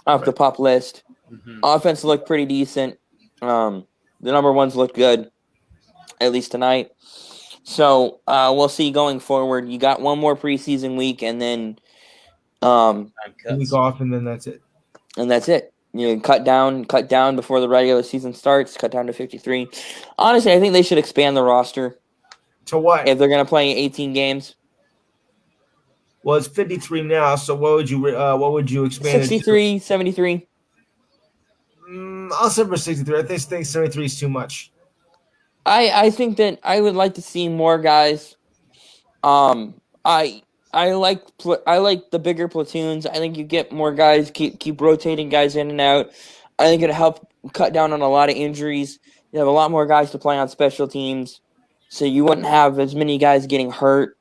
PUP list. Mm-hmm. Offense looked pretty decent. The number ones looked good, at least tonight. So we'll see going forward. You got one more preseason week, and then week off, and then that's it. And that's it. Cut down before the regular season starts. Cut down to 53. Honestly, I think they should expand the roster. To what? If they're going to play 18 games. Well, it's 53 now. So what would you expand? 63, 73. I'll say for 63. I think 73 is too much. I think that I would like to see more guys. I like the bigger platoons. I think you get more guys, keep rotating guys in and out. I think it'll help cut down on a lot of injuries. You have a lot more guys to play on special teams, so you wouldn't have as many guys getting hurt.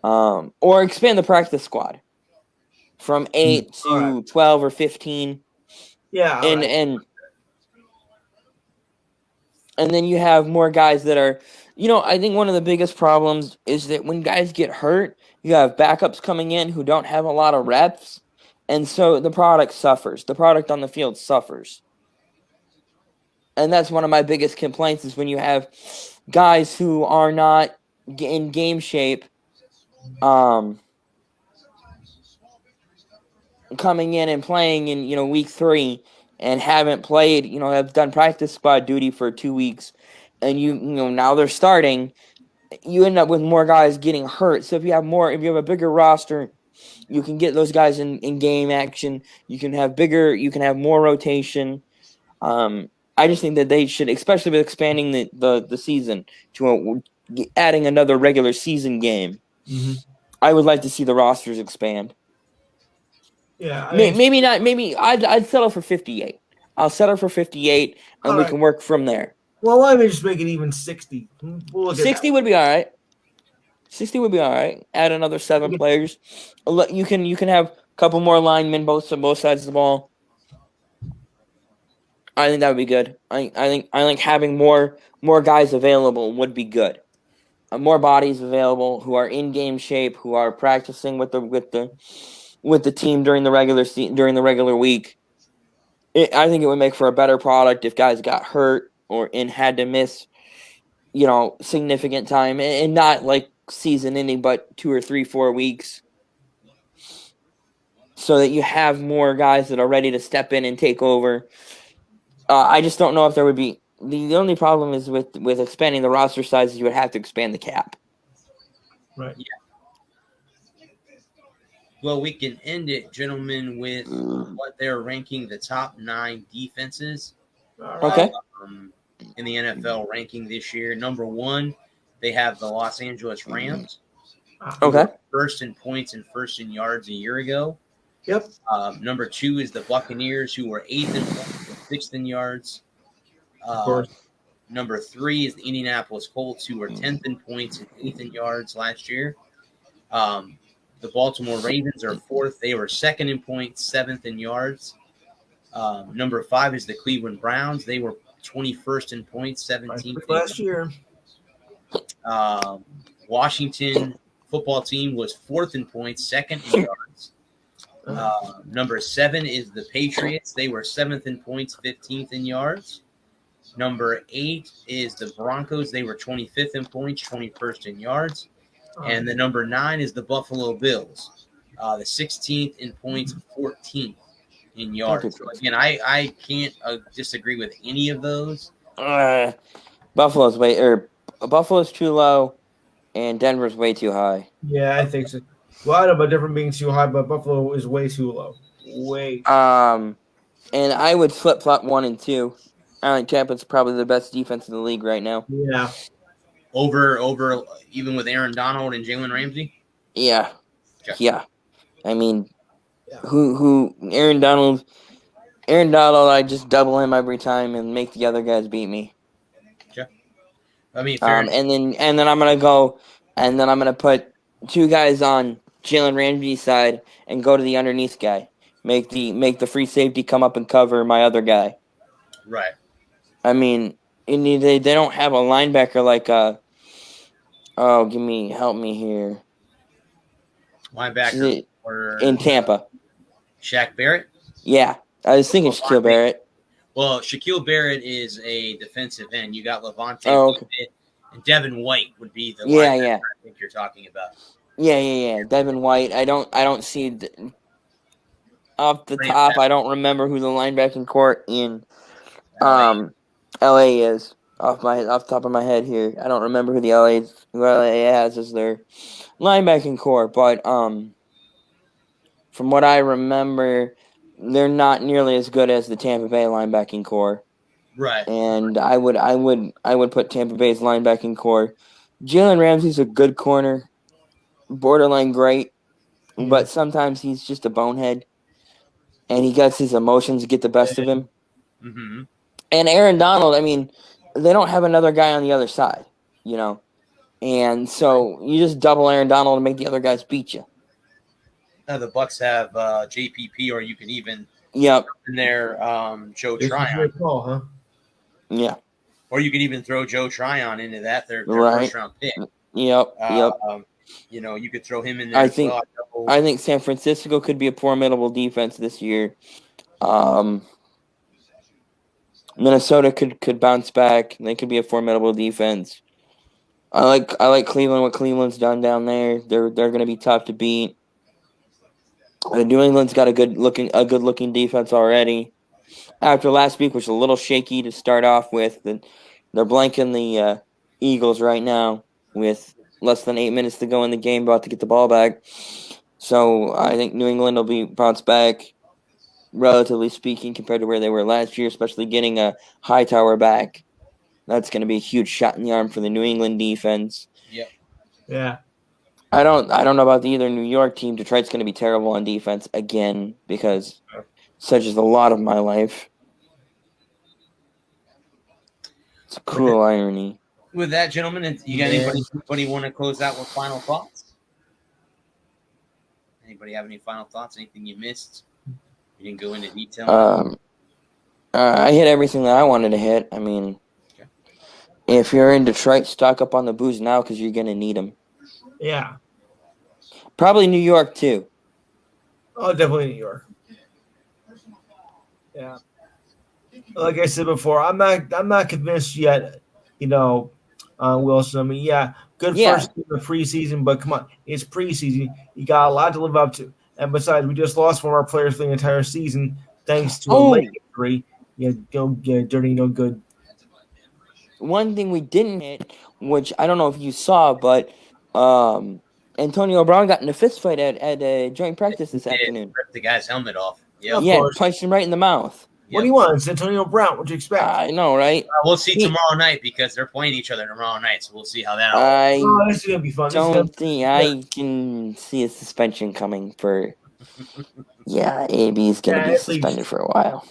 Or expand the practice squad from 8 to 12 or 15. Yeah, and then you have more guys that are, I think one of the biggest problems is that when guys get hurt, you have backups coming in who don't have a lot of reps, and so the product suffers. The product on the field suffers. And that's one of my biggest complaints is when you have guys who are not in game shape coming in and playing in, week 3 and haven't played, have done practice squad duty for 2 weeks, and now they're starting, you end up with more guys getting hurt. So if you have a bigger roster, you can get those guys in game action. You can have more rotation. I just think that they should, especially with expanding the season to adding another regular season game. Mm-hmm. I would like to see the rosters expand. Yeah, maybe not. Maybe I'd settle for 58. I'll settle for 58, and we can work from there. Well, why don't we just make it even 60? We'll 60 would be all right. 60 would be all right. Add another 7 players. You can have a couple more linemen both sides of the ball. I think that would be good. I think having more guys available would be good. More bodies available who are in game shape, who are practicing with the team during the regular week. I think it would make for a better product if guys got hurt and had to miss, significant time and not like season ending, but 2 or 3, 4 weeks, so that you have more guys that are ready to step in and take over. I just don't know if there would be. The only problem is with expanding the roster size, you would have to expand the cap. Right. Yeah. Well, we can end it, gentlemen, with what they're ranking the top 9 defenses. Okay. In the NFL ranking this year. Number 1, they have the Los Angeles Rams. Okay. First in points and first in yards a year ago. Yep. Number 2 is the Buccaneers, who were 8th in points and 6th in yards. Of course. Number 3 is the Indianapolis Colts, who were 10th in points and 8th in yards last year. The Baltimore Ravens are 4th. They were 2nd in points, 7th in yards. Number 5 is the Cleveland Browns. They were 21st in points, 17th last year. Washington football team was 4th in points, 2nd in yards. Number 7 is the Patriots. They were 7th in points, 15th in yards. Number 8 is the Broncos. They were 25th in points, 21st in yards. And the number 9 is the Buffalo Bills, the 16th in points, 14th in yards. So again, I can't disagree with any of those. Buffalo's too low, and Denver's way too high. Yeah, I think so. Well, I don't know about different being too high, but Buffalo is way too low. And I would flip flop 1 and 2. I think Tampa's probably the best defense in the league right now. Yeah. Over even with Aaron Donald and Jalen Ramsey? Yeah. Okay. Yeah. I mean, who Aaron Donald, I just double him every time and make the other guys beat me. Okay. I mean, and then I'm gonna put 2 guys on Jalen Ramsey's side and go to the underneath guy. Make the free safety come up and cover my other guy. Right. I mean, they don't have a linebacker like help me here. Linebacker in Tampa. Shaq Barrett? Yeah. I was thinking Shaquille Barrett. Well, Shaquille Barrett is a defensive end. You got Levante and Devin White would be the linebacker I think you're talking about. Yeah. Devin White. I don't see off the top. I don't remember who the linebacking court in LA is off the top of my head here. I don't remember who LA has as their linebacking core, but from what I remember, they're not nearly as good as the Tampa Bay linebacking core. Right. And I would put Tampa Bay's linebacking core. Jalen Ramsey's a good corner, borderline great, but sometimes he's just a bonehead, and he gets his emotions get the best of him. Mm-hmm. And Aaron Donald, I mean, they don't have another guy on the other side, and so you just double Aaron Donald and make the other guys beat you. The Bucks have JPP, or you can even in there Joe Tryon. Call, huh? Yeah. Or you could even throw Joe Tryon into that. Their first round pick. Yep. You could throw him in there. I think San Francisco could be a formidable defense this year. Minnesota could bounce back. They could be a formidable defense. I like Cleveland. What Cleveland's done down there, they're going to be tough to beat. New England's got a good looking defense already. After last week, which was a little shaky to start off with, they're blanking the Eagles right now with less than 8 minutes to go in the game, about to get the ball back. So I think New England will be bounced back, relatively speaking, compared to where they were last year, especially getting a Hightower back. That's going to be a huge shot in the arm for the New England defense. Yep. Yeah. I don't know about either New York team. Detroit's going to be terrible on defense again because such is a lot of my life. It's a cruel irony. With that, gentlemen, you got anybody want to close out with final thoughts? Anybody have any final thoughts? Anything you missed? You didn't go into detail. I hit everything that I wanted to hit. I mean, if you're in Detroit, stock up on the booze now because you're going to need them. Yeah. Probably New York, too. Oh, definitely New York. Yeah. Like I said before, I'm not convinced yet, Wilson. I mean, good first game of preseason, but come on, it's preseason. You got a lot to live up to. And besides, we just lost one of our players for the entire season thanks to a leg injury. Dirty, no good. One thing we didn't hit, which I don't know if you saw, but Antonio Brown got in a fist fight at a joint practice this afternoon. Ripped the guy's helmet off. Punched him right in the mouth. What do you want? It's Antonio Brown. What do you expect? I know, right? We'll see tomorrow night because they're playing each other tomorrow night, so we'll see how that. This is gonna be fun. I can see a suspension coming for. AB's gonna be suspended for a while.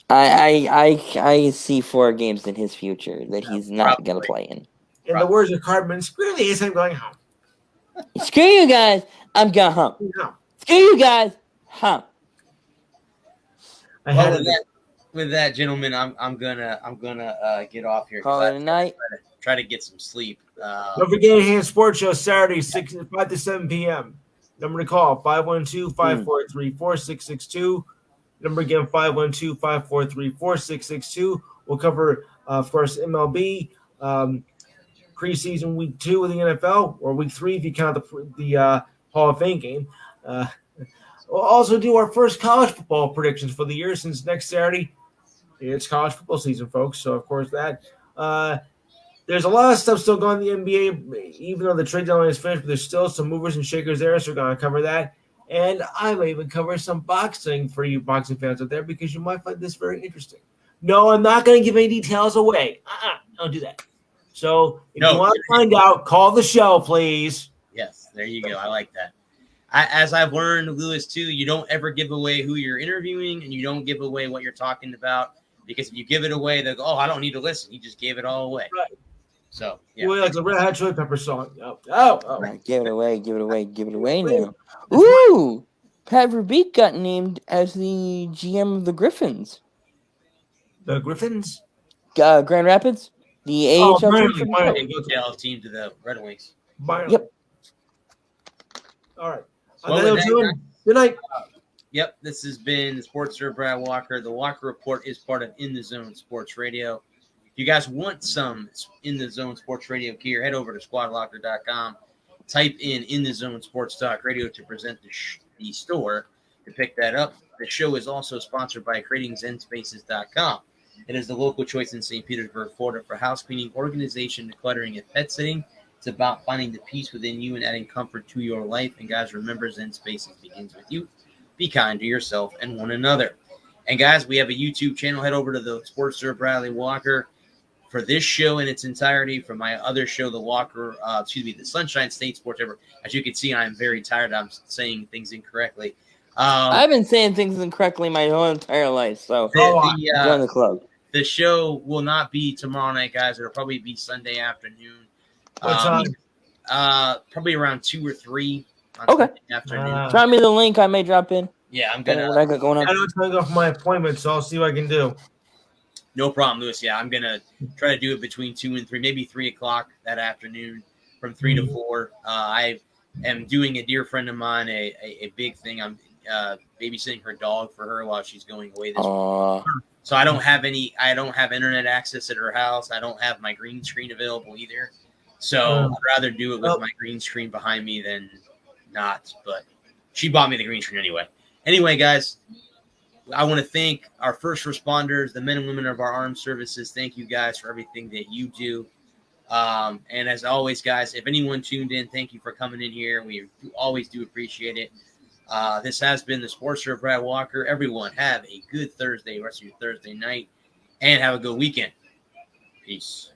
I see 4 games in his future that he's not gonna play in. In the words of Cartman, screw these, I'm going home. Screw you guys, I'm going home. No. Screw you guys, home. With that, gentlemen, I'm gonna get off here. Call it a night. Try to get some sleep. Don't forget Hand Sports Show Saturday, 5 to 7 p.m. Number to call 512-543-4662. Number again 512-543-4662. We'll cover, of course, MLB, preseason week 2 of the NFL, or week 3 if you count the Hall of Fame game. We'll also do our first college football predictions for the year since next Saturday it's college football season, folks. So, of course, that there's a lot of stuff still going in the NBA, even though the trade deadline is finished, but there's still some movers and shakers there, so we're going to cover that. And I may even cover some boxing for you boxing fans out there because you might find this very interesting. No, I'm not going to give any details away. Don't do that. So if you want to find out, call the show, please. Yes, there you go. I like that. As I've learned, Lewis, too, you don't ever give away who you're interviewing and you don't give away what you're talking about because if you give it away, they'll go, I don't need to listen. You just gave it all away. Right. So, yeah. Well, like the Red Hot Chili Pepper song. Give it away now. Ooh! Pat Verbeek got named as the GM of the Griffins. The Griffins? Grand Rapids? The AHL team to the Red Wings. Yep. All right. Good night. Yep, this has been Sports Sir Brad Walker. The Walker Report is part of In the Zone Sports Radio. If you guys want some In the Zone Sports Radio gear, head over to squadlocker.com. Type in the Zone Sports Talk Radio to present the store to pick that up. The show is also sponsored by creatingzenspaces.com. It is the local choice in St. Petersburg, Florida for house cleaning, organization, decluttering, and pet sitting. It's about finding the peace within you and adding comfort to your life. And guys, remember, Zen Spaces begins with you. Be kind to yourself and one another. And guys, we have a YouTube channel. Head over to the Sports Sir Bradley Walker for this show in its entirety. For my other show, the Sunshine State Sports. As you can see, I'm very tired. I'm saying things incorrectly. I've been saying things incorrectly my whole entire life. So join the club. The show will not be tomorrow night, guys. It'll probably be Sunday afternoon. What time? Probably around 2 or 3 on Sunday afternoon. Drop me the link. I may drop in. Yeah, I'm gonna. What I got going on? I don't take off my appointment, so I'll see what I can do. No problem, Lewis. Yeah, I'm gonna try to do it between 2 and 3, maybe 3 o'clock that afternoon, from 3 to 4. I am doing a dear friend of mine a big thing. I'm babysitting her dog for her while she's going away this week. So I don't have internet access at her house. I don't have my green screen available either. So I'd rather do it with my green screen behind me than not. But she bought me the green screen anyway. Anyway, guys, I want to thank our first responders, the men and women of our armed services. Thank you guys for everything that you do. And as always, guys, if anyone tuned in, thank you for coming in here. We always do appreciate it. This has been the Sports Sir Brad Walker. Everyone have a good Thursday, rest of your Thursday night, and have a good weekend. Peace.